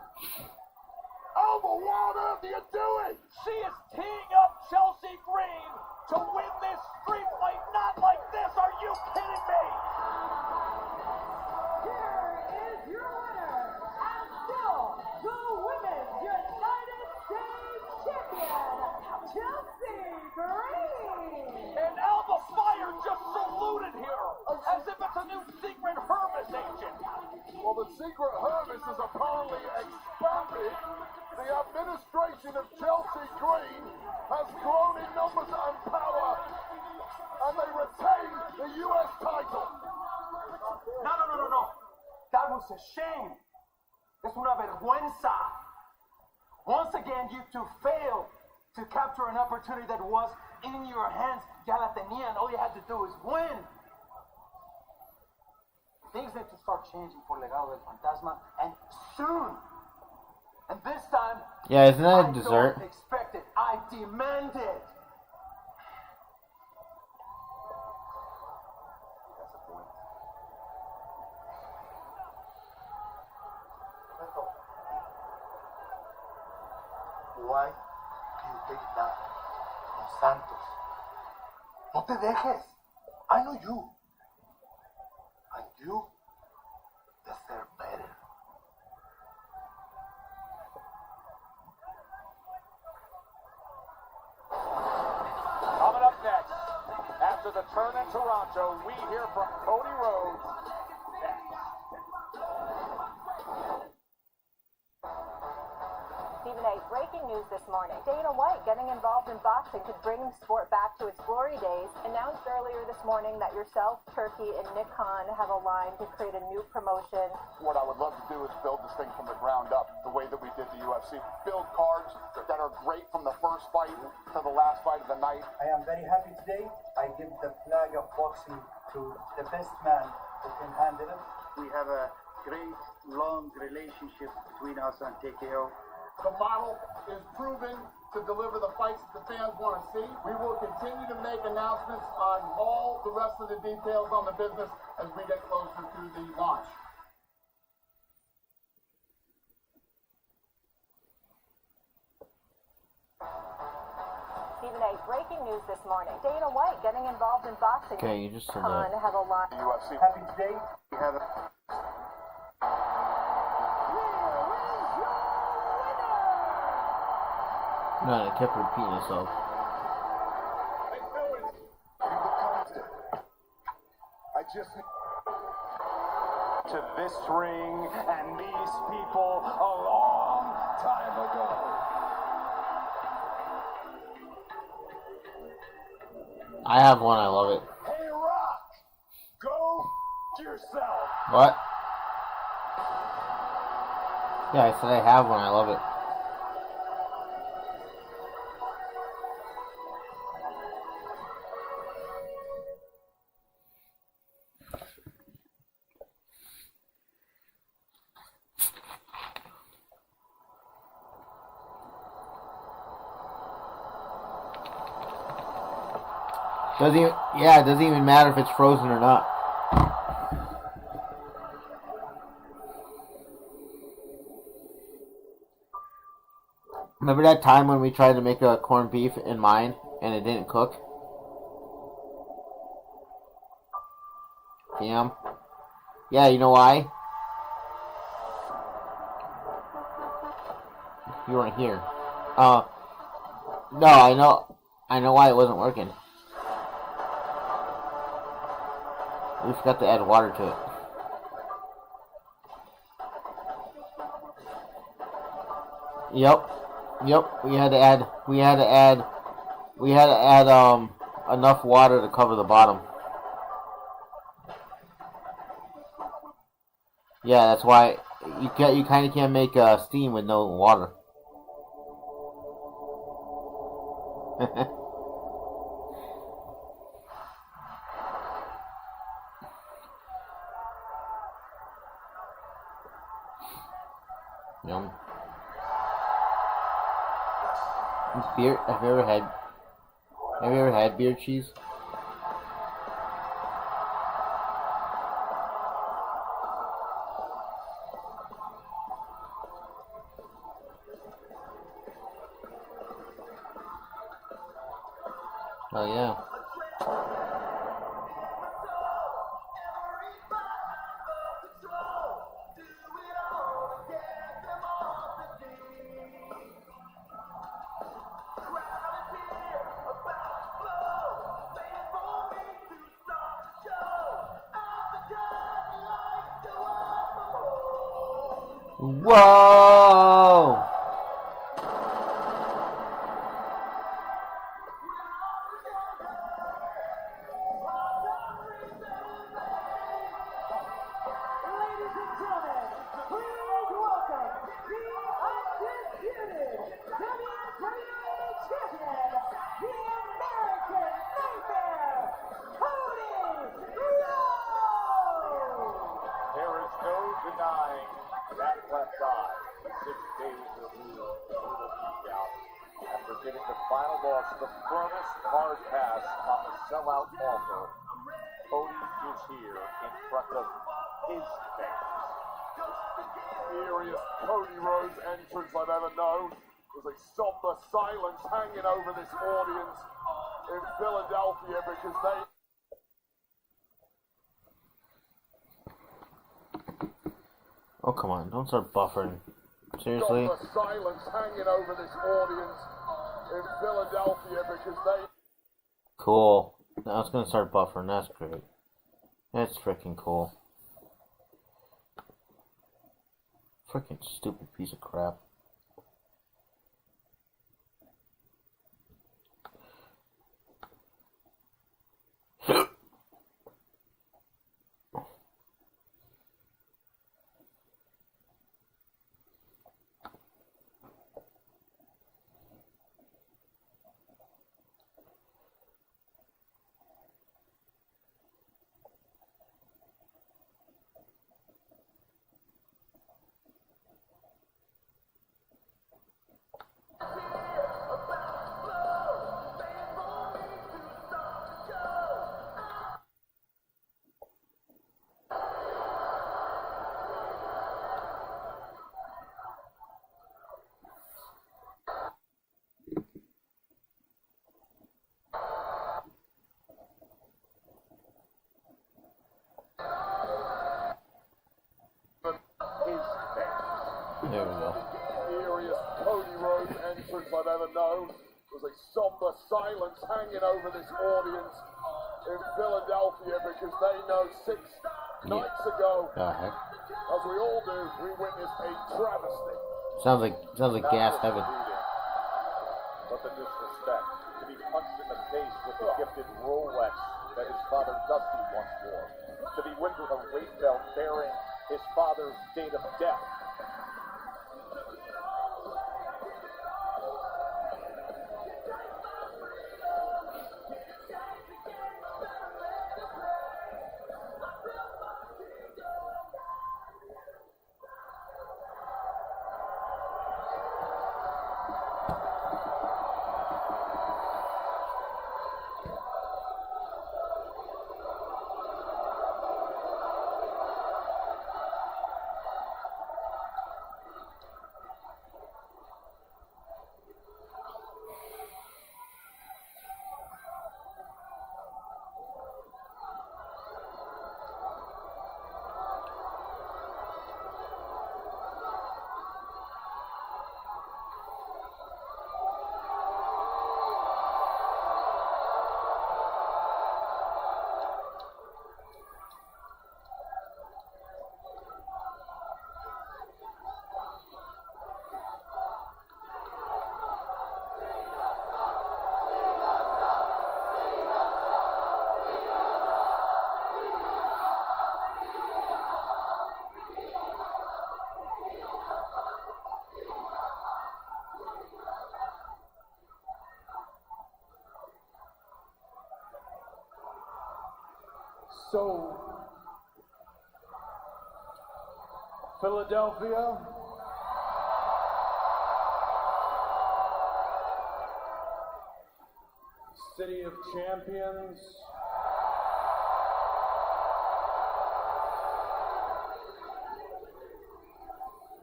Alba, what on earth are you doing? She is teeing up Chelsea Green to win this street fight. Not like this. Are you kidding me? Here is your winner, and still the Women's United States Champion, Chelsea Green. And Alba Fire just saluted here as if it's a new secret Hermes agent. Well, the secret Hermes is apparently expanded. The administration of Chelsea Green has grown in numbers and power, and they retain the U.S. title. No. That was a shame. Es una vergüenza. Once again, you two failed to capture an opportunity that was in your hands. Ya la tenían. All you had to do is win. Things need to start changing for Legado del Fantasma, and soon. And this time, Yeah, isn't that a I dessert? don't expect it. I demand it. That's a point. Why do you take that from Santos? No te dejes. I know you. And you deserve better. Coming up next, after the turn in Toronto, we hear from Cody Rhodes. Stephen A., breaking news this morning. Dana White getting involved in boxing could bring the sport back to its glory days. Announced earlier this morning that yourself, Turkey, and Nick Khan have aligned to create a new promotion. What I would love to do is build this thing from the ground up, the way that we did the UFC. Build cards that are great from the first fight to the last fight of the night. I am very happy today. I give the flag of boxing to the best man who can handle it. We have a great, long relationship between us and TKO. The model is proven to deliver the fights that the fans want to see. We will continue to make announcements on all the rest of the details on the business as we get closer to the launch. Stephen A. Breaking news this morning. Dana White getting involved in boxing. Okay, you just said Khan that. have a lot. UFC. Happy today. We have a No, it kept repeating itself. I just to this ring and these people a long time ago. I have one, I love it. Hey, Rock! Go yourself! What? Yeah, I said I have one, I love it. Doesn't even, yeah, it doesn't even matter if it's frozen or not. Remember that time when we tried to make a corned beef in mine and it didn't cook? Damn. Yeah, you know why? You weren't here. No, I know why it wasn't working. We forgot to add water to it. Yep. We had to add enough water to cover the bottom. Yeah, that's why you kind of can't make steam with no water. Yum. Beer? Have you ever had beer cheese? Oh yeah. Whoa! Ladies and gentlemen, please welcome the undisputed WWE Champion, the American Nightmare, Cody Rhodes! There is no denying that left eye. The 6 days of brutal beatdown after getting the final loss, the firmest hard pass on the sellout offer. Cody is here in front of his fans. Scariest Cody Rhodes entrance I've ever known. There's a somber silence hanging over this audience in Philadelphia because they. Oh come on! Don't start buffering. Seriously? Somber silence hanging over this audience in Philadelphia because they. Cool. Now it's gonna start buffering. That's great. That's freaking cool. Freaking stupid piece of crap. There we go. Scariest Cody Rhodes entrance I've ever known. There's a somber silence hanging over this audience in Philadelphia because they know 6 nights ago, Heck. as we all do, we witnessed a travesty. Sounds like gas heaven. But the disrespect, to be punched in the face with the gifted Rolex that his father Dusty once wore, to be whipped with a weight belt bearing his father's date of death. So, Philadelphia, City of Champions,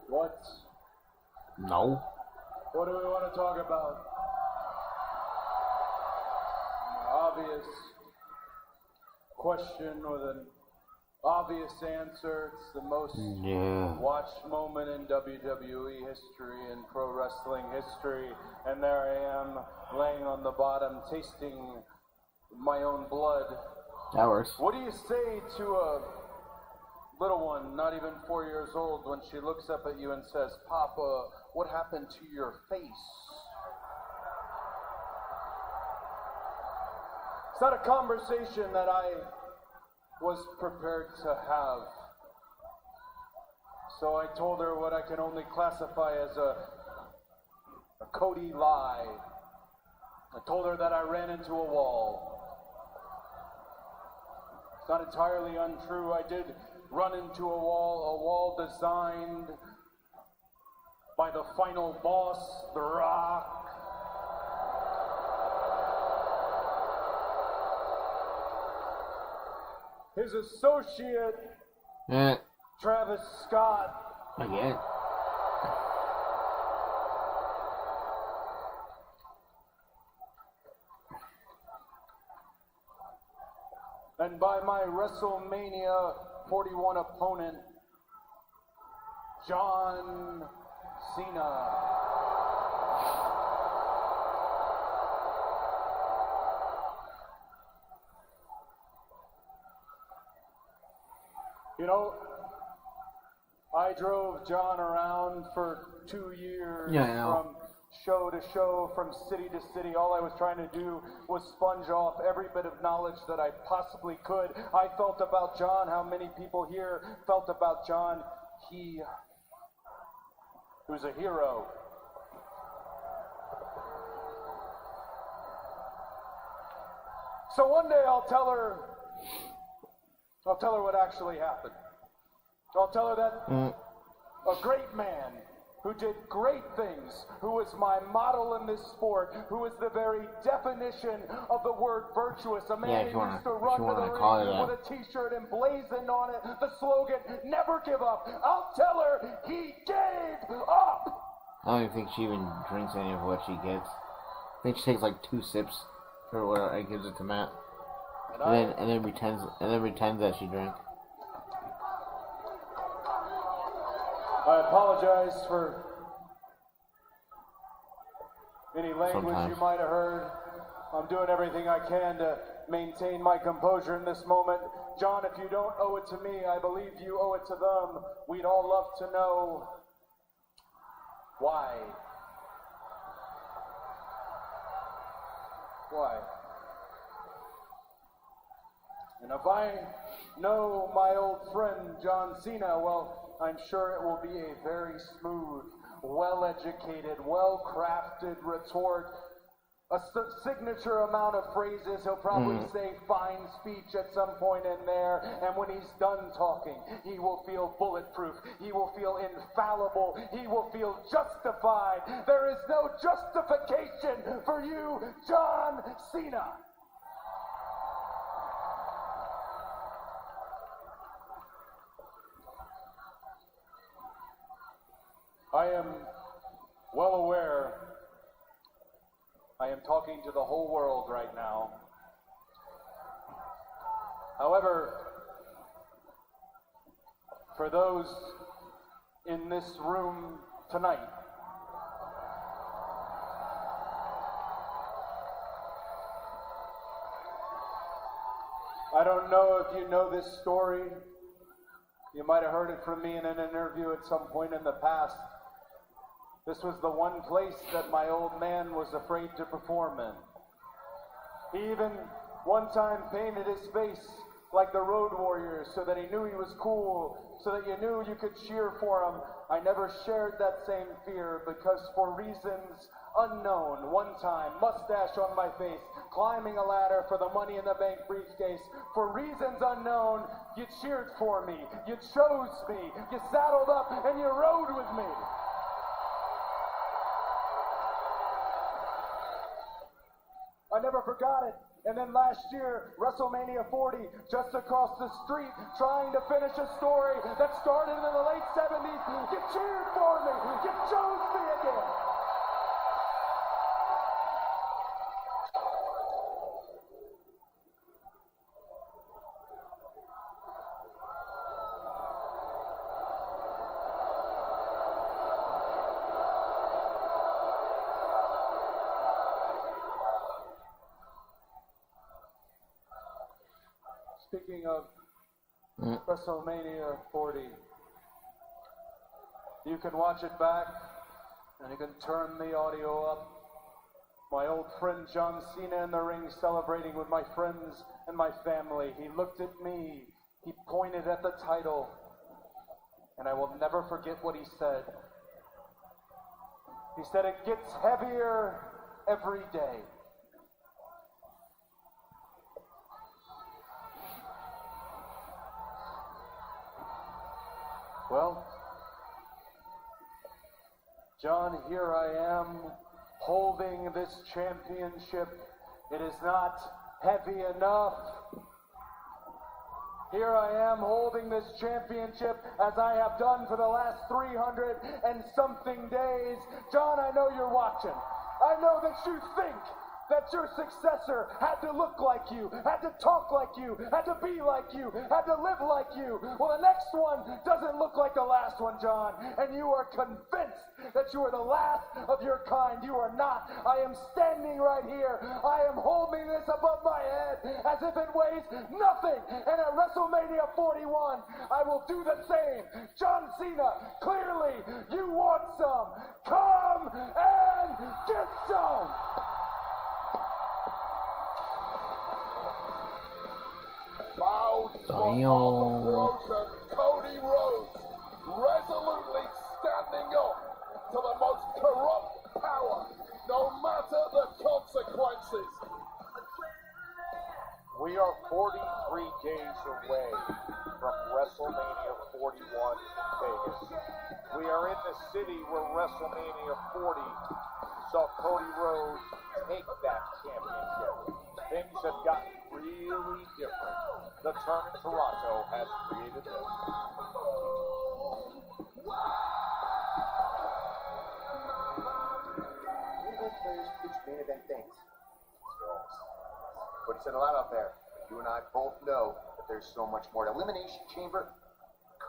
what? No. What do we want to talk about? Obvious question with an obvious answer. It's the most watched moment in WWE history and pro wrestling history, and there I am laying on the bottom tasting my own blood. That works. What do you say to a little one, not even 4 years old, when she looks up at you and says, "Papa, what happened to your face?" It's not a conversation that I was prepared to have. So I told her what I can only classify as a Cody lie. I told her that I ran into a wall. It's not entirely untrue. I did run into a wall designed by the final boss, The Rock. His associate, Travis Scott. Again. And by my WrestleMania 41 opponent, John Cena. You know, I drove John around for 2 years from show to show, from city to city. All I was trying to do was sponge off every bit of knowledge that I possibly could. I felt about John how many people here felt about John. He was a hero. So one day I'll tell her what actually happened. I'll tell her that a great man who did great things, who was my model in this sport, who is the very definition of the word virtuous, a man who used to run to the ring with a t-shirt emblazoned on it the slogan, "Never give up." I'll tell her he gave up. I don't even think she even drinks any of what she gets. I think she takes like 2 sips or whatever I gives it to Matt. And then pretends that she drank. I apologize for any language Sometimes. you might have heard. I'm doing everything I can to maintain my composure in this moment. John, if you don't owe it to me, I believe you owe it to them. We'd all love to know why. Why? And if I know my old friend John Cena, well, I'm sure it will be a very smooth, well-educated, well-crafted retort. A signature amount of phrases. He'll probably say fine speech at some point in there, and when he's done talking, he will feel bulletproof. He will feel infallible. He will feel justified. There is no justification for you, John Cena. I am well aware I am talking to the whole world right now. However, for those in this room tonight, I don't know if you know this story. You might have heard it from me in an interview at some point in the past. This was the one place that my old man was afraid to perform in. He even one time painted his face like the Road Warriors so that he knew he was cool, so that you knew you could cheer for him. I never shared that same fear because for reasons unknown, one time, mustache on my face, climbing a ladder for the Money in the Bank briefcase, for reasons unknown, you cheered for me, you chose me, you saddled up and you rode with me. I never forgot it. And then last year, WrestleMania 40, just across the street, trying to finish a story that started in the late 70s. You cheered for me. You chose me again. Speaking of WrestleMania 40, you can watch it back and you can turn the audio up. My old friend John Cena in the ring celebrating with my friends and my family. He looked at me, he pointed at the title, and I will never forget what he said. He said, "It gets heavier every day." Well, John, here I am holding this championship. It is not heavy enough. Here I am holding this championship as I have done for the last 300 and something days. John, I know you're watching. I know that you think that your successor had to look like you, had to talk like you, had to be like you, had to live like you. Well, the next one doesn't look like the last one, John, and you are convinced that you are the last of your kind. You are not. I am standing right here. I am holding this above my head as if it weighs nothing. And at WrestleMania 41, I will do the same. John Cena, clearly you want some. Come and get some. Bowed from Cody Rhodes, resolutely standing up to the most corrupt power, no matter the consequences. We are 43 days away from WrestleMania 41 in Vegas. We are in the city where WrestleMania 40 saw Cody Rhodes take that championship. Things have gotten really different. The turn in Toronto has created this. Each main event things. But it's a lot out there. You and I both know that there's so much more. The Elimination Chamber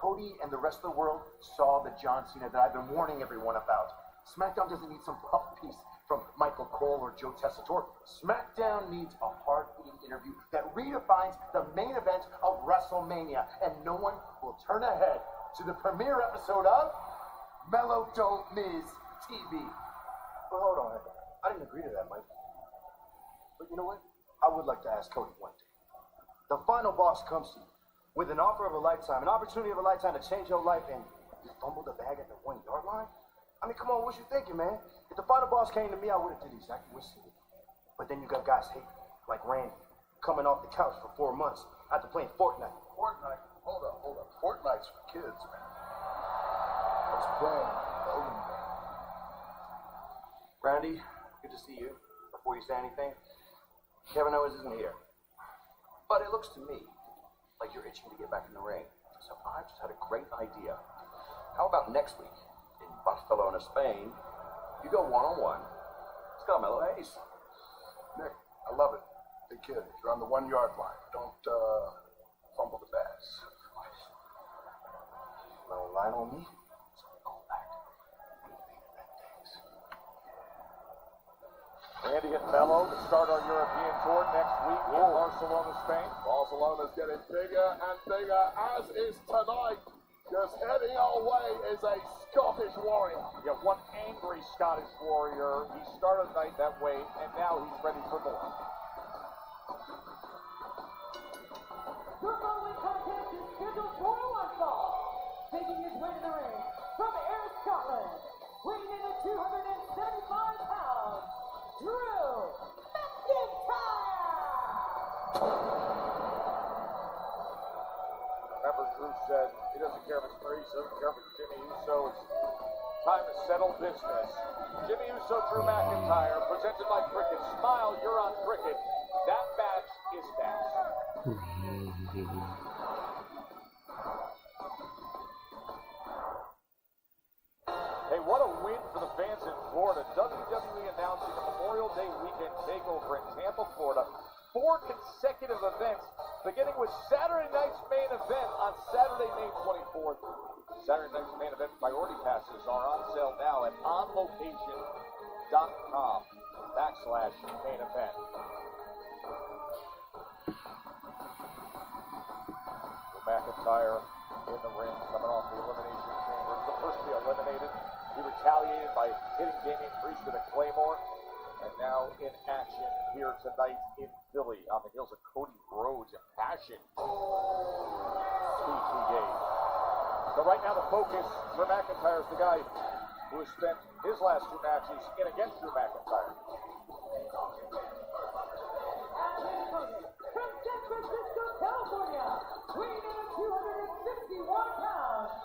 Cody and the rest of the world saw the John Cena that I've been warning everyone about. SmackDown doesn't need some puff piece from Michael Cole or Joe Tessitore. SmackDown needs a hard-hitting interview that redefines the main event of WrestleMania, and no one will turn ahead to the premiere episode of Mellow Don't Miz TV. Well, hold on. I didn't agree to that, Mike. But you know what? I would like to ask Cody one thing. The final boss comes to you with an offer of a lifetime, an opportunity of a lifetime to change your life, and you fumble the bag at the 1-yard line? I mean, come on, what you thinking, man? If the final boss came to me, I would have did exactly what he did. But then you got guys hating, like Randy, coming off the couch for 4 months after playing Fortnite. Fortnite? Hold up. Fortnite's for kids, man. I was playing Logan. Randy, good to see you. Before you say anything, Kevin Owens isn't here. But it looks to me like you're itching to get back in the ring. So I just had a great idea. How about next week in Barcelona, Spain, you go one-on-one. It's got Mellow Hayes. Nick, I love it. Hey, kid, you're on the 1-yard line. Don't fumble the bags. No line on me. Randy and Mello to start our European tour next week in Barcelona, Spain. Barcelona's getting bigger and bigger, as is tonight. Just heading our way is a Scottish warrior. You got one angry Scottish warrior. He started the night that way, and now he's ready for more. The following contest is scheduled for one fall. Taking his way to the ring from Ayr, Scotland, weighing in at 275 pounds, Drew McIntyre! Remember, Drew said he doesn't care if it's Maurice, he doesn't care if it's Jimmy Uso. It's time to settle business. Jimmy Uso, Drew McIntyre, presented by Cricket. Smile, you're on Cricket. That match is next. Hey, what a win for the fans in Florida. WWE announcing a Memorial Day weekend takeover in Tampa, Florida. 4 consecutive events, beginning with Saturday night's main event on Saturday, May 24th. Saturday night's main event priority passes are on sale now at onlocation.com/main event. McIntyre in the ring, coming off the Elimination Chamber. He's the first to be eliminated. He retaliated by hitting Damian Priest with a Claymore. And now in action here tonight in Philly on the heels of Cody Rhodes' impassioned speech he gave. So right now the focus for McIntyre is the guy who has spent his last 2 matches in against Drew McIntyre. From San Francisco, California, weighing in at 261 pounds,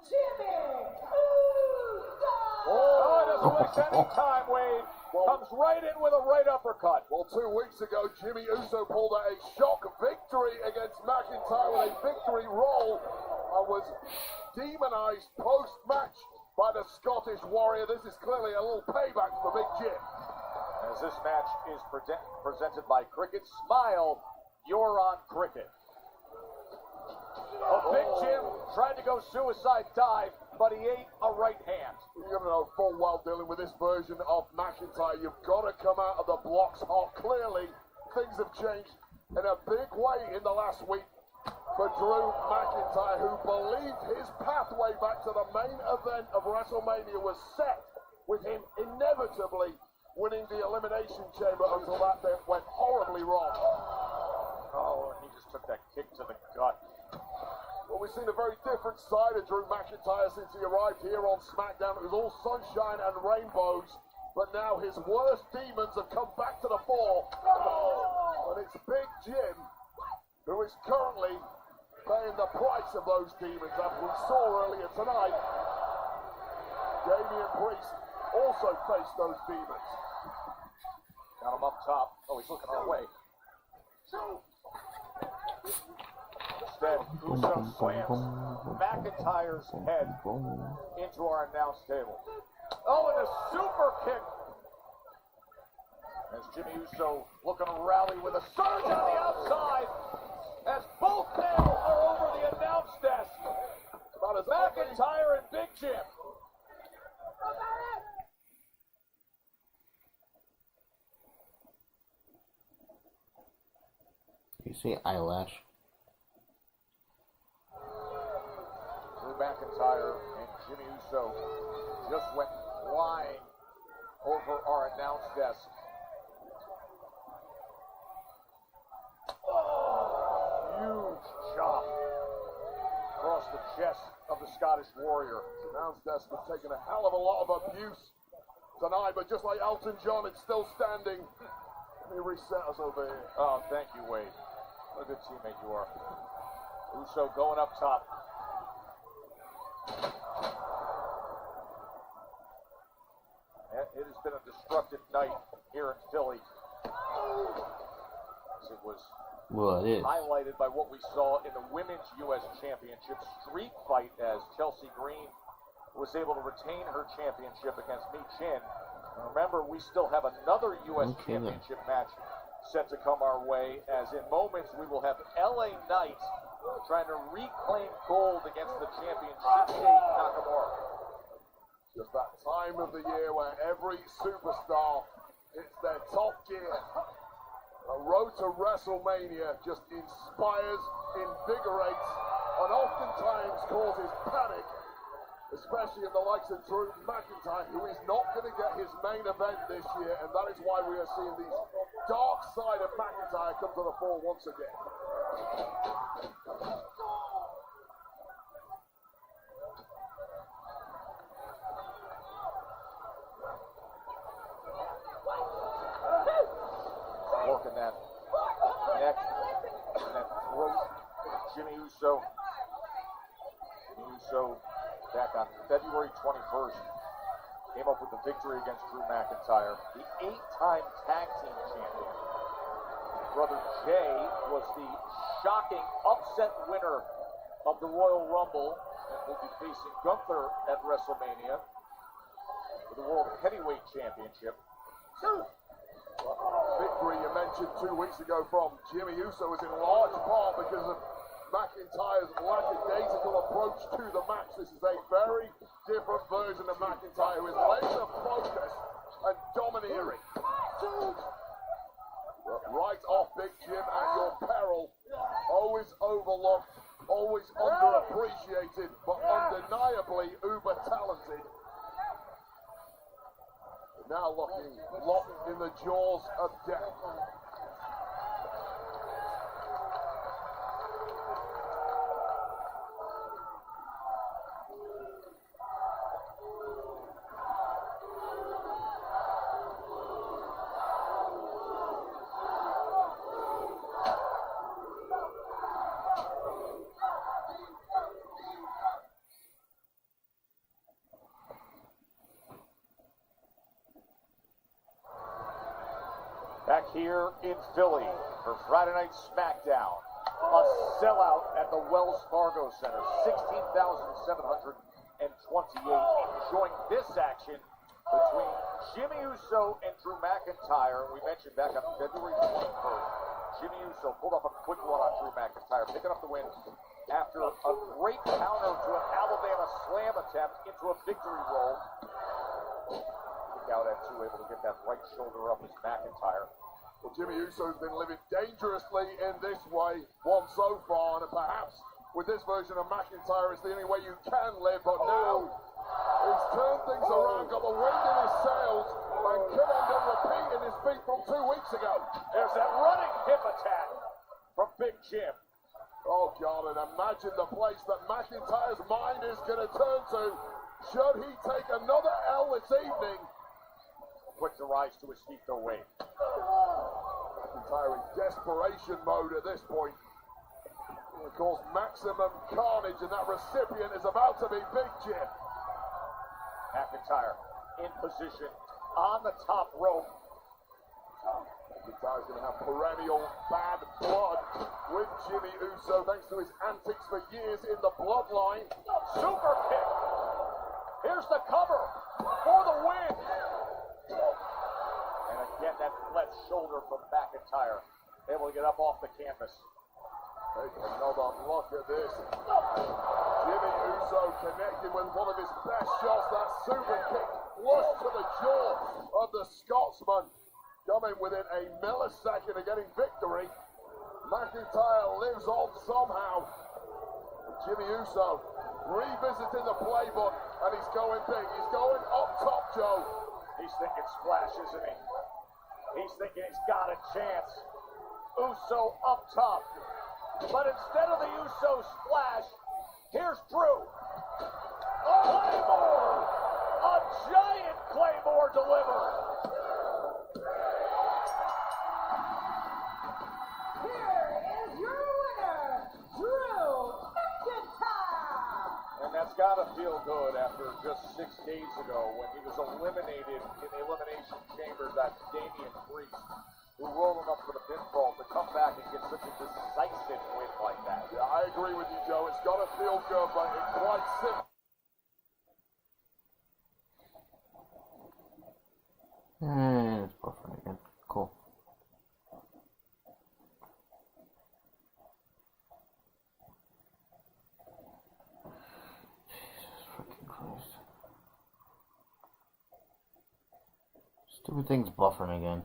Jimmy Uso! Oh, it doesn't waste any time, Wade. Comes right in with a right uppercut. Well, 2 weeks ago, Jimmy Uso pulled out a shock victory against McIntyre with a victory roll and was demonized post-match by the Scottish Warrior. This is clearly a little payback for Big Jim. As this match is presented by Cricket. Smile, you're on Cricket. Well, Big Jim tried to go suicide dive, but he ate a right hand. You're going to know full well dealing with this version of McIntyre. You've got to come out of the blocks hot. Clearly, things have changed in a big way in the last week for Drew McIntyre, who believed his pathway back to the main event of WrestleMania was set with him inevitably winning the Elimination Chamber until that bit went horribly wrong. Oh, and he just took that kick to the gut. Well, we've seen a very different side of Drew McIntyre since he arrived here on Smackdown. It was all sunshine and rainbows, but now his worst demons have come back to the fore. And it's Big Jim who is currently paying the price of those demons, as we saw earlier tonight. Damian Priest also faced those demons. Got him up top. Oh, he's looking our way. Instead, Uso slams McIntyre's head into our announce table. Oh, and a super kick. As Jimmy Uso looking to rally with a surge on the outside. As both men are over the announce desk. Shot is McIntyre and Big Jim. You see eyelash. Drew McIntyre and Jimmy Uso just went flying over our announce desk. Huge chop across the chest of the Scottish Warrior. The announce desk was taking a hell of a lot of abuse tonight, but just like Elton John, it's still standing. Let me reset us over here. Oh, thank you, Wade. What a good teammate you are. Uso going up top. It has been a destructive night here in Philly. It was highlighted by what we saw in the Women's U.S. Championship street fight as Chelsea Green was able to retain her championship against Mi Chin. And remember, we still have another U.S. Championship match set to come our way, as in moments we will have LA Knight trying to reclaim gold against the champion Shinsuke Nakamura. Just that time of the year where every superstar hits their top gear. A road to WrestleMania just inspires, invigorates, and oftentimes causes panic, especially in the likes of Drew McIntyre, who is not going to get his main event this year, and that is why we are seeing the dark side of McIntyre come to the fore once again. Working that neck and that throat. Jimmy Uso. Jimmy Uso back on February 21st came up with the victory against Drew McIntyre, the 8-time tag team champion. His brother Jay was the shocking upset winner of the Royal Rumble and will be facing Gunther at WrestleMania for the World Heavyweight Championship. Victory you mentioned 2 weeks ago from Jimmy Uso is in large part because of McIntyre's lackadaisical approach to the match. This is a very different version of McIntyre, who is laser focused and domineering. Right off Big Jim at your peril. Always overlooked, always underappreciated, but undeniably uber talented. Now looking locked in the jaws of death. Back here in Philly for Friday Night Smackdown. A sellout at the Wells Fargo Center. 16,728 enjoying this action between Jimmy Uso and Drew McIntyre. We mentioned back on February 21st, Jimmy Uso pulled off a quick one on Drew McIntyre, picking up the win after a great counter to an Alabama slam attempt into a victory roll. Out at two, able to get that right shoulder up as McIntyre. Well, Jimmy Uso's been living dangerously in this way one so far, and perhaps with this version of McIntyre, it's the only way you can live, but now he's turned things around, got the wind in his sails, and could end up repeating his feat from 2 weeks ago. There's that running hip attack from Big Jim. Oh, God, and imagine the place that McIntyre's mind is going to turn to should he take another L this evening. Quick to rise to his feet, though, Wade. McIntyre in desperation mode at this point. Of course, maximum carnage, and that recipient is about to be Big Jim. McIntyre in position on the top rope. McIntyre's going to have perennial bad blood with Jimmy Uso, thanks to his antics for years in the bloodline. Super kick. Here's the cover for the win. And again, that left shoulder from McIntyre, able to get up off the canvas. Take another look at this. Jimmy Uso connected with one of his best shots, that super kick flush to the jaw of the Scotsman. Coming within a millisecond of getting victory. McIntyre lives on somehow. Jimmy Uso revisiting the playbook, and he's going big. He's going up top, Joe. He's thinking splash, isn't he? He's thinking he's got a chance. Uso up top. But instead of the Uso splash, here's Drew. Claymore! A giant Claymore delivered. Here is your winner, Drew McIntyre. And that's got to feel good after just 6 days ago when he was eliminated in the Elimination Chamber, that Damian Priest, who rolled him up for the pinfall, to come back and get such a decisive win like that. Yeah, I agree with you, Joe. It's got to feel good, but it's quite simple. And it's buffering again. Cool. Jesus freaking Christ. Stupid thing's buffering again.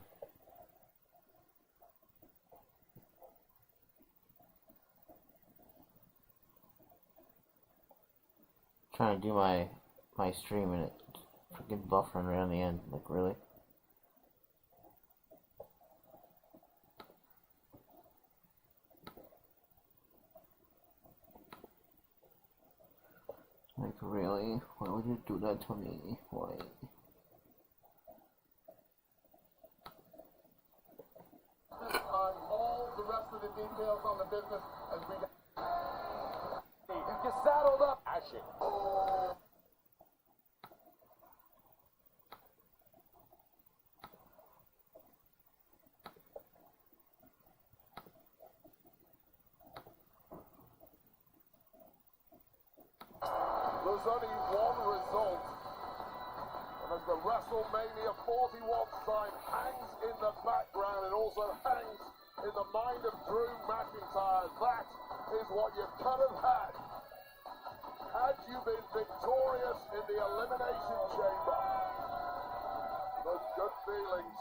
Trying to do my stream and it's freaking buffering right on the end. Like, really? Like, really? Why would you do that to me? Why? On all the rest of the details on the business as we get. You saddled up. Ashing. There's only one result. And as the WrestleMania 41 sign hangs in the background, it also hangs in the mind of Drew McIntyre. That is what you could have had. Had you been victorious in the Elimination Chamber, those good feelings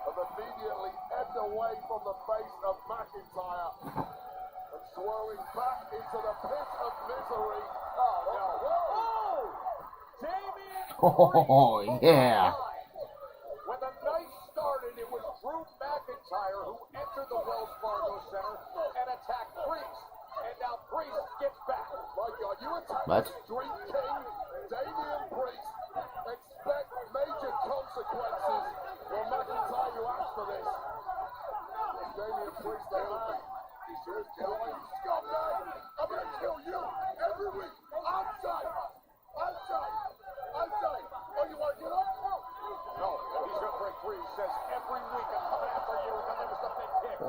have immediately ebbed away from the face of McIntyre and swirling back into the pit of misery. Oh, no. Oh! Damian Oh, yeah. When the night started, it was Drew McIntyre who entered the Wells Fargo Center and attacked Priest. And now Priest gets back. My God, you attacked What? the Street King, Damian Priest. Expect major consequences. Well, McIntyre, you asked for this. Damian Priest, the man. He says, kill me, scumbag. I'm going to kill you every week. Outside. Oh, you want to get up? No, he's going to break free. He says, every week I'm coming after you, and then there was the big kick.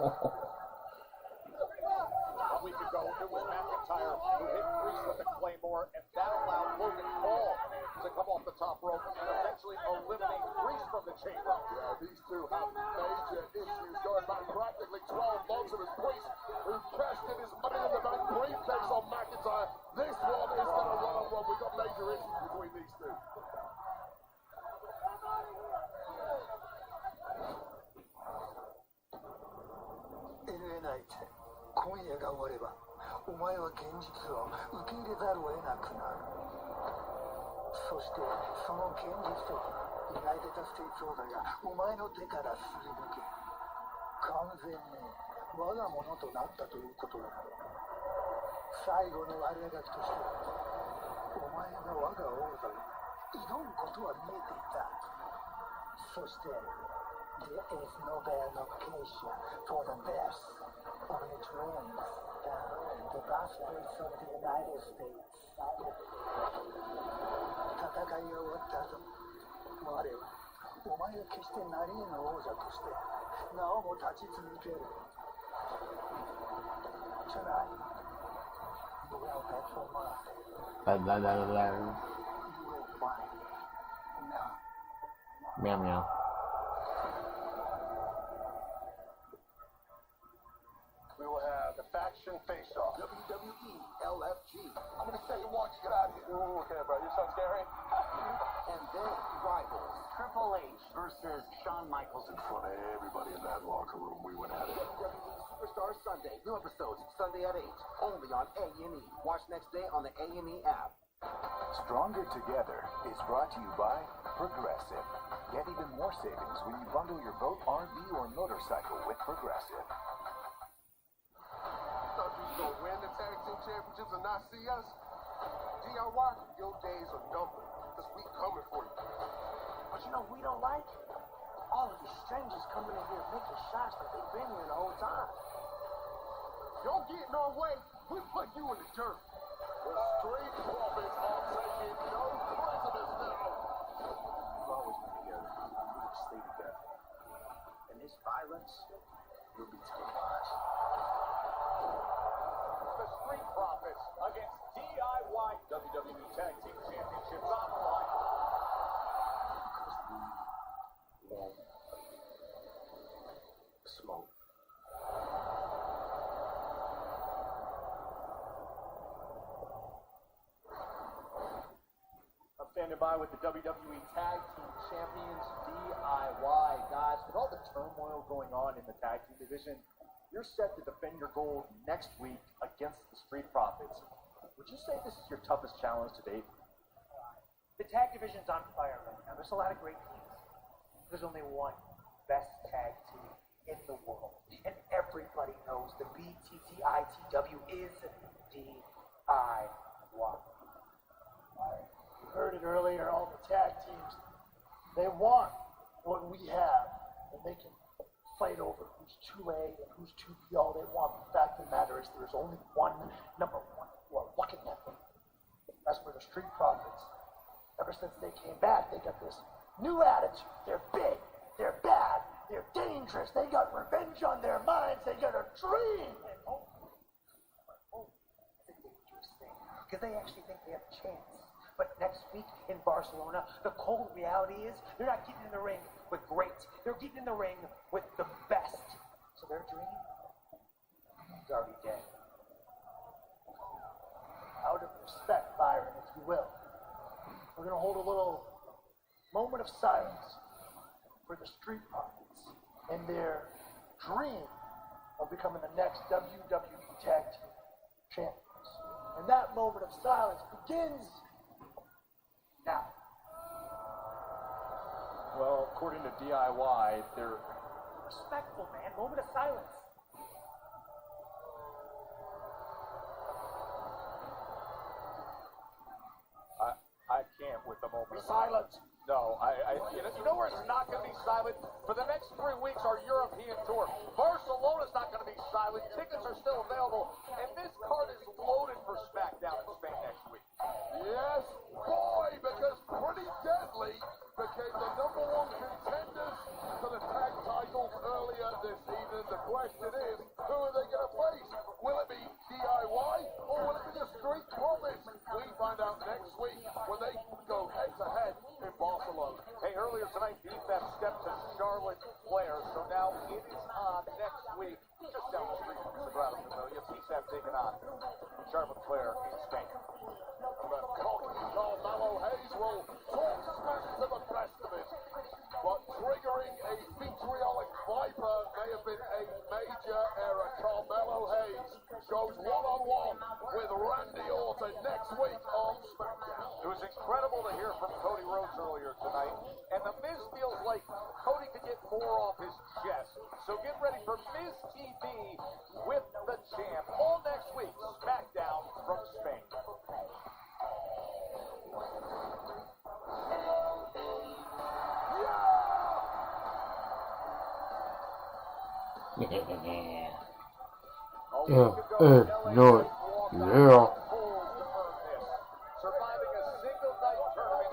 A week ago, it was McIntyre who hit Priest with the Claymore, and that allowed Logan Paul to come off the top rope and eventually eliminate Priest from the chamber. Yeah, these two have major issues going back practically 12 months. It was Priest who cashed in his Money in the Bank briefcase on McIntyre. This one is going to run on one. We've got major issues between these two. 今夜が終わればお前は現実を受け入れざるを得なくなる。そしてその現実とユナイテッド・ステイツ・オーダーがお前の手からすり抜け完全に我がものとなったということだ。最後の悪あがきとしてお前が我が王座に挑むことは見えていた。そして There is no better location for the best of your dreams than the birthplace of the United States. 戦いが終わった後、我はお前が決してなり得ぬ王者としてなおも立ち続ける。Tonight, you will bet for mine. Blah, blah, blah, blah. You will find none. Meow, meow. We will have the faction Elimination Face-Off. WWE LFG. I'm gonna say you once you get out of here. Ooh, okay, bro. You sound scary. And then Rivals. Triple H versus Shawn Michaels. In front of everybody in that locker room, we went at it. WWE Superstar Sunday. New episodes Sunday at 8. Only on A&E. Watch next day on the A&E app. Stronger Together is brought to you by Progressive. Get even more savings when you bundle your boat, RV, or motorcycle with Progressive. Thought you was gonna win the tag team championships and not see us? DIY, your days are numbered. Because we coming for you. But you know we don't like? All of these strangers coming in here making shots that they've been here the whole time. Don't get in our way. We put you in the dirt. The Street Profits are taking no prisoners now. We've always been together. We will stay together. And this violence will be televised. The Street Profits against DIY WWE Tag Team Championships on the line. Because we love smoke. I'm standing by with the WWE Tag Team Champions, DIY. Guys, with all the turmoil going on in the tag team division, you're set to defend your gold next week against the Street Profits. Would you say this is your toughest challenge to date? The tag division's on fire right now. There's a lot of great teams. There's only one best tag team in the world. And everybody knows the BTTITW is DIY. You heard it earlier, all the tag teams, they want what we have, and they can fight over who's 2A and who's 2B all they want. The fact of the matter is there's only one number one who are looking at them. That's where the Street Profits. Ever since they came back, they got this new attitude. They're big, they're bad, they're dangerous, they got revenge on their minds, they got a dream. And it's a dangerous thing, because they actually think they have a chance. But next week in Barcelona, the cold reality is they're not getting in the ring with greats. They're getting in the ring with the best. So their dream is already dead. Out of respect, Byron, if you will, we're going to hold a little moment of silence for the Street Profits and their dream of becoming the next WWE Tag Team Champions. And that moment of silence begins now. Well, according to DIY, they're Respectful, man. Moment of silence. I can't with the moment. Silence. No, you know where it's not going to be silent? For the next 3 weeks, our European tour. Barcelona's not going to be silent. Tickets are still available. And this card is loaded for Smackdown in Spain next week. Yes, boy, because Pretty Deadly became the number one contenders for the tag titles earlier this evening. The question is, who are they going to face? Will it be DIY or will it be the Street Profits? We find out next week when they go head-to-head in Barcelona. Hey, earlier tonight, Beefhead stepped to Charlotte Flair, so now it is on next week. Just down the street from Sagrada Familia, Beefhead taking on Charlotte Flair in Spain. The cocky Carmelo Hayes will talk smack to the rest of it. But triggering a vitriolic viper may have been a major error. Carmelo Hayes goes one-on-one with Randy Orton next week on SmackDown. It was incredible to hear from Cody Rhodes earlier tonight, and The Miz feels like Cody could get more off his chest. So get ready for Miz TV with the champ all next week. SmackDown from Spain.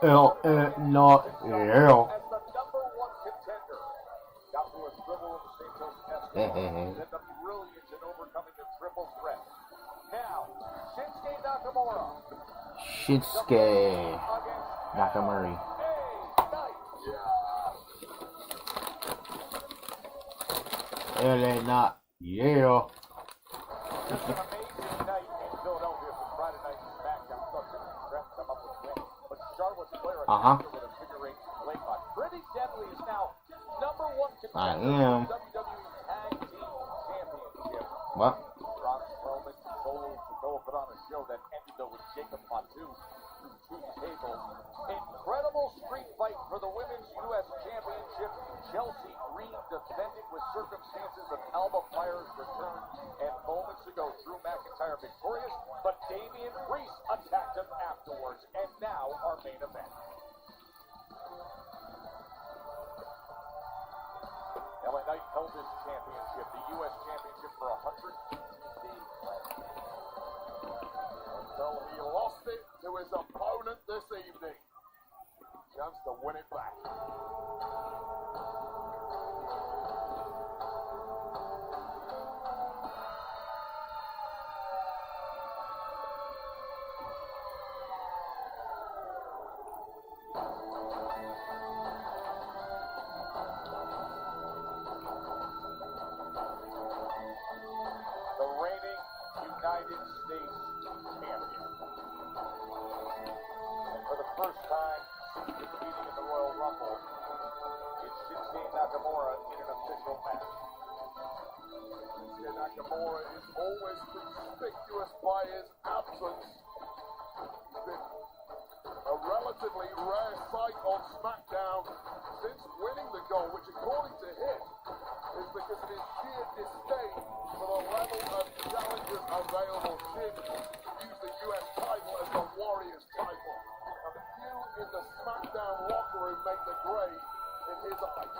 No, yeah. Not, yeah. Shinsuke Nakamura. LA not, yeah. Just an amazing night in Philadelphia for Friday night Smackdown. Look, Brett come up with a win, but Charlotte Flair attacked her with a figure eight leg lock. Pretty Deadly is now number one contender for the WWE Tag Team Championship. What? Braun Strowman, Solo Sikoa put on a show that ended though with Jacob Fatu through 2 tables. Incredible street fight for the Women's U.S. Championship. Chelsea Green defended with circumstances of Alba Fire's return, and moments ago Drew McIntyre victorious, but Damian Priest attacked him afterwards, and now our main event. LA Knight held his championship, the U.S. Championship, for 160 days. Until he lost it to his opponent this evening. Chance to win it back. The reigning United States champion. And for the first time since competing in the Royal Rumble, it's Shinsuke Nakamura in an official match. Shinsuke Nakamura is always conspicuous by his absence. It's been a relatively rare sight on SmackDown since winning the gold, which according to him is because of his sheer disdain for the level of challenges available. Shin used the US title as the Warriors title. And the few in the SmackDown locker room make the grade in his eyes.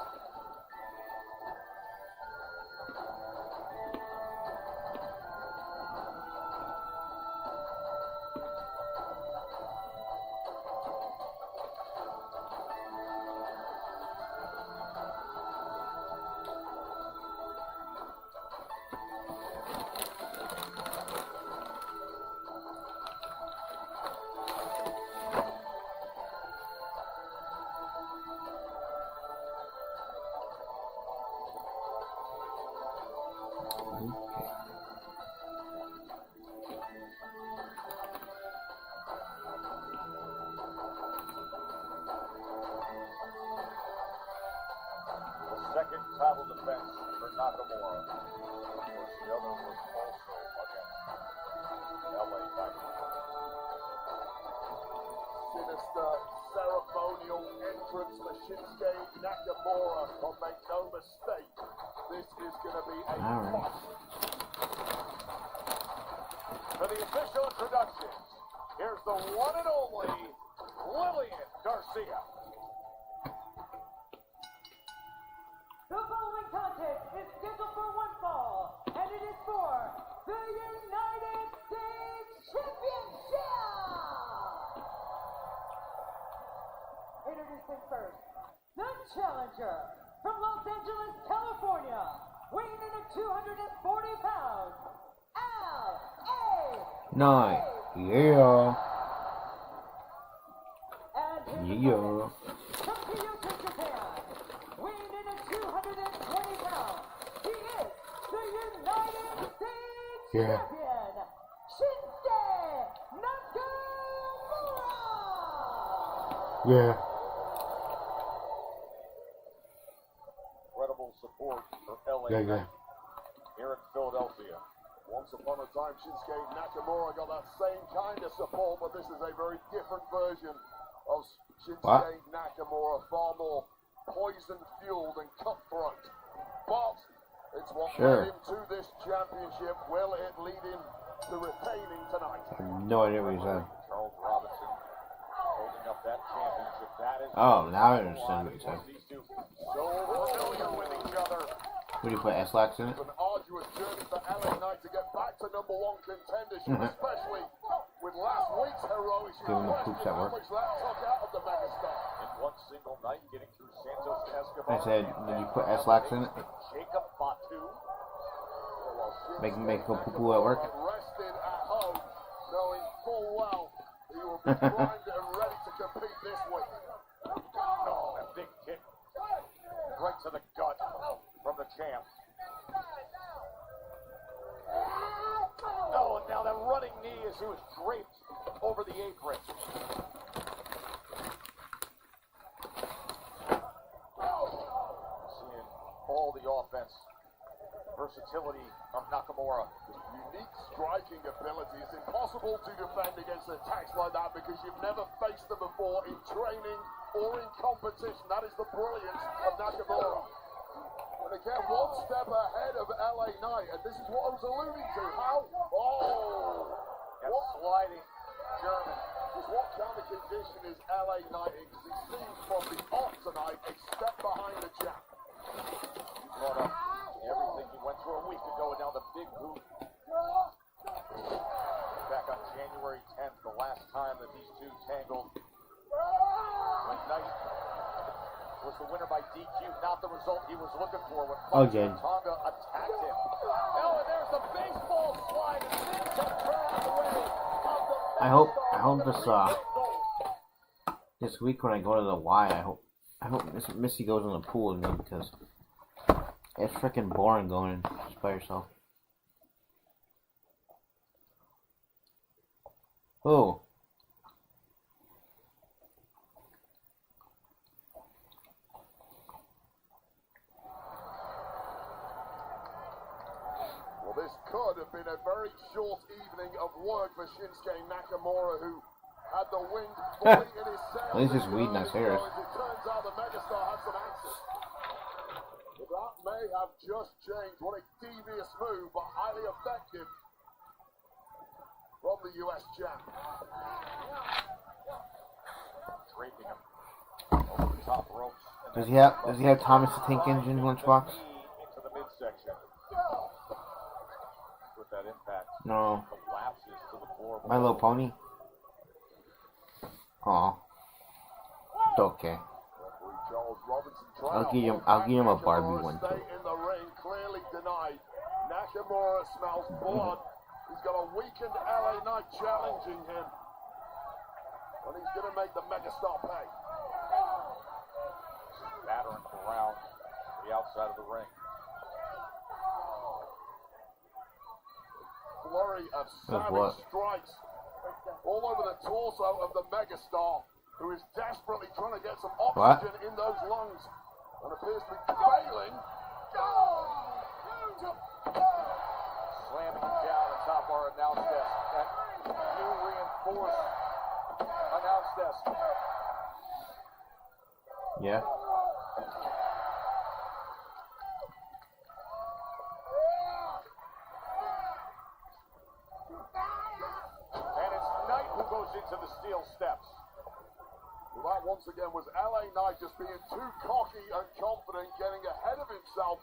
Second title defense for Nakamura. Of course, the other was also against LA Knight. Sinister ceremonial entrance for Shinsuke Nakamura. But make no mistake, this is going to be a fight. For the official introductions, here's the one and only Lillian Garcia. The following contest is scheduled for one fall, and it is for the United States Championship! Introducing first, the challenger from Los Angeles, California, weighing in at 240 pounds, L.A. Knight. Yeah. And his Yeah. from Kyoto, Japan, weighing in at 220 pounds, he is the United States Yeah. Champion, Shinsuke Nakamura! Yeah. Incredible support for LA Yeah, Knight yeah. here in Philadelphia. Once upon a time, Shinsuke Nakamura got that same kind of support, but this is a very different version of Shinsuke Nakamura, far more poison-fueled and cutthroat. But it's what led him to this championship. Will it lead him to retaining tonight? I have no idea what he said. Charles Robinson holding up that championship. That is Oh, now I understand what he said. these two so familiar with each other. Would you put S-Lax in it? It's an arduous journey for LA Knight to get back to #1 contendership, especially with last week's heroics. Give him the poops at How work. much that took out of the megastar. In one single night, getting through Santos Escobar. I said, did you put S-Lax in it? Jacob Fatu. Make go poo-poo at work? Rested at home, knowing full well he will be primed and ready to compete this week. Oh, a big kick. Right to the gut from the champ. as he was draped over the apron. Seeing all the offense, versatility of Nakamura. Unique striking ability. It's impossible to defend against attacks like that because you've never faced them before in training or in competition. That is the brilliance of Nakamura. And again, one step ahead of LA Knight, and this is what I was alluding to. How? Oh! What sliding German. Just what kind of condition is LA Knight in? Because he seems from the off tonight a step behind the jab. He brought up everything he went through a week ago, and now the big boot. Back on January 10th, the last time that these two tangled. When Knight was the winner by DQ, not the result he was looking for when Again. Tonga attacked him. Oh, and there's the baseball slide, and things have turned away. I hope this week when I go to the Y, I hope Missy goes in the pool with me because it's freaking boring going just by yourself. Oh. Well, this could have been a very short evening of work for Shinsuke Nakamura, who had the wind fully in his sails. At least it's weed, not Harris. It turns out the megastar had some answers. But that may have just changed. What a devious move, but highly effective from the US champ. Draping him over the top ropes. Does he have Thomas the Tank Engine lunchbox? Into the midsection. With that impact. No. Collapses to the floor. My Little Pony? Aw. It's okay. I'll give him a Barbie one too. In the ring, clearly denied. Nakamura smells blood. He's got a weakened LA Knight challenging him. And he's going to make the megastar pay. Battering around the outside of the ring. Flurry of savage strikes all over the torso of the megastar, who is desperately trying to get some oxygen in those lungs and appears to be failing. Slamming him down atop our announce desk. That new reinforced announce desk. Yeah. And it's Knight who goes into the steel steps. Well, that once again was LA Knight just being too cocky and confident, getting ahead of himself,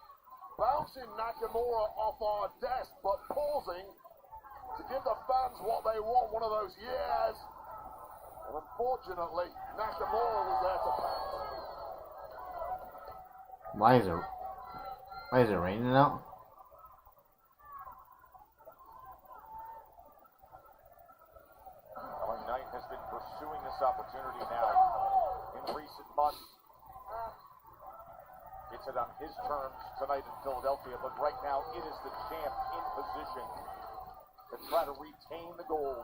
bouncing Nakamura off our desk, but pausing to give the fans what they want, one of those years. And unfortunately, Nakamura was there to pass. Why is it raining out? LA Knight has been pursuing this opportunity now in recent months. Gets it on his terms tonight in Philadelphia, but right now it is the champ in position to try to retain the gold.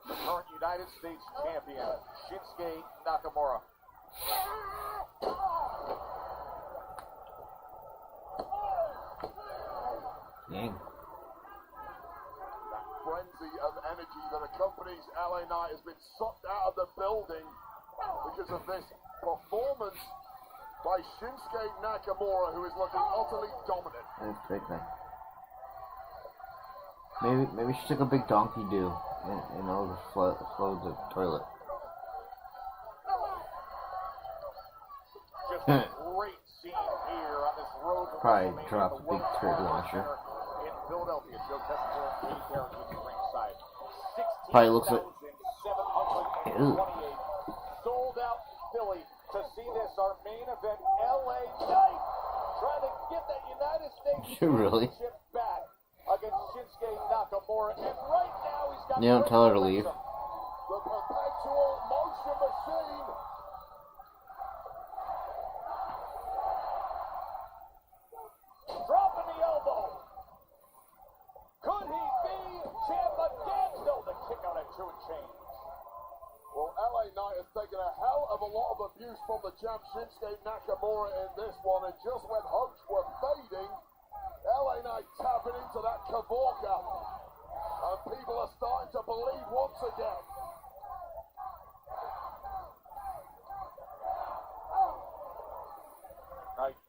The current United States champion, Shinsuke Nakamura. Dang. That frenzy of energy that accompanies LA Knight has been sucked out of the building because of this performance by Shinsuke Nakamura, who is looking utterly dominant. That's great, man. Maybe she took a big donkey do and overflowed the toilet. Just a great scene here on this road to Probably WrestleMania, dropped the a big World turd Trade launcher. Center in Philadelphia. Joe Tessitore and Katie Carrington ringside. Probably looks like. 16,728 sold out Philly to see this, our main event. LA Knight trying to get that United States Really? Championship back against Shinsuke Nakamura, and right now he's got. You don't tell her to leave. The perpetual motion machine. Dropping the elbow. Could he be champ again? No, the of a lot of abuse from the champ Shinsuke Nakamura in this one, and just when hopes were fading, LA Knight tapping into that Kavorka, and people are starting to believe once again. Knight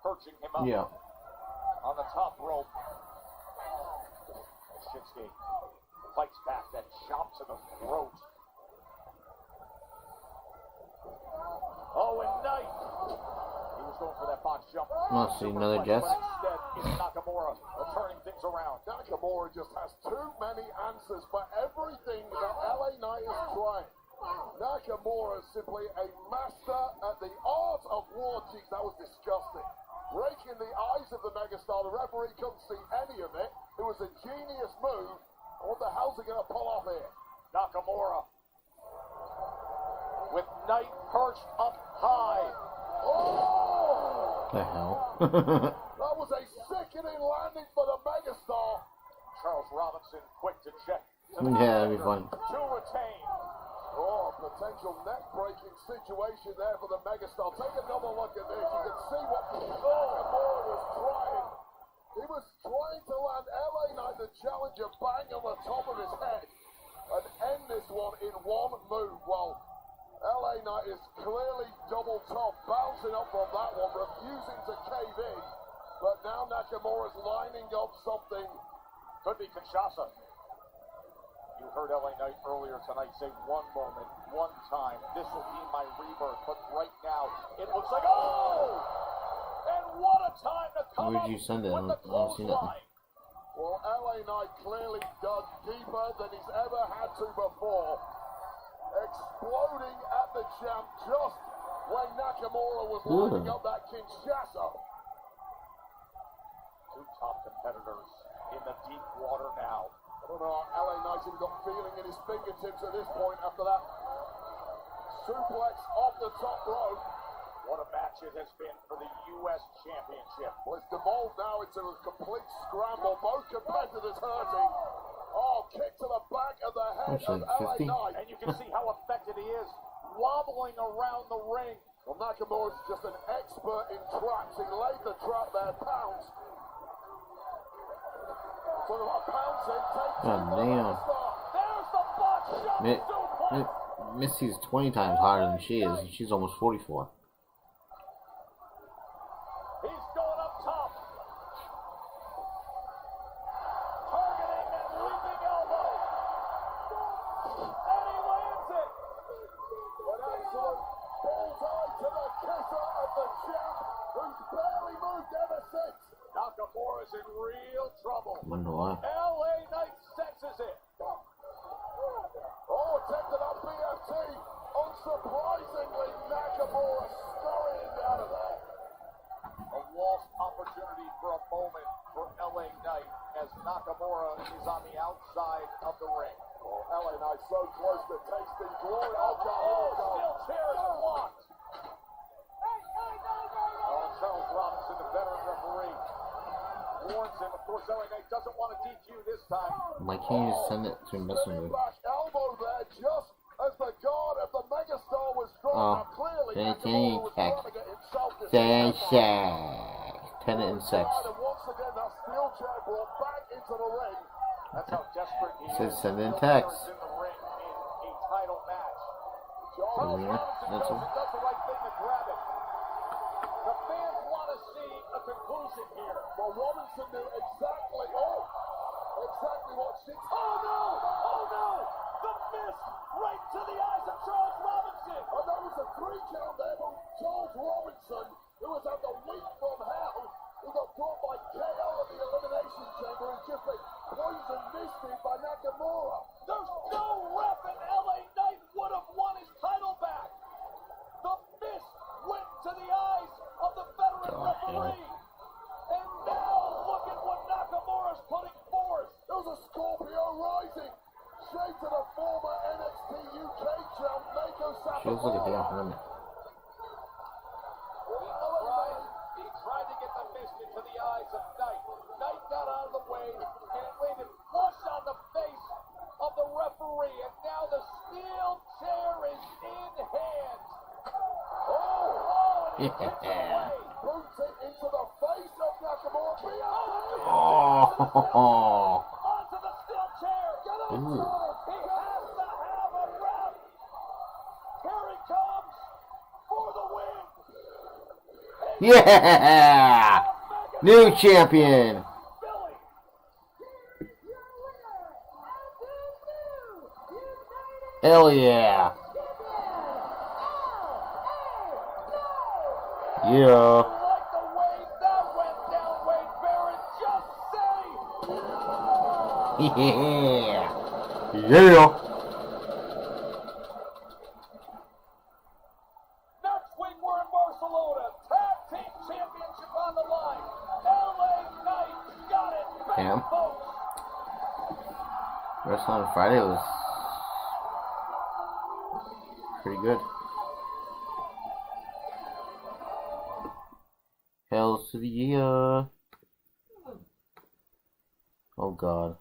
perching him up on the top rope. Shinsuke fights back, that chop to the throat. Oh, and Knight. He was going for that box jump. Want to see another guess? But instead, it's Nakamura turning things around. Nakamura just has too many answers for everything that LA Knight is trying. Nakamura is simply a master at the art of war. Jeez, that was disgusting. Breaking the eyes of the megastar. The referee couldn't see any of it. It was a genius move. What the hell's he going to pull off here? Nakamura with Knight perched up high. Oh! The hell? That was a sickening landing for the megastar. Charles Robinson quick to check. Yeah, that'd be fun. To retain. Oh, potential neck-breaking situation there for the megastar. Take another look at this. You can see what Nakamura was trying. He was trying to land LA Knight, the challenger, bang on the top of his head and end this one in one move. Well, LA Knight is clearly double top, bouncing up from that one, refusing to cave in. But now Nakamura's lining up something. Could be Kinshasa. You heard LA Knight earlier tonight say one moment, one time, this will be my rebirth. But right now, it looks like, oh! And what a time to come Where'd you send it? I don't see nothing. Well, LA Knight clearly dug deeper than he's ever had to before. Exploding at the champ just when Nakamura was lining up that Kinshasa. Two top competitors in the deep water now. I don't know, LA Knight's even got feeling in his fingertips at this point after that suplex off the top rope. What a match it has been for the U.S. Championship. Well, it's devolved now into a complete scramble. Both competitors hurting. Oh, kick to the back of the head of LA Knight. And you can see how effective he is, wobbling around the ring. Well, Nakamura's just an expert in traps. He laid the trap there, pounce. Sort of a pouncing, take God damn. There's the box shot. Missy's 20 times harder than she is, and she's almost 44. He's going up top. Targeting that leaping elbow. And he lands it. An absolute bullseye to the kisser of the champ, who's barely moved ever since. Nakamura's in real trouble. Wonder why. LA Knight senses it. Oh, attempted up BFT. Unsurprisingly, Nakamura scurrying out of there. A lost opportunity for a moment for LA Knight as Nakamura is on the outside of the ring. Oh, LA Knight so close to tasting glory. Oh, God. Still chairs blocked. Oh, Charles Robinson, the veteran referee, warns him. Of course, LA Knight doesn't want to DQ this time. Why can't you just send it to Messenger? Back elbow there, just as the guard of the megastar was drawn. Oh, Now, clearly, thank Nakamura was trying to get himself disqualified. Tenet and sex. And once again, that steel chair brought back into the ring. That's how desperate he Says is. send in No text. matter in the ring in a title match. Charles Over here. Robinson That's goes all. and does the right thing to grab it. The fans want to see a conclusion here. Well, Robinson knew exactly what she... Oh no! Oh no! The miss right to the eyes of Charles Robinson. And there was a 3 count there, but Charles Robinson, who was at the week from hell, who got brought by KO at the Elimination Chamber and just been poison misted by Nakamura. There's no ref, and LA Knight would have won his title back. The miss went to the eyes of the veteran referee. And now look at what Nakamura's putting forth. There was a Scorpio rising. Straight to the former NXT UK champ, Mako Satomura. She looks like a damn hermit. He tried to get the mist into the eyes of Knight. Knight got out of the way, and it landed flush on the face of the referee. And now the steel chair is in Yeah. Boots it into the face of Nakamura. Oh. Onto the steel chair. Get up. Ooh. He has to have a rep. Here he comes for the win. Yeah. New champion. Hell yeah. Yeah. Yeah. Yeah. Next week we're in Barcelona. Tag team championship on the line. LA Knight got it back, Damn. folks. Wrestling on Friday was pretty good. Hells to the yeah. Oh God.